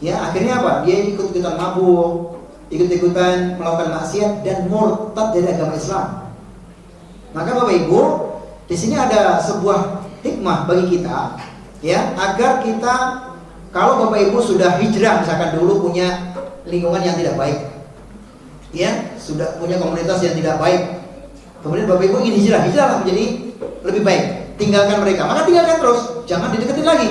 Ya, akhirnya apa? Dia ikut-ikutan mabuk, ikut-ikutan melakukan maksiat dan murtad dari agama Islam. Maka Bapak Ibu, di sini ada sebuah hikmah bagi kita, ya, agar kita kalau Bapak Ibu sudah hijrah, misalkan dulu punya lingkungan yang tidak baik, ya, sudah punya komunitas yang tidak baik, kemudian Bapak Ibu ingin hijrahlah menjadi lebih baik, tinggalkan mereka, maka tinggalkan terus, jangan dideketin lagi,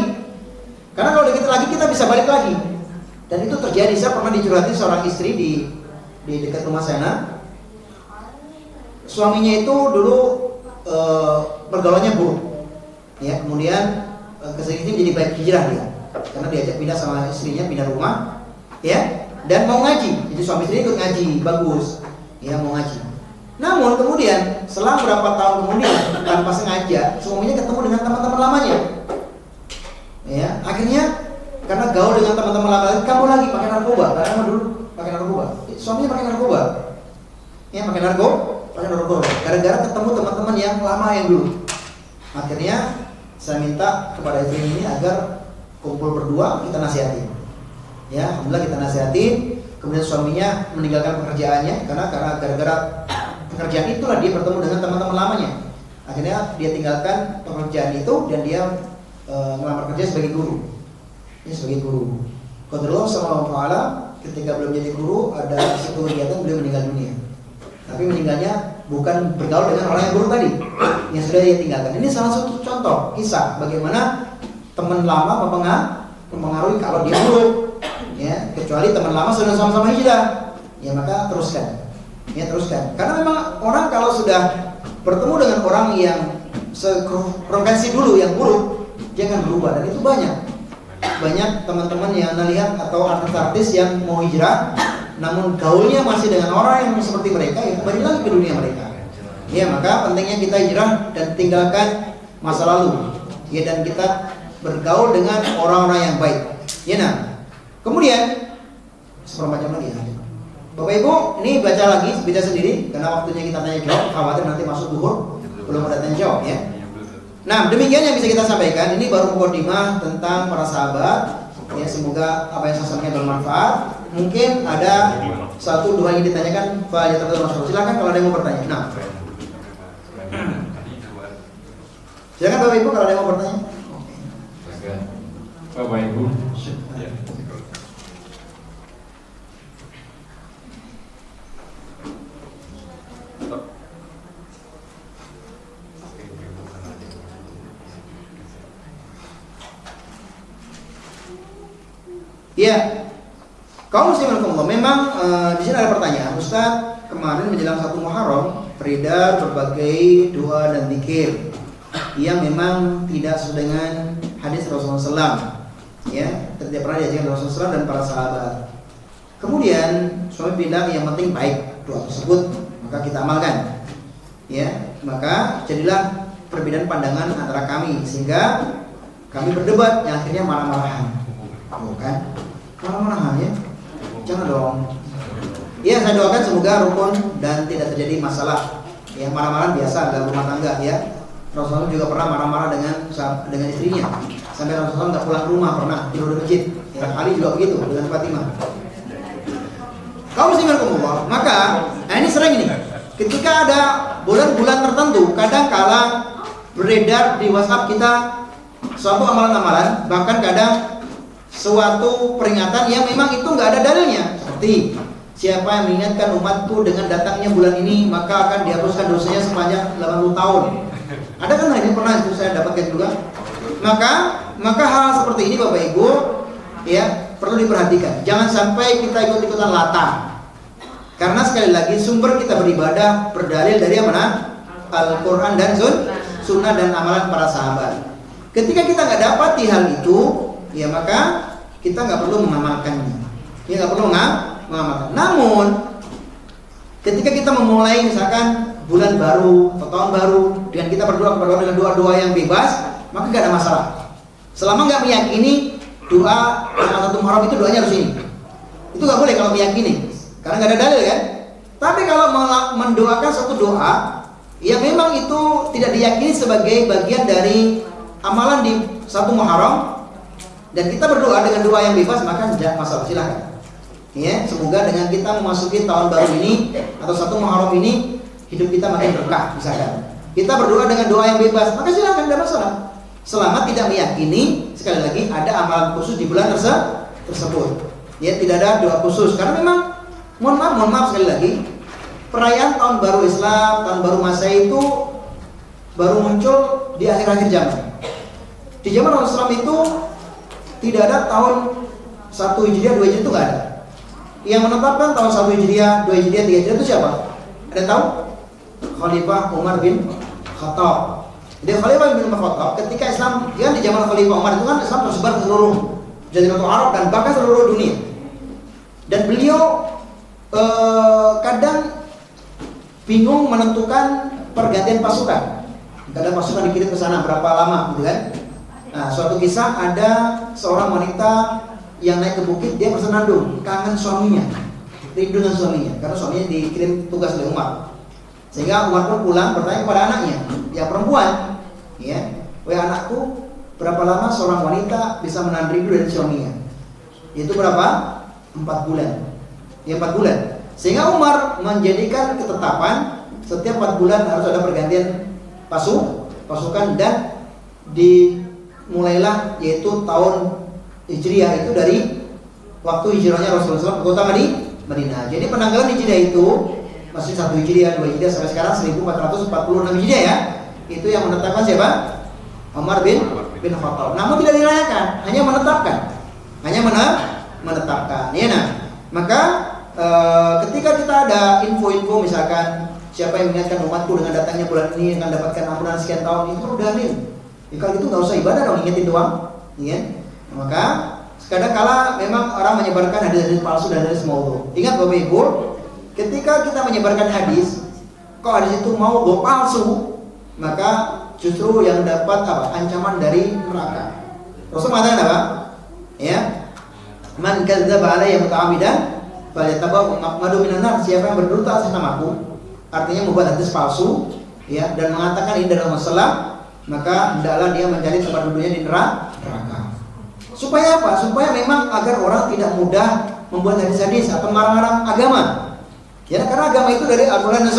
karena kalau deketin lagi kita bisa balik lagi. Dan itu terjadi. Saya pernah dicurhati seorang istri di dekat rumah sana. Suaminya itu dulu pergaulannya buruk, ya, kemudian kesini menjadi baik, hijrah dia, karena diajak pindah sama istrinya, pindah rumah, ya, dan mau ngaji. Jadi suami istri ikut ngaji, bagus, ya, mau ngaji. Namun kemudian setelah beberapa tahun kemudian tanpa sengaja suaminya ketemu dengan teman-teman lamanya, ya, akhirnya karena gaul dengan teman-teman lama, kamu lagi pakai narkoba, karena dulu pakai narkoba, suaminya pakai narkoba, ya, pakai narkoba, gara-gara ketemu teman-teman yang lama yang dulu. Akhirnya saya minta kepada istri ini agar kumpul berdua, kita nasihatin, ya, alhamdulillah kita nasihatin. Kemudian suaminya meninggalkan pekerjaannya karena gara-gara pekerjaan itulah dia bertemu dengan teman-teman lamanya. Akhirnya dia tinggalkan pekerjaan itu dan dia melamar kerja sebagai guru. Ini sebagai guru. Qadarullah sallallahu ta'ala ketika belum jadi guru ada satu kegiatan beliau meninggal dunia. Tapi meninggalnya bukan bergaul dengan orang yang buruk tadi yang sudah dia tinggalkan. Ini salah satu contoh kisah bagaimana teman lama mempengaruhi kalau dia buruk. Ya, kecuali teman lama sudah sama-sama hijrah, ya maka teruskan. Ya, teruskan. Karena memang orang kalau sudah bertemu dengan orang yang sefrekuensi dulu yang buruk, dia akan berubah, dan itu banyak teman-teman yang melihat atau artis-artis yang mau hijrah namun gaulnya masih dengan orang yang seperti mereka, ya kembali lagi ke dunia mereka. Ya, maka pentingnya kita hijrah dan tinggalkan masa lalu, ya, dan kita bergaul dengan orang-orang yang baik. Ya, nah, kemudian seperempat jam lagi ya. Bapak Ibu, ini baca lagi, baca sendiri karena waktunya kita tanya jawab, khawatir nanti masuk zuhur belum ada tanya jawab, ya. Nah, demikian yang bisa kita sampaikan. Ini baru mukadimah tentang para sahabat. Ya, semoga apa yang saya sampaikan bermanfaat. Mungkin ada satu dua yang ditanyakan, Pak ya, silakan kalau ada yang mau bertanya. Nah, silakan Bapak Ibu kalau ada yang mau bertanya. Bapak Ibu. Ya, kaum muslimin Allah, memang di sini ada pertanyaan, Ustaz. Kemarin menjelang 1 Muharram beredar berbagai doa dan zikir yang memang tidak sesuai dengan hadis Rasulullah SAW. Ya, tidak pernah diajarkan Rasulullah dan para sahabat. Kemudian suami bilang yang penting baik doa tersebut, maka kita amalkan. Ya, maka jadilah perbedaan pandangan antara kami sehingga kami berdebat yang akhirnya marah-marahan. Bukan? Marah-marahan ya? Jangan dong. Ya, saya doakan semoga rukun dan tidak terjadi masalah. Ya, marah-marahan biasa dalam rumah tangga ya. Rasulullah juga pernah marah-marah dengan istrinya. Sampai Rasulullah nggak pulang ke rumah, pernah tidur di masjid. Ya, Ali juga begitu dengan Fatimah. Kaum muslimin Allah, maka ini sering ini. Ketika ada bulan-bulan tertentu, kadang kala beredar di WhatsApp kita suatu amalan-amalan, bahkan kadang suatu peringatan yang memang itu nggak ada dalilnya. Seperti siapa yang mengingatkan umatku dengan datangnya bulan ini, maka akan dihapuskan dosanya sepanjang 80 tahun. Ada kan ini pernah itu saya dapatkan juga. Maka hal seperti ini Bapak Ibu ya perlu diperhatikan. Jangan sampai kita ikut-ikutan latah. Karena sekali lagi sumber kita beribadah berdalil dari mana? Al-Quran dan Sunnah dan amalan para sahabat. Ketika kita nggak dapat di hal itu, ya maka kita nggak perlu mengamalkannya. Ya nggak perlu mengamalkan. Namun ketika kita memulai misalkan bulan baru atau tahun baru dengan kita berdoa kepada Allah dengan doa-doa yang bebas, maka nggak ada masalah. Selama nggak meyakini doa tanggal 1 Muharram itu doanya harus ini, itu nggak boleh kalau meyakini, karena nggak ada dalil kan. Tapi kalau mendoakan satu doa yang memang itu tidak diyakini sebagai bagian dari amalan di 1 Muharram dan kita berdoa dengan doa yang bebas, maka tidak masalah, silahkan. Ya, semoga dengan kita memasuki tahun baru ini atau 1 Muharram ini hidup kita makin berkah misalkan. Kita berdoa dengan doa yang bebas, maka silahkan, tidak masalah. Selama tidak meyakini sekali lagi ada amalan khusus di bulan tersebut. Ya, tidak ada doa khusus karena memang mohon maaf sekali lagi, perayaan tahun baru Islam, tahun baru Masehi itu baru muncul di akhir-akhir zaman. Di zaman Rasulullah itu tidak ada tahun 1 Hijriah, 2 Hijriah itu nggak ada. Yang menetapkan tahun 1 Hijriah, 2 Hijriah, 3 Hijriah itu siapa? Ada yang tahu? Khalifah Umar bin Khattab. Jadi Khalifah bin Khattab ketika Islam, dia di zaman Khalifah Umar itu kan Islam tersebar ke seluruh Jazirah Arab dan bahkan seluruh dunia. Dan beliau kadang bingung menentukan pergantian pasukan. Kadang pasukan dikirim ke sana berapa lama, gitu kan? Nah, suatu kisah ada seorang wanita yang naik ke bukit, dia bersenandung, kangen suaminya, rindu dengan suaminya, karena suaminya dikirim tugas oleh Umar. Sehingga Umar pun pulang bertanya kepada anaknya, yang perempuan, ya, wahai anakku, berapa lama seorang wanita bisa menahan rindu dari suaminya? Itu berapa? 4 bulan. Ya, 4 bulan. Sehingga Umar menjadikan ketetapan setiap 4 bulan harus ada pergantian pasukan dan dimulailah yaitu tahun Hijriah itu dari waktu hijrahnya Rasulullah ke kota Madinah. Jadi penanggalan Hijriah itu masih 1 Hijriah, 2 Hijriah sampai sekarang 1446 Hijriah ya. Itu yang menetapkan siapa? Umar bin Khattab. Namun tidak dirayakan, hanya menetapkan. Ya, nah. Maka ketika kita ada info-info misalkan siapa yang mengingatkan umatku dengan datangnya bulan ini akan dapatkan ampunan sekian tahun, itu perlu dalil. Ya, kalau itu nggak usah ibadah dong, ingetin doang, ya. Maka kadang-kala memang orang menyebarkan hadis-hadis palsu dan hadis maudhu. Ingat Bapak Ibu, ketika kita menyebarkan hadis, kalau hadis itu maudhu palsu, maka justru yang dapat apa? Ancaman dari neraka. Rasul mengatakan apa? Ya, man kadzdzaba alayya muta'ammidan falyatabawwa maq'adahu minan nar. Siapa yang berdusta atas namaku, artinya membuat hadis palsu, ya, dan mengatakan ini dari Rasulullah, maka hendaklah dia mencari tempat duduknya di neraka. Supaya apa? Supaya memang agar orang tidak mudah membuat hadis-hadis atau melarang-larang agama. Ya, karena agama itu dari Al-Quran dan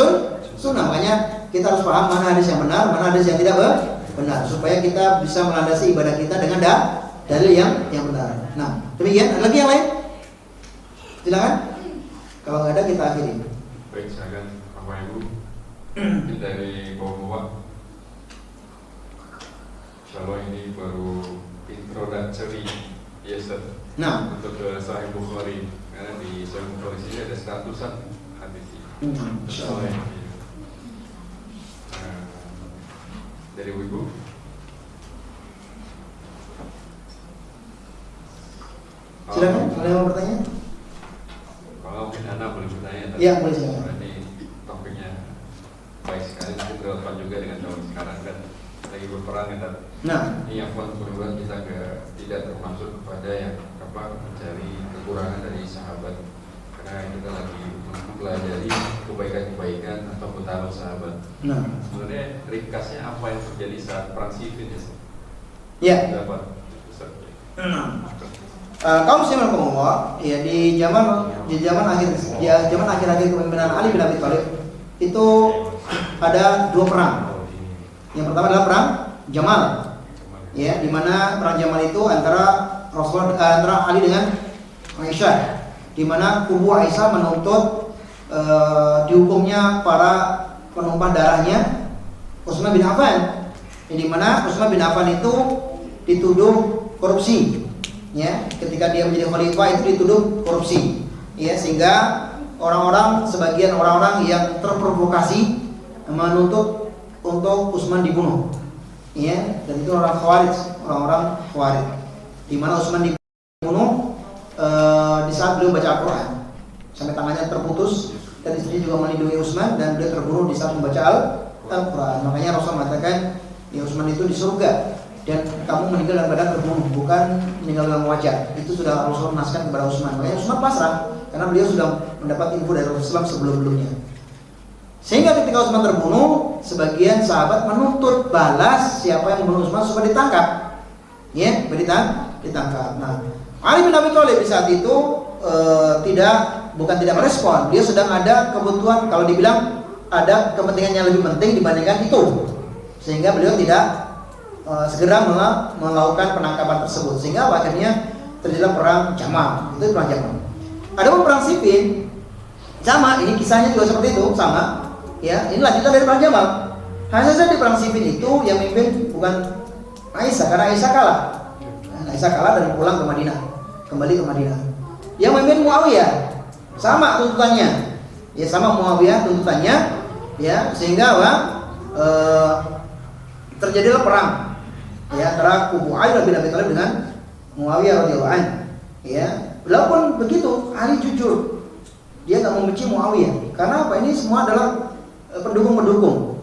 Sunnah. Makanya kita harus paham mana hadis yang benar, mana hadis yang tidak benar, supaya kita bisa melandasi ibadah kita dengan dalil yang benar. Nah, demikian. Ada lagi yang lain? Silakan. Kalau nggak ada kita akhiri. Baik, silakan Bapak Ibu. Dari Bapak-bapak. Kalau ini baru introductory, yes sir. Nah, untuk Sahih Bukhari, karena di Sahih Bukhari sini ada 100-an hadis. Dari Ibu. Silakan, ada yang mau bertanya? Kalau mungkin Anda boleh bertanya. Iya, boleh silakan. Ini topiknya baik sekali, nanti relevan juga dengan zaman sekarang kan lagi berperang ya. Nah, ini yang mudah-mudahan kita tidak termasuk kepada yang mencari kekurangan dari sahabat, karena kita lagi mempelajari kebaikan-kebaikan atau utama sahabat. nah, Sebenarnya ringkasnya apa yang terjadi saat perang Siffin ya? ya. Dapat. Kaum muslimin Allah, ya di zaman akhir kepemimpinan Ali bin Abi Thalib itu ada dua perang. Yang pertama adalah perang Jamal, ya, di mana perang Jamal itu antara Ali dengan Aisyah, di mana kubu Aisyah menuntut dihukumnya para penumpah darahnya Utsman bin Affan, di mana Utsman bin Affan itu dituduh korupsi, ya, ketika dia menjadi khalifah itu dituduh korupsi, ya, sehingga sebagian orang-orang yang terprovokasi menuntut untuk Utsman dibunuh, ya, dan itu orang-orang Khawarij, di mana Utsman dibunuh di saat beliau baca Al-Quran sampai tangannya terputus, dan istrinya juga melindungi Utsman dan beliau terbunuh di saat membaca Al-Quran. Makanya Rasul mengatakan, ya, Utsman itu di surga dan kamu meninggal dalam keadaan terbunuh, bukan meninggal dalam wajah. Itu sudah Rasul menaskan kepada Utsman. Makanya Utsman pasrah karena beliau sudah mendapat info dari Rasulullah sebelum-sebelumnya. Sehingga ketika Utsman terbunuh, sebagian sahabat menuntut balas siapa yang membunuh Utsman supaya ditangkap, ya, ditangkap. Nah, Ali bin Abi Thalib di saat itu bukan tidak merespon, dia sedang ada kebutuhan, kalau dibilang ada kepentingan yang lebih penting dibandingkan itu, sehingga beliau tidak segera melakukan penangkapan tersebut, sehingga akhirnya terjadi perang Jamal. Itu perang Jamal. Adapun perang Siffin sama, ini kisahnya juga seperti itu, sama, ya, ini lanjutan dari perang Jamal. Hanya saja di perang Siffin itu yang memimpin bukan Aisyah, karena Aisyah kalah. Aisyah kalah dan pulang ke Madinah, kembali ke Madinah. Yang memimpin Muawiyah, sama tuntutannya, ya, sama Muawiyah tuntutannya, ya, sehingga terjadilah perang, ya, antara kubu Ali bin Abi Thalib dengan Muawiyah radhiyallahu anhu, ya. Walaupun begitu, Ali jujur, dia nggak membenci Muawiyah, karena apa? Ini semua adalah pendukung-pendukung.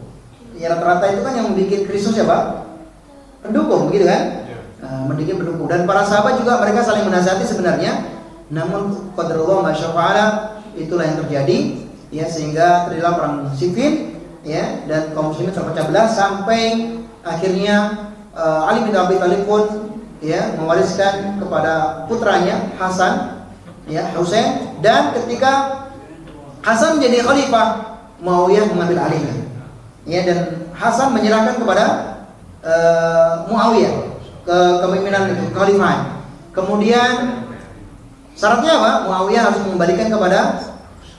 Ya, rata-rata itu kan yang membuat Kristus siapa? Pendukung, begitu kan? Mendidik pendukung, dan para sahabat juga mereka saling menasihati sebenarnya. Namun qadarullah masyafa'ala, itulah yang terjadi, ya, sehingga terjadilah perang Siffin, ya, dan kaum muslimin terpecah belah sampai akhirnya Ali bin Abi Thalib pun, ya, mewariskan kepada putranya Hasan, ya, Husain, dan ketika Hasan menjadi khalifah, Muawiyah mengambil alihnya, ya, dan Hasan menyerahkan kepada Muawiyah kepemimpinan kekhalifahan. Kemudian syaratnya apa? Muawiyah harus mengembalikan kepada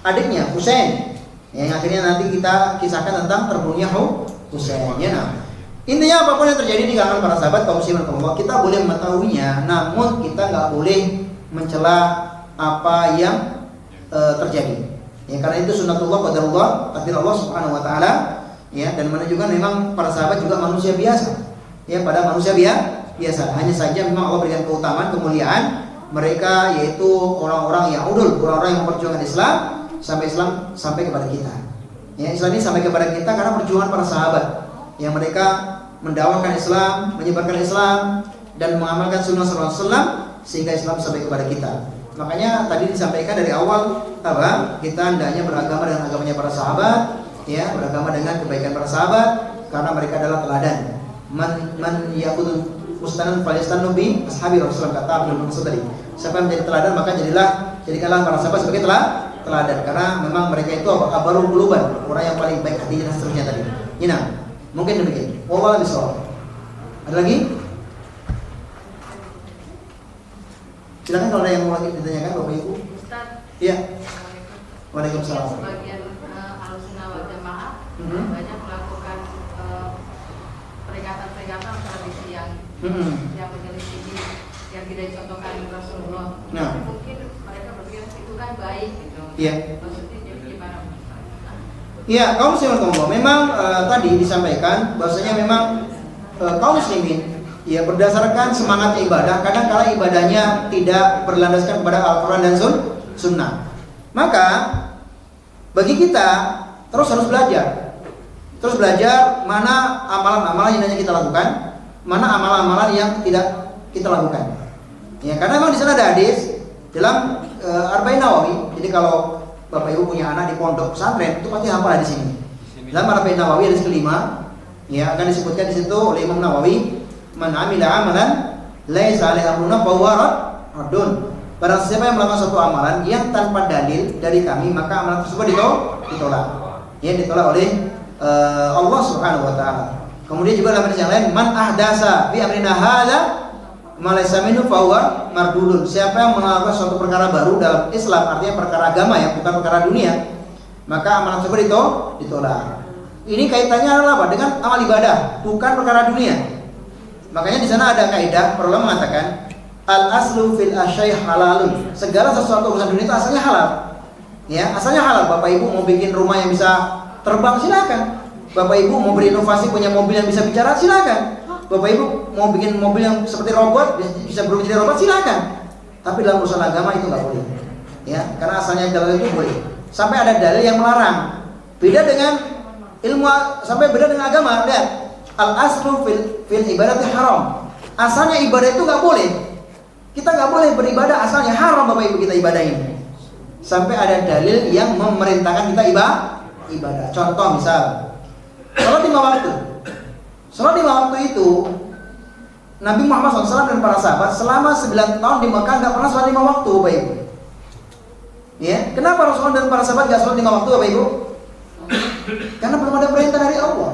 adiknya Husain, yang akhirnya nanti kita kisahkan tentang terbunuhnya Husain, ya. Nah, intinya apapun yang terjadi di kalangan para sahabat kaum muslimin, kita boleh mengetahuinya, namun kita nggak boleh mencela apa yang terjadi, ya, karena itu sunnatullah qadarullah, takdir Allah subhanahu wa taala, ya, dan menunjukkan memang para sahabat juga manusia biasa, ya, pada manusia biasa. Hanya saja memang Allah berikan keutamaan, kemuliaan mereka, yaitu orang-orang yang udul, orang-orang yang memperjuangkan Islam sampai kepada kita. Ya, Islam ini sampai kepada kita karena perjuangan para sahabat yang mereka mendakwahkan Islam, menyebarkan Islam, dan mengamalkan sunnah Rasulullah sehingga Islam sampai kepada kita. Makanya tadi disampaikan dari awal apa? Kita hendaknya beragama dengan agamanya para sahabat, ya, beragama dengan kebaikan para sahabat, karena mereka adalah teladan. Man yaqudu mustanan falyastanu bi ashabi Rasulullah, kata Abdul Mansur tadi. Siapa yang menjadi teladan, maka jadikanlah para sahabat sebagai teladan, karena memang mereka itu abarul quluban, orang yang paling baik hatinya dan seterusnya tadi. Ini mungkin demikian. Wallahu a'lam. Ada lagi? Silakan kalau ada yang mau lagi ditanyakan, Bapak Ibu. Ustaz. Iya. Waalaikumsalam. Sebagian Ahlussunnah wal Jamaah banyak melakukan peringatan tradisi yang menyelisih yang tidak dicontohkan Rasulullah. Nah, mungkin mereka berpikir itu kan baik gitu. Iya. Maksudnya gimana? Iya, kaum muslimin, memang tadi disampaikan bahwasanya memang kaum muslimin ya berdasarkan semangat ibadah, kadang kala ibadahnya tidak berlandaskan kepada Al-Quran dan Sunnah. Maka bagi kita terus harus belajar, mana amalan-amalan yang hanya kita lakukan, mana amalan-amalan yang tidak kita lakukan. Ya, karena memang di sana ada hadis dalam Arba'in Nawawi. Jadi kalau Bapak Ibu punya anak di pondok pesantren, itu pasti hafal hadis ini. Dalam Arba'in Nawawi hadis kelima, ya akan disebutkan di situ oleh Imam Nawawi, man amila amalan laisa alaihi amruna fa huwa raddun. Barang siapa yang melakukan suatu amalan yang tanpa dalil dari kami, maka amalan tersebut ditolak. Ya, ditolak oleh Allah Subhanahu wa taala. Kemudian juga dalam hadis yang lain, man ahdasa bi amrina hadza ma laysa minhu fa huwa mardudun. Siapa yang melakukan suatu perkara baru dalam Islam, artinya perkara agama ya, bukan perkara dunia, maka amalan tersebut ditolak. Ini kaitannya adalah apa? Dengan amal ibadah, bukan perkara dunia. Makanya di sana ada kaidah, para ulama mengatakan al aslu fil asyai halalun. Segala sesuatu urusan dunia itu asalnya halal. Ya, asalnya halal. Bapak Ibu mau bikin rumah yang bisa terbang, silakan. Bapak Ibu mau berinovasi punya mobil yang bisa bicara, silakan. Bapak Ibu mau bikin mobil yang seperti robot, bisa berubah jadi robot, silakan. Tapi dalam urusan agama itu nggak boleh. Ya, karena asalnya dalil itu boleh. Sampai ada dalil yang melarang. Beda dengan ilmu, sampai beda dengan agama. Lihat, al aslu fil ibadati haram. Asalnya ibadah itu nggak boleh. Kita nggak boleh beribadah, asalnya haram Bapak Ibu kita ibadah ini. Sampai ada dalil yang memerintahkan kita ibadah. Contoh misal, salat 5 waktu. Salat 5 waktu itu Nabi Muhammad SAW dan para sahabat selama 9 tahun di Mekah nggak pernah salat 5 waktu, Bapak Ibu. Ya, kenapa Rasulullah dan para sahabat nggak salat 5 waktu, Bapak Ibu? Karena belum ada perintah dari Allah.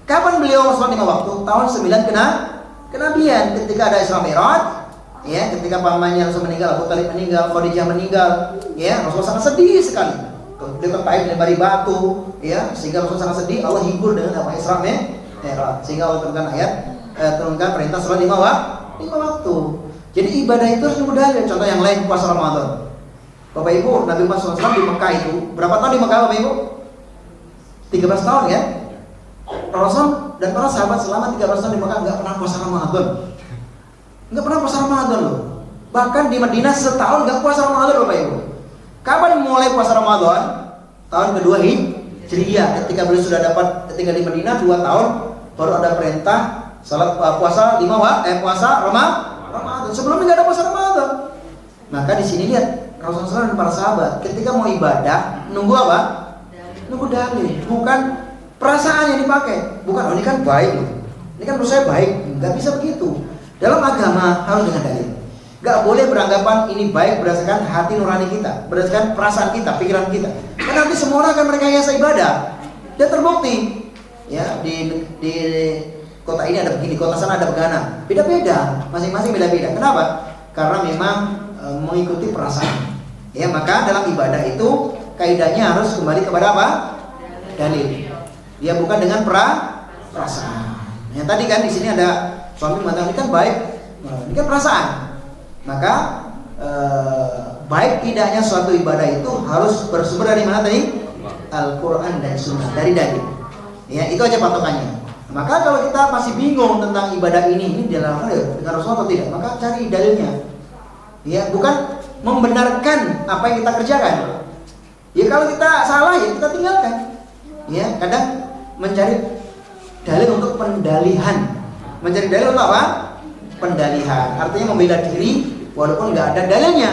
Kapan beliau salat 5 waktu? Tahun 9 kenabian, ketika ada Isra Mi'raj. Ya, ketika pamannya Rasul meninggal, Abu Talib meninggal, Khadijah meninggal, ya, Rasulullah sangat sedih sekali. Dia tertaik dilempari batu, ya, sehingga Rasulullah sangat sedih. Allah hibur dengan apa? Isra Mi'raj. Sehingga Allah turunkan ayat, turunkan perintah salat 5 waktu. Jadi ibadah itu harus dimudahkan. Contoh yang lain, puasa Ramadan. Bapak Ibu, Nabi Muhammad SAW di Mekah itu berapa tahun di Mekah, Bapak Ibu? 13 tahun ya. Rasul dan para sahabat selama 13 tahun di Mekah nggak pernah puasa Ramadan. Nggak pernah puasa Ramadan loh. Bahkan di Madinah setahun nggak puasa Ramadan, Bapak Ibu. Kapan mulai puasa Ramadan? Tahun kedua Hijriah. Ketika beliau sudah dapat tinggal di Madinah 2 tahun, baru ada perintah salat puasa Ramadan. Sebelumnya nggak ada puasa Ramadan. Maka di sini lihat Rasulullah dan para sahabat ketika mau ibadah nunggu apa? Nunggu dalil, bukan perasaan yang dipakai. Bukan, oh ini kan baik loh. Ini kan menurut saya baik. Nggak bisa begitu. Dalam agama harus dengan dalil. Gak boleh beranggapan ini baik berdasarkan hati nurani kita, berdasarkan perasaan kita, pikiran kita. Karena nanti semua orang akan merekayasa ibadah. Dan terbukti, ya di kota ini ada begini, kota sana ada begana. Beda-beda, masing-masing beda-beda. Kenapa? Karena memang mengikuti perasaan. Ya, maka dalam ibadah itu kaidahnya harus kembali kepada apa? Dalil. Ya, bukan dengan perasaan. Yang tadi kan di sini ada suami mengatakan ini kan baik, ini kan perasaan. Maka baik tidaknya suatu ibadah itu harus bersumber dari mana tadi? Al-Quran dan Sunnah, dari dalil. Ya, itu aja patokannya. Maka kalau kita masih bingung tentang ibadah ini dilakukan dengan Rasul atau tidak, maka cari dalilnya. Ya, bukan membenarkan apa yang kita kerjakan. Ya, kalau kita salah ya kita tinggalkan. Ya, kadang mencari dalil untuk pendalihan. Mencari dalil untuk apa? Pendalihan. Artinya membela diri walaupun nggak ada dalilnya.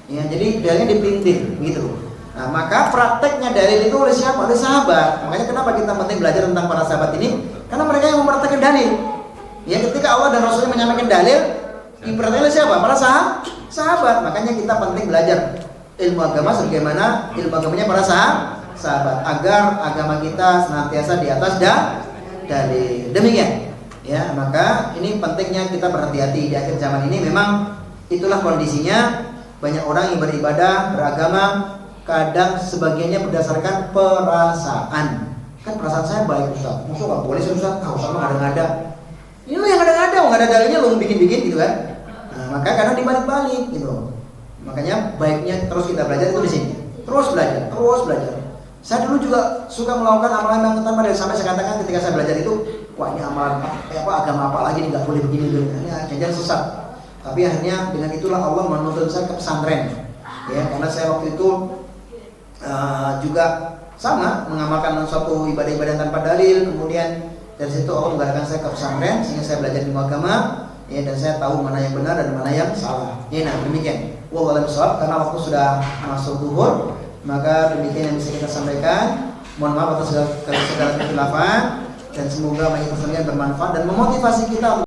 Ya, jadi dalilnya dipelintir, gitu. Nah, maka prakteknya dalil itu oleh siapa? Oleh sahabat. Makanya kenapa kita penting belajar tentang para sahabat ini? Karena mereka yang mempraktekkan dalil. Ya, ketika Allah dan Rasulnya menyampaikan dalil, dipraktekkan oleh siapa? Para sahabat. Makanya kita penting belajar ilmu agama sebagaimana ilmu agamanya para sahabat agar agama kita senantiasa di atas dalil. Demikian. Ya, maka ini pentingnya kita berhati-hati di akhir zaman ini. Memang itulah kondisinya. Banyak orang yang beribadah, beragama, kadang sebagiannya berdasarkan perasaan. Kan perasaan saya baik, Ustaz. Maksudnya nggak boleh sih, Ustaz. Ustaz mah ngada-ngada. Ini lo yang ngada-ngada, nggak ada dalilnya lo bikin-bikin gitu kan. Nah, maka kadang dibalik-balik gitu. Makanya baiknya terus kita belajar itu di sini. Terus belajar. Saya dulu juga suka melakukan amalan yang pertama dari sampai saya katakan ketika saya belajar itu wah ini amalan agama apa lagi nih, nggak boleh begini dulu, ya jangan sesat. Tapi akhirnya dengan itulah Allah menuntun saya ke pesantren, ya karena saya waktu itu juga sama mengamalkan suatu ibadah-ibadah tanpa dalil, kemudian dari situ Allah menggerakkan saya ke pesantren sehingga saya belajar ilmu agama, ya dan saya tahu mana yang benar dan mana yang salah. Ya, nah demikian. Wallahu a'lam bishawab. Karena waktu sudah masuk zuhur, maka demikian yang bisa kita sampaikan. Mohon maaf atas segala kekhilafan dan semoga kita sekalian bermanfaat dan memotivasi kita